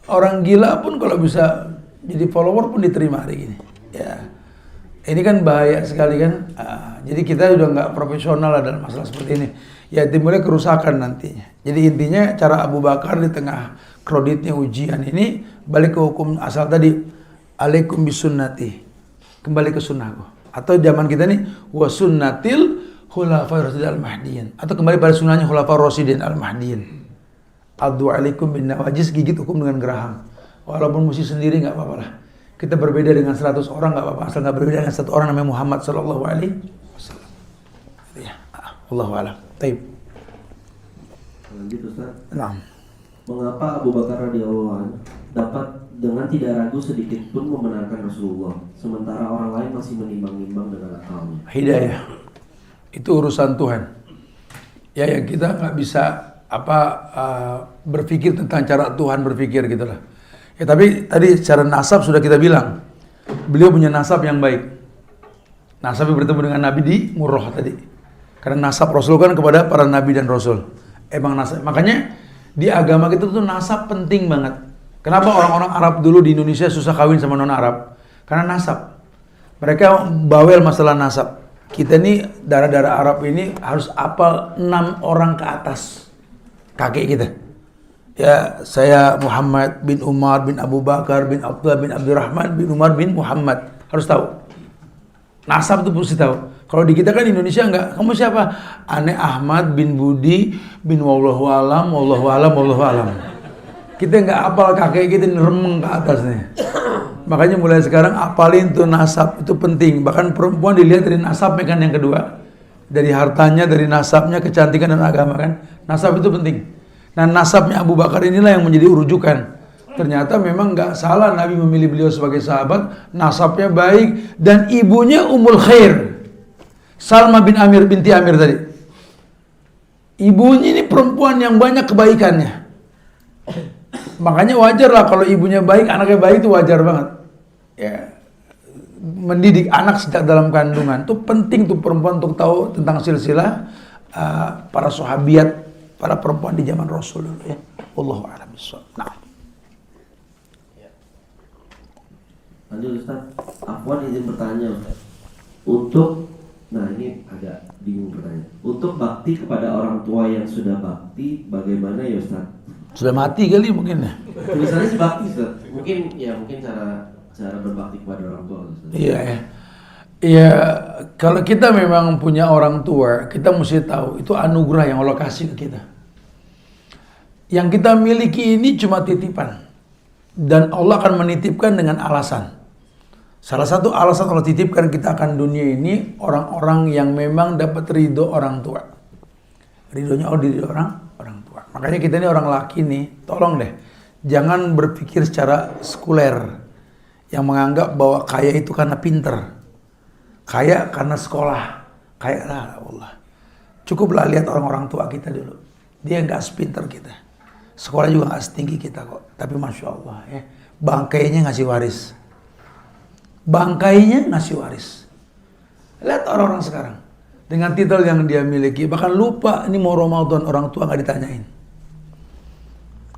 [SPEAKER 1] orang gila pun kalau bisa jadi follower pun diterima hari gini. Ya, ini kan bahaya sekali kan. Jadi kita udah nggak profesional lah dalam masalah seperti ini. ya timbulnya kerusakan nantinya. Jadi intinya cara Abu Bakar di tengah kreditnya ujian ini balik ke hukum asal tadi, alaikum bisunnati, kembali ke sunnahku. Atau zaman kita nih wa sunnatil khulafai rasyidin al-mahdiyyin, atau kembali pada sunnahnya khulafai rasyidin al-mahdiyyin. Addu alaikum bin nawajis, gigit hukum dengan geraham. Walaupun mesti sendiri nggak apa-apa lah. Kita berbeda dengan 100 orang nggak apa-apa, asal nggak berbeda dengan satu orang namanya Muhammad sallallahu alaihi wasallam. Ya, Allahu a'lam. Taib.
[SPEAKER 3] Lanjut Ustaz.
[SPEAKER 1] Nah.
[SPEAKER 3] Mengapa Abu Bakar radhiyallahu anhu dapat dengan tidak ragu sedikit pun membenarkan Rasulullah, sementara orang lain masih menimbang-nimbang dengan akalnya?
[SPEAKER 1] Hidayah itu urusan Tuhan. Ya, yang kita nggak bisa berpikir tentang cara Tuhan berpikir gitulah. Ya, tapi tadi secara nasab sudah kita bilang, beliau punya nasab yang baik. Nasabnya bertemu dengan Nabi di Murrah tadi. Karena nasab Rasul kan kepada para Nabi dan Rasul. Emang nasab. Makanya di agama kita tuh nasab penting banget. Kenapa orang-orang Arab dulu di Indonesia susah kawin sama non-Arab? Karena nasab. Mereka bawel masalah nasab. Kita nih darah-darah Arab ini harus apal 6 orang ke atas kakek kita. Ya, saya Muhammad bin Umar bin Abu Bakar bin Abdullah bin Abdurrahman bin Umar bin Muhammad. Harus tahu. Nasab itu mesti tahu. Kalau di kita kan Indonesia enggak. Kamu siapa? Ane Ahmad bin Budi bin wallahu alam, wallahu alam, wallahu alam. Kita enggak apal kakek kita remeng ke atasnya. Makanya mulai sekarang apalin tuh nasab, itu penting. Bahkan perempuan dilihat dari nasabnya kan yang kedua. Dari hartanya, dari nasabnya, kecantikan dan agama kan. Nasab itu penting. Nah, nasabnya Abu Bakar inilah yang menjadi rujukan. Ternyata memang nggak salah Nabi memilih beliau sebagai sahabat, nasabnya baik, dan ibunya Ummul Khair, Salma bin Amir binti Amir tadi. Ibunya ini perempuan yang banyak kebaikannya. Makanya wajar lah kalau ibunya baik, anaknya baik itu wajar banget. Ya, mendidik anak sejak dalam kandungan itu penting tuh perempuan untuk tahu tentang silsilah para sahabiat, para perempuan di zaman Rasul dulu ya. Wallahu a'lam bishawab. Nah.
[SPEAKER 3] Lanjut Ustaz. Afwan izin bertanya Ustaz. Nah ini agak bingung bertanya. Untuk bakti kepada orang tua yang sudah bakti, bagaimana ya Ustaz?
[SPEAKER 1] Sudah mati kali mungkin ya.
[SPEAKER 3] Tulisannya sih bakti Ustaz. Mungkin cara berbakti kepada orang tua Ustaz.
[SPEAKER 1] Iya ya. Iya, kalau kita memang punya orang tua, kita mesti tahu itu anugerah yang Allah kasih ke kita. Yang kita miliki ini cuma titipan. Dan Allah akan menitipkan dengan alasan. Salah satu alasan Allah titipkan kita akan dunia ini orang-orang yang memang dapat ridho orang tua. Ridhonya Allah di orang tua. Makanya kita ini orang laki nih, tolong deh, jangan berpikir secara sekuler yang menganggap bahwa kaya itu karena pinter, kaya karena sekolah, kaya lah Allah. Cukuplah lihat orang-orang tua kita dulu, dia nggak sepinter kita, sekolah juga nggak setinggi kita kok, tapi masya Allah ya, bangkainya ngasih waris. Bangkainya ngasih waris. Lihat orang-orang sekarang dengan titel yang dia miliki, bahkan lupa ini mau Ramadan, orang tua nggak ditanyain.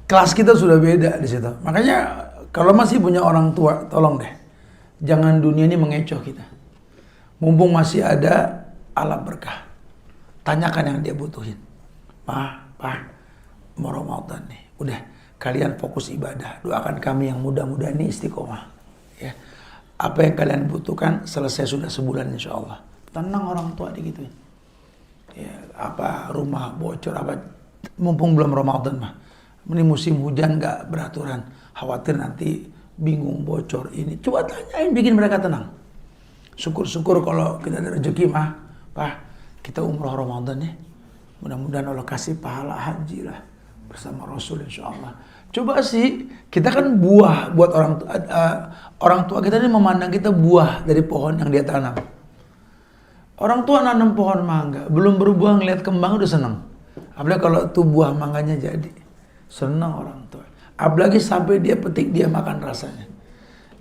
[SPEAKER 1] Kelas kita sudah beda di situ. Makanya kalau masih punya orang tua, tolong deh, jangan dunia ini mengecoh kita. Mumpung masih ada alam berkah, tanyakan yang dia butuhin. Pak, mau Ramadan nih, udah kalian fokus ibadah, doakan kami yang muda-muda ini istiqomah. Ya. Apa yang kalian butuhkan selesai sudah sebulan insya Allah. Tenang orang tua digituin. Ya, apa rumah bocor apa, mumpung belum Ramadan mah. Ini musim hujan nggak beraturan, khawatir nanti bingung bocor ini. Coba tanyain, bikin mereka tenang. Syukur-syukur kalau kita ada rezeki mah, Pak, kita umroh Ramadan ya. Mudah-mudahan Allah kasih pahala haji lah bersama Rasul insya Allah. Coba sih, kita kan buah buat orang tua kita ini memandang kita buah dari pohon yang dia tanam. Orang tua nanam pohon mangga, belum berbuah ngeliat kembang udah seneng. Apalagi kalau tuh buah mangganya jadi, seneng orang tua. Apalagi sampai dia petik, dia makan rasanya.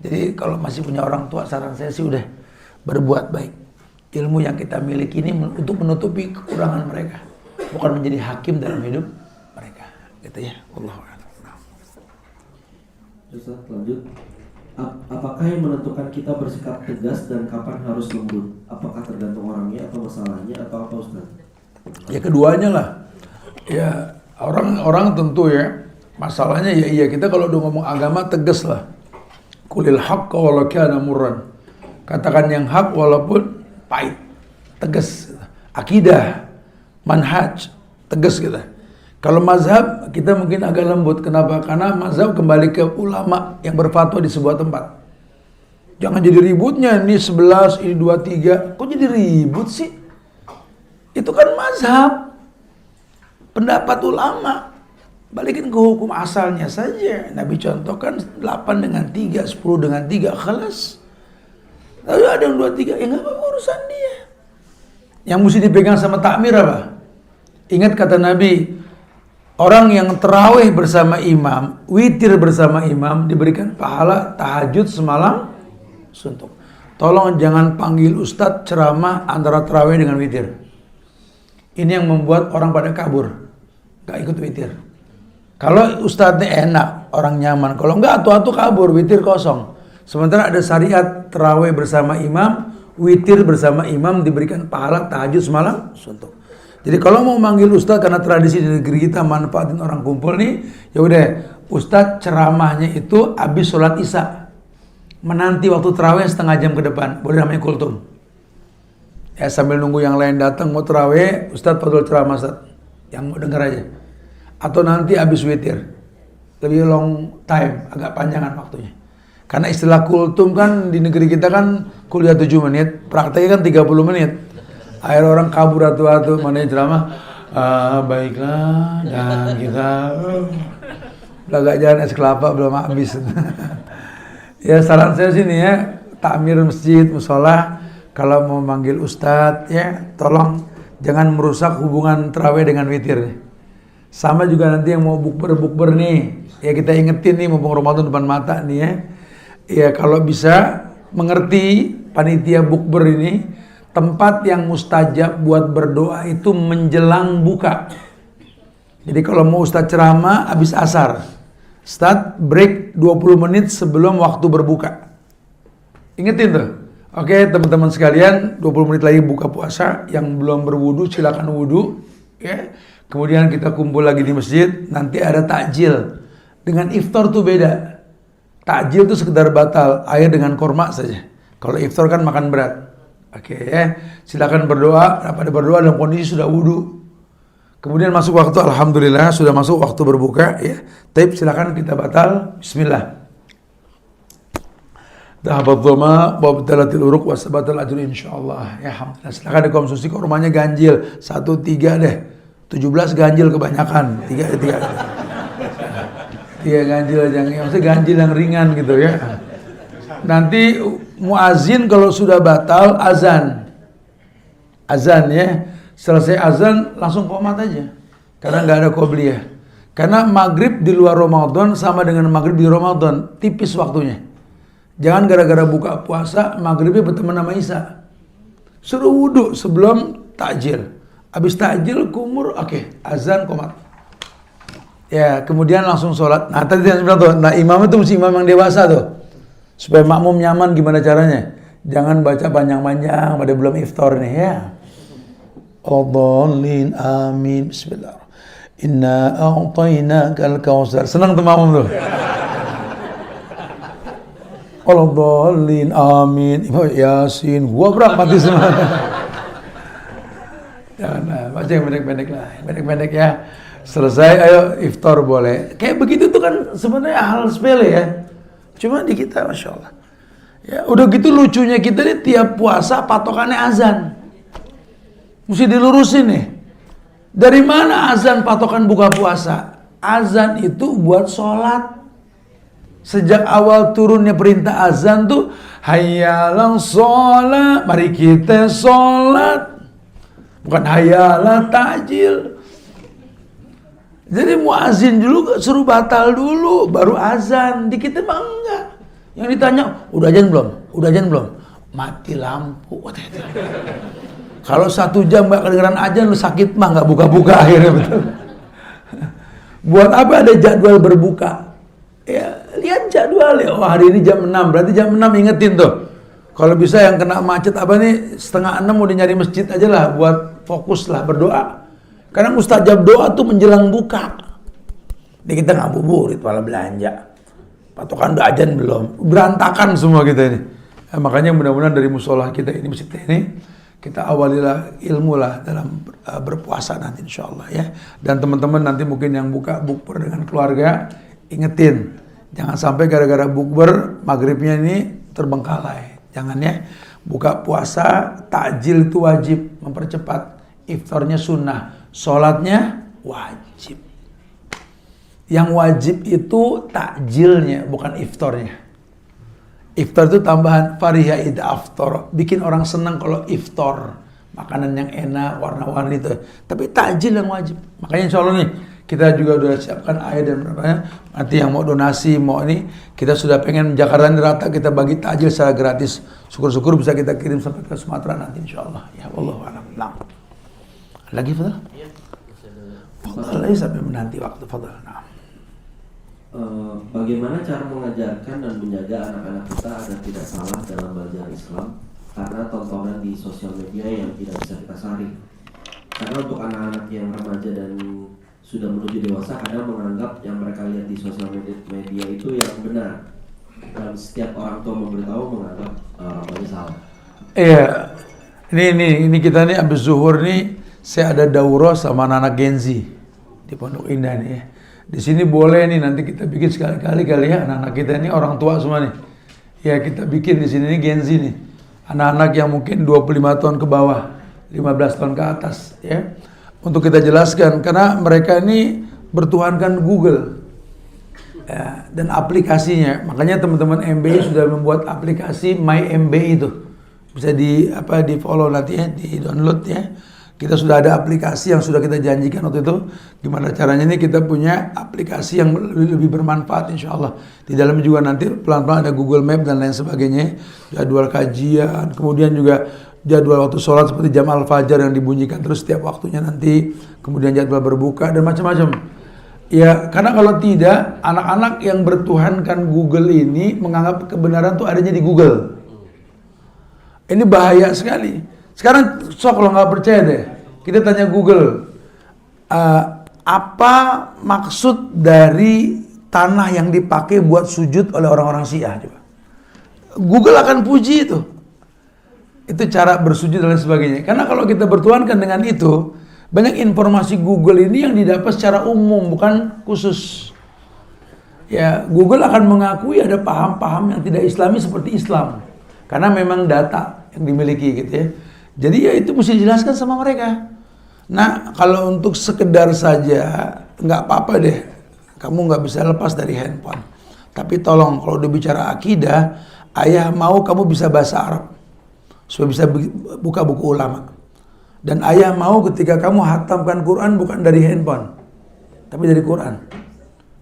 [SPEAKER 1] Jadi kalau masih punya orang tua, saran saya sih udah berbuat baik. Ilmu yang kita miliki ini untuk menutupi kekurangan mereka, bukan menjadi hakim dalam hidup mereka. Gitu ya, Allahu a'lam.
[SPEAKER 3] Ustaz, lanjut. Apakah yang menentukan kita bersikap tegas dan kapan harus lembut? Apakah tergantung orangnya atau masalahnya atau apa Ustaz?
[SPEAKER 1] Ya keduanya lah. Ya orang tentu ya. Masalahnya ya iya kita kalau udah ngomong agama tegas lah. Qulil haqqa walau kana murran. Katakan yang hak walaupun pahit. Tegas. Akidah, manhaj, tegas kita. Kalau mazhab kita mungkin agak lembut. Kenapa? Karena mazhab kembali ke ulama yang berfatwa di sebuah tempat. Jangan jadi ributnya, ini 11, ini 23. Kok jadi ribut sih? Itu kan mazhab. Pendapat ulama. Balikin ke hukum asalnya saja. Nabi contohkan 8 dengan 3, 10 dengan 3. Khalas. Lalu ada yang 23, ya nggak apa-apa urusan dia. Yang mesti dipegang sama takmir apa? Ingat kata Nabi, orang yang terawih bersama imam, witir bersama imam, diberikan pahala tahajud semalam suntuk. Tolong jangan panggil ustadz ceramah antara terawih dengan witir. Ini yang membuat orang pada kabur, gak ikut witir. Kalau ustadznya enak, orang nyaman. Kalau enggak, atu-atu kabur, witir kosong. Sementara ada syariat terawih bersama imam, witir bersama imam, diberikan pahala tahajud semalam suntuk. Jadi kalau mau manggil ustadz, karena tradisi di negeri kita manfaatin orang kumpul nih, ya udah ustadz ceramahnya itu habis sholat isya, menanti waktu terawih setengah jam ke depan, boleh namanya kultum. Ya sambil nunggu yang lain datang mau terawih, ustadz fadhol ceramah ustadz, yang mau denger aja. Atau nanti habis witir, lebih long time, agak panjangan waktunya. Karena istilah kultum kan di negeri kita kan kuliah 7 menit, prakteknya kan 30 menit. Akhirnya orang kabur atu-atu, mana yang ceramah, baiklah, dan kita belakang jalan es kelapa belum habis. Ya saran saya sini ya, takmir masjid, musola, kalau mau manggil ustadz ya, tolong jangan merusak hubungan terawih dengan witir. Sama juga nanti yang mau bukber nih, ya kita ingetin nih mumpung Ramadan depan mata nih ya. Ya kalau bisa mengerti panitia bukber ini, tempat yang mustajab buat berdoa itu menjelang buka. Jadi kalau mau ustadz ceramah habis asar, start break 20 menit sebelum waktu berbuka. Ingetin tuh. Oke teman-teman sekalian, 20 menit lagi buka puasa. Yang belum berwudu silakan wudu ya. Kemudian kita kumpul lagi di masjid, nanti ada takjil. Dengan iftar tuh beda. Takjil itu sekedar batal, air dengan korma saja. Kalau iftar kan makan berat. Oke ya, silakan berdoa. Pada berdoa dalam kondisi sudah wudhu. Kemudian masuk waktu, alhamdulillah sudah masuk waktu berbuka ya. Tapi silakan kita batal. Bismillah. Dhahabat dhama wa btalatil uruq wa sabatal ajru insyaallah. Ya alhamdulillah. Silakan dikonsumsi, kok rumahnya ganjil. 1, 3 deh. 17 ganjil kebanyakan. 3 ganjil aja, maksudnya ganjil yang ringan gitu ya. Nanti muazin kalau sudah batal azan ya, selesai azan langsung qomat aja, karena nggak ada qobliyah. Karena maghrib di luar Ramadan sama dengan maghrib di Ramadan, tipis waktunya. Jangan gara-gara buka puasa maghribnya berteman sama Isya. Suruh wudhu sebelum takjil, habis takjil kumur, oke, azan qomat. Ya, kemudian langsung sholat. Nah, tadi yang bilang tuh, nah imam itu mesti imam yang dewasa tuh. Supaya makmum nyaman gimana caranya? Jangan baca panjang-panjang pada belum iftar nih ya. Adallin amin. Bismillah. Inna a'tainakal kautsar. Senang tuh makmum tuh. Adallin amin. Yasin. Gua berat mati semua. Jangan, nah, baca yang pendek-pendek lah. Pendek-pendek ya. Selesai, ayo iftar boleh. Kayak begitu tuh kan sebenarnya hal sepele ya. Cuma di kita, Masya Allah. Ya, udah gitu lucunya kita nih tiap puasa patokannya azan. Mesti dilurusin nih. Dari mana azan patokan buka puasa? Azan itu buat sholat. Sejak awal turunnya perintah azan tuh, hayyalan sholat, mari kita sholat. Bukan hayyalan takjil. Jadi muazin dulu suruh batal dulu, baru azan. Di kita mah enggak. Yang ditanya, udah azan belum? Udah azan belum? Mati lampu. Kalau 1 jam nggak kedengeran azan, lu sakit mah nggak buka-buka akhirnya betul. Buat apa ada jadwal berbuka? Ya lihat jadwal ya. Oh hari ini jam 6, berarti jam 6 ingetin tuh. Kalau bisa yang kena macet apa nih 5:30 udah nyari masjid aja lah buat fokuslah berdoa. Karena mustajab doa tuh menjelang buka. Ini kita ngabuburit malah belanja. Patokan udah ajan belum. Berantakan semua kita ini. Makanya mudah-mudahan dari musola kita ini, masjid ini, kita awalilah ilmu lah dalam berpuasa nanti insya Allah ya. Dan teman-teman nanti mungkin yang buka bukber dengan keluarga, ingetin. Jangan sampai gara-gara bukber, maghribnya ini terbengkalai. Jangan ya. Buka puasa, takjil itu wajib, mempercepat. Iftarnya sunnah, sholatnya wajib. Yang wajib itu takjilnya, bukan iftarnya. Iftar itu tambahan fariha ida aftar, bikin orang senang kalau iftar, makanan yang enak, warna-warni itu. Tapi takjil yang wajib. Makanya insya Allah nih, kita juga sudah siapkan air dan berapa. Nanti yang mau donasi, mau ini, kita sudah pengen Jakarta ini rata, kita bagi takjil secara gratis. Syukur-syukur bisa kita kirim sampai ke Sumatera nanti insya Allah. Ya Allah alam. Nah. Lagi Fadal? Fadal lagi sampai menanti waktu Fadal. Nah.
[SPEAKER 3] Bagaimana cara mengajarkan dan menjaga anak-anak kita agar tidak salah dalam belajar Islam karena tontonan di sosial media yang tidak bisa kita saring. Karena untuk anak-anak yang remaja dan sudah menuju dewasa kadang menganggap yang mereka lihat di sosial media itu yang benar, dan setiap orang tua memberitahu menganggap orang salah.
[SPEAKER 1] Iya, ini kita nih abis zuhur nih saya ada daurah sama anak-anak Gen Z di Pondok Indah nih ya. Di sini boleh nih nanti kita bikin sekali-kali kali ya, anak-anak kita ini orang tua semua nih. Ya kita bikin di sini nih Gen Z nih. Anak-anak yang mungkin 25 tahun ke bawah, 15 tahun ke atas ya. Untuk kita jelaskan karena mereka ini bertuhankan Google. Ya, dan aplikasinya. Makanya teman-teman MBI sudah membuat aplikasi My MBI itu. Bisa di follow nanti ya, di download ya. Kita sudah ada aplikasi yang sudah kita janjikan waktu itu. Gimana caranya ini kita punya aplikasi yang lebih bermanfaat insya Allah. Di dalamnya juga nanti pelan-pelan ada Google Map dan lain sebagainya. Jadwal kajian, kemudian juga jadwal waktu sholat seperti jam al-fajar yang dibunyikan terus setiap waktunya nanti. Kemudian jadwal berbuka dan macam-macam. Ya, karena kalau tidak, anak-anak yang bertuhankan Google ini menganggap kebenaran itu adanya di Google. Ini bahaya sekali. Sekarang sok kalau nggak percaya deh, kita tanya Google, apa maksud dari tanah yang dipakai buat sujud oleh orang-orang Syiah? Coba. Google akan puji itu. Itu cara bersujud dan lain sebagainya. Karena kalau kita bertuhankan dengan itu, banyak informasi Google ini yang didapat secara umum, bukan khusus. Ya, Google akan mengakui ada paham-paham yang tidak Islami seperti Islam. Karena memang data yang dimiliki gitu ya. Jadi ya itu mesti dijelaskan sama mereka. Nah kalau untuk sekedar saja nggak apa-apa deh, kamu nggak bisa lepas dari handphone. Tapi tolong kalau udah bicara akidah, ayah mau kamu bisa bahasa Arab supaya bisa buka buku ulama. Dan ayah mau ketika kamu hatamkan Quran bukan dari handphone, tapi dari Quran.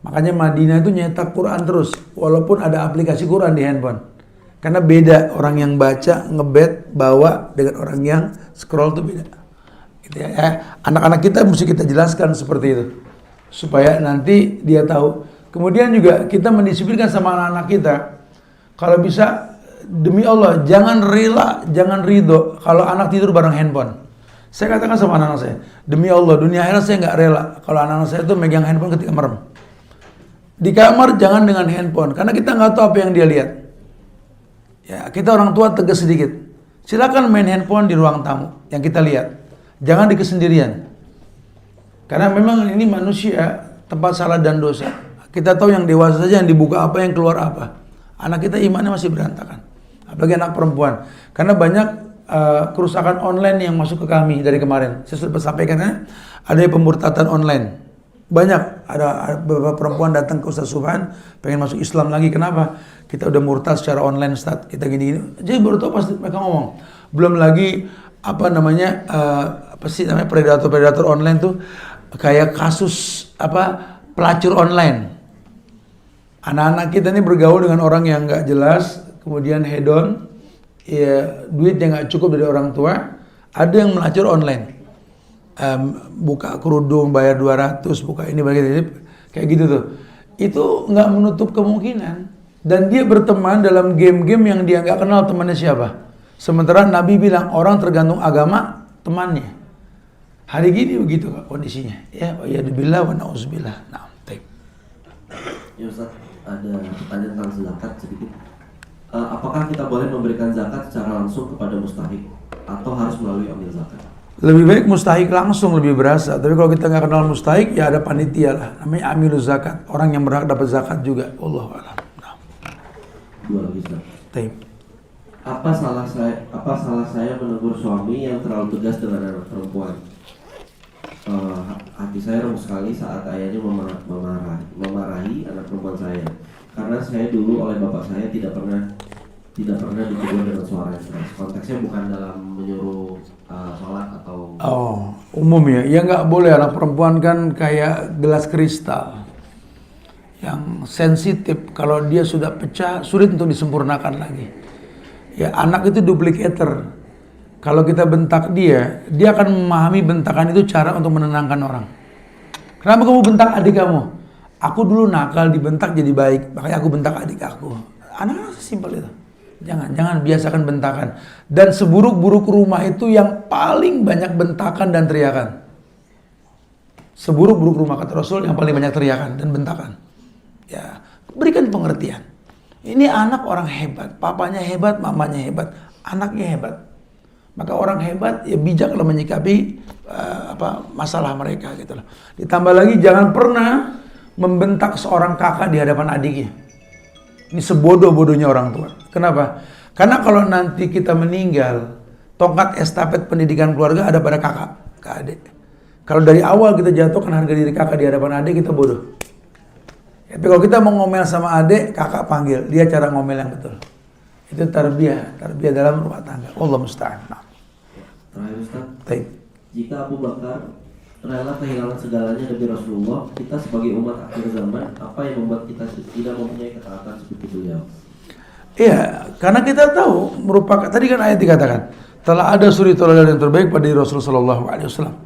[SPEAKER 1] Makanya Madinah itu nyetak Quran terus, walaupun ada aplikasi Quran di handphone. Karena beda orang yang baca, ngebet, bawa dengan orang yang scroll itu beda. Gitu ya. Anak-anak kita mesti kita jelaskan seperti itu. Supaya nanti dia tahu. Kemudian juga kita mendisiplinkan sama anak-anak kita. Kalau bisa, demi Allah, jangan rela, jangan ridho kalau anak tidur bareng handphone. Saya katakan sama anak-anak saya, demi Allah, dunia akhirat saya nggak rela kalau anak-anak saya itu megang handphone ketika merem. Di kamar jangan dengan handphone, karena kita nggak tahu apa yang dia lihat. Ya, kita orang tua tegas sedikit. Silakan main handphone di ruang tamu yang kita lihat. Jangan di kesendirian. Karena memang ini manusia, tempat salah dan dosa. Kita tahu yang dewasa saja yang dibuka apa, yang keluar apa. Anak kita imannya masih berantakan. Apalagi anak perempuan. Karena banyak kerusakan online yang masuk ke kami dari kemarin. Saya sudah sampaikan ya, ada pemurtatan online. Banyak, ada beberapa perempuan datang ke Ustaz Subhan pengen masuk Islam lagi. Kenapa? Kita udah murtad secara online, Ustaz. Kita gini-gini. Jadi baru tahu pas mereka ngomong. Belum lagi predator online tuh kayak kasus pelacur online. Anak-anak kita ini bergaul dengan orang yang nggak jelas, kemudian hedon, ya duitnya nggak cukup dari orang tua. Ada yang melacur online. Buka kerudung bayar 200, buka ini kayak gitu tuh. Itu nggak menutup kemungkinan. Dan dia berteman dalam game-game yang dia nggak kenal temannya siapa. Sementara Nabi bilang orang tergantung agama temannya. Hari gini begitu Kak, kondisinya. Ya, ya billah wa na'udzubillah. Nah, baik.
[SPEAKER 3] Ya Ustaz, ada pertanyaan tentang zakat sedikit. Apakah kita boleh memberikan zakat secara langsung kepada mustahik atau harus melalui amil zakat?
[SPEAKER 1] Lebih baik mustahik langsung lebih berasa. Tapi kalau kita nggak kenal mustahik, ya ada panitia lah. Namanya amiluz zakat. Orang yang berhak dapat zakat juga. Wallahu a'lam. Nah.
[SPEAKER 3] Dua lagi Ustaz.
[SPEAKER 1] Baik.
[SPEAKER 3] Apa salah saya menegur suami yang terlalu tegas dengan anak perempuan? Hati saya remuk sekali saat ayahnya memarahi anak perempuan saya. Karena saya dulu oleh bapak saya tidak pernah ditegur dengan suara yang keras. Konteksnya bukan dalam menyuruh sholat atau
[SPEAKER 1] Umum ya. Ya nggak boleh, anak perempuan kan kayak gelas kristal yang sensitif. Kalau dia sudah pecah, sulit untuk disempurnakan lagi. Ya, anak itu duplikator. Kalau kita bentak dia akan memahami bentakan itu cara untuk menenangkan orang. Kenapa kamu bentak adik kamu? Aku dulu nakal, dibentak jadi baik, makanya aku bentak adik aku. Anak-anak sesimpel itu. Jangan biasakan bentakan. Dan seburuk-buruk rumah itu yang paling banyak bentakan dan teriakan. Seburuk-buruk rumah, kata Rasul, yang paling banyak teriakan dan bentakan. Ya, berikan pengertian. Ini anak orang hebat, papanya hebat, mamanya hebat, anaknya hebat. Maka orang hebat ya bijak kalau menyikapi masalah mereka gitu loh. Ditambah lagi jangan pernah membentak seorang kakak di hadapan adiknya. Ini sebodoh-bodohnya orang tua. Kenapa? Karena kalau nanti kita meninggal, tongkat estafet pendidikan keluarga ada pada kakak, ke adik. Kalau dari awal kita jatuhkan harga diri kakak di hadapan adik, kita bodoh. Tapi kalau kita mau ngomel sama adik, kakak panggil, dia cara ngomel yang betul. Itu tarbiyah dalam rumah tangga. Allah musta'an. Nah.
[SPEAKER 3] Terakhir Ustaz,
[SPEAKER 1] Baik.
[SPEAKER 3] jika Abu Bakar rela kehilangan segalanya demi Rasulullah, kita sebagai umat akhir zaman, apa yang membuat kita tidak mempunyai ketaatan seperti beliau?
[SPEAKER 1] Iya, karena kita tahu merupakan, tadi kan ayat dikatakan, telah ada suri teladan yang terbaik pada Rasul sallallahu alaihi wasallam.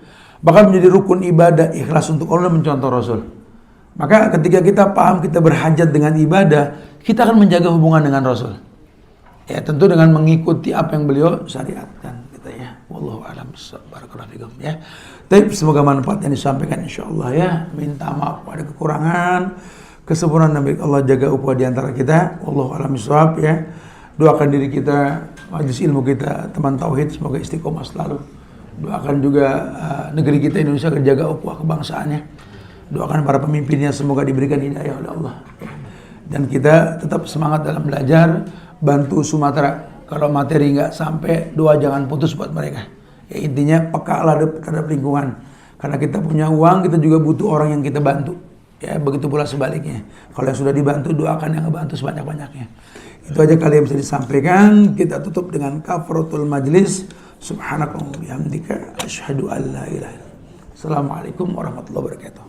[SPEAKER 1] Bahkan menjadi rukun ibadah ikhlas untuk Allah mencontoh Rasul. Maka ketika kita paham kita berhajat dengan ibadah, kita akan menjaga hubungan dengan Rasul. Ya, tentu dengan mengikuti apa yang beliau syariatkan gitu ya. Wallahu a'lam barakallahu fikum ya. Tapi semoga manfaat yang disampaikan insyaallah ya. Minta maaf pada kekurangan, kesempurnaan Nabi Allah jaga upah di antara kita. Wallahu a'lam bishawab ya. Doakan diri kita, majelis ilmu kita, teman tauhid semoga istiqomah selalu. Doakan juga negeri kita Indonesia terjaga ukhuwah kebangsaannya. Doakan para pemimpinnya semoga diberikan hidayah oleh Allah. Dan kita tetap semangat dalam belajar, bantu Sumatera. Kalau materi nggak sampai, doa jangan putus buat mereka. Ya, intinya pekalah terhadap lingkungan. Karena kita punya uang, kita juga butuh orang yang kita bantu. Ya, begitu pula sebaliknya. Kalau yang sudah dibantu, doakan yang ngebantu sebanyak-banyaknya. Itu aja kali yang bisa disampaikan. Kita tutup dengan kafaratul majlis. Subhanakallahumma bihamdika asyhadu an la ilaha illa anta. Assalamualaikum warahmatullahi wabarakatuh.